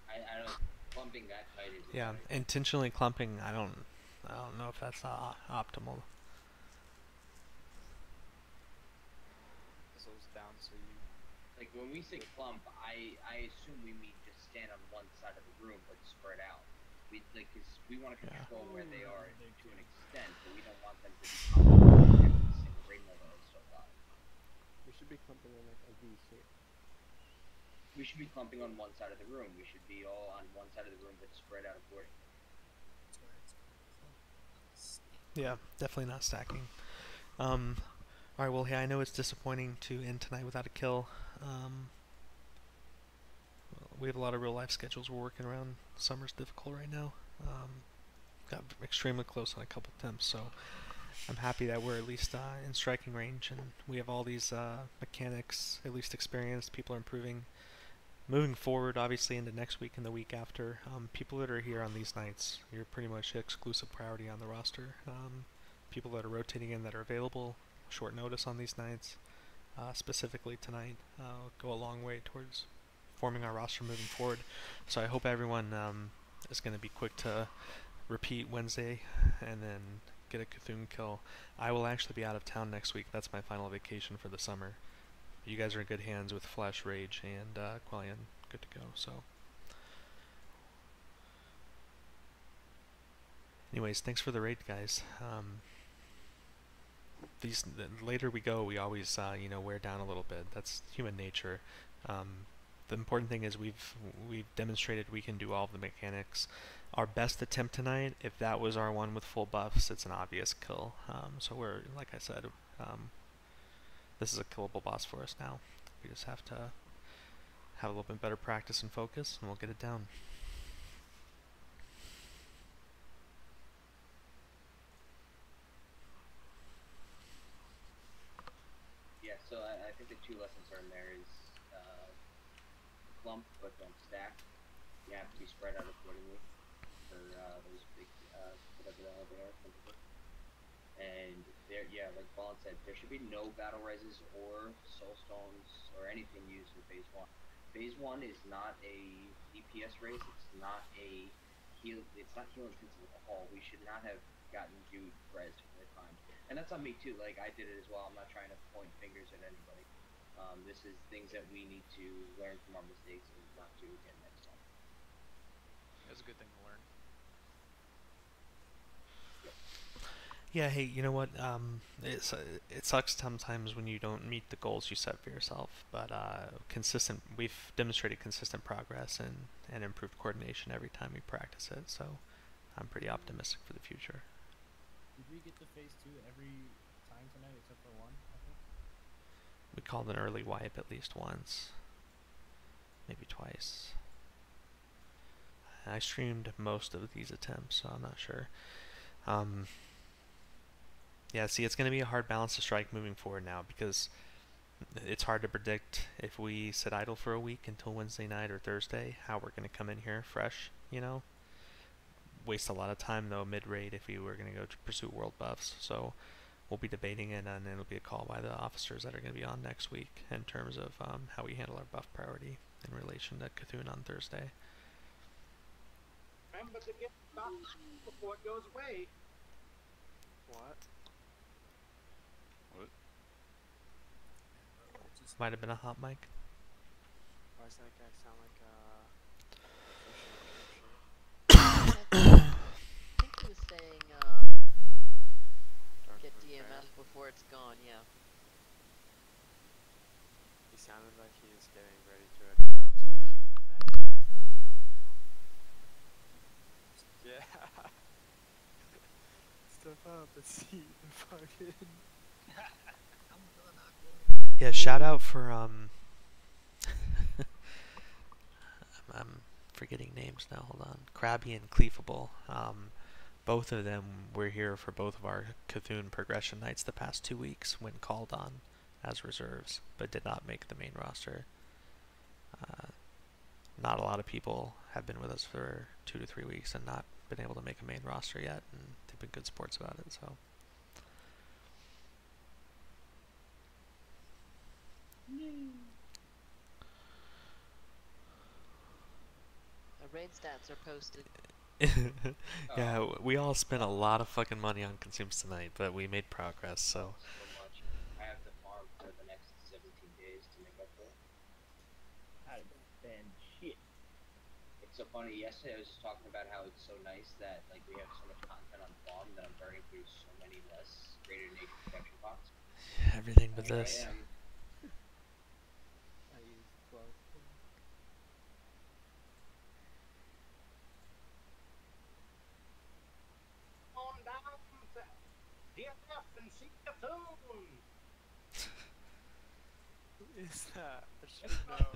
I don't. Clumping that tight is. Yeah, intentionally clumping. I don't know if that's optimal. Those down so you. Like when we say clump, I assume we mean just stand on one side of the room but spread out. We like cause we want to control where they are to an extent, but we don't want them to be compromised at the same rate level as so high. We should be clumping in like a V shape. We should be clumping on one side of the room. We should be all on one side of the room but spread out accordingly. That's why it's called clump. Yeah, definitely not stacking. Alright, well, hey, I know it's disappointing to end tonight without a kill. We have a lot of real life schedules we're working around. Summer's difficult right now. Got extremely close on a couple attempts, so I'm happy that we're at least in striking range, and we have all these mechanics at least experienced. People are improving. Moving forward, obviously, into next week and the week after, people that are here on these nights, you're pretty much exclusive priority on the roster. People that are rotating in that are available, short notice on these nights, specifically tonight, go a long way towards forming our roster moving forward. So I hope everyone is going to be quick to repeat Wednesday and then get a Cthulhu kill. I will actually be out of town next week. That's my final vacation for the summer. You guys are in good hands with Flash, Rage, and Quellion. Good to go. So, anyways, thanks for the raid, guys. The later we go, we always wear down a little bit. That's human nature. The important thing is we've demonstrated we can do all of the mechanics. Our best attempt tonight, if that was our one with full buffs, it's an obvious kill. So we're, like I said, this is a killable boss for us now. We just have to have a little bit better practice and focus, and we'll get it down. Yeah, so I think the two lessons learned there is clump but don't stack. You have to be spread out accordingly for those big whatever the hell they are. And there, yeah, like Ballin said, there should be no battle rises or soul stones or anything used in phase 1. Phase 1 is not a DPS race. It's not a heal. It's not heal intensive at all. We should not have gotten Jude res for the time. And that's on me too. Like I did it as well. I'm not trying to point fingers at anybody. This is things that we need to learn from our mistakes and not do again next time. That's a good thing to learn. Yeah, hey, you know what? It sucks sometimes when you don't meet the goals you set for yourself, but we've demonstrated consistent progress and improved coordination every time we practice it. So I'm pretty optimistic for the future. Did we get to phase 2 every time tonight except for one, I think? We called an early wipe at least once, maybe twice. I streamed most of these attempts, so I'm not sure. Yeah, see, it's going to be a hard balance to strike moving forward now, because it's hard to predict if we sit idle for a week until Wednesday night or Thursday, how we're going to come in here fresh, you know? Waste a lot of time, though, mid-raid if we were going to go to pursue world buffs, so we'll be debating it, and it'll be a call by the officers that are going to be on next week in terms of how we handle our buff priority in relation to Cthulhu on Thursday. Remember to get back before it goes away. What? What? Might have been a hot mic. Why does that guy sound like a I think he was saying, get DMS before it's gone, yeah. He sounded like he was getting ready to announce like the next act that was coming out. Yeah. Step up and see the fucking. Yeah, shout out for I'm forgetting names now. Hold on, Krabby and Cleafable. Both of them were here for both of our Cthulhu progression nights the past 2 weeks when called on as reserves, but did not make the main roster. Not a lot of people have been with us for 2 to 3 weeks and not been able to make a main roster yet, and they've been good sports about it. So. The raid stats are posted. Yeah, we all spent a lot of fucking money on consumes tonight, but we made progress, so. So much. I have to farm for the next 17 days to make up for it. I didn't spend shit. It's so funny. Yesterday I was just talking about how it's so nice that like we have so much content on farm that I'm burning through so many less greater nature protection pots. Everything but Here this. I am. I use 12. On down to DFF and see Cthulhu. Who is that? I should know.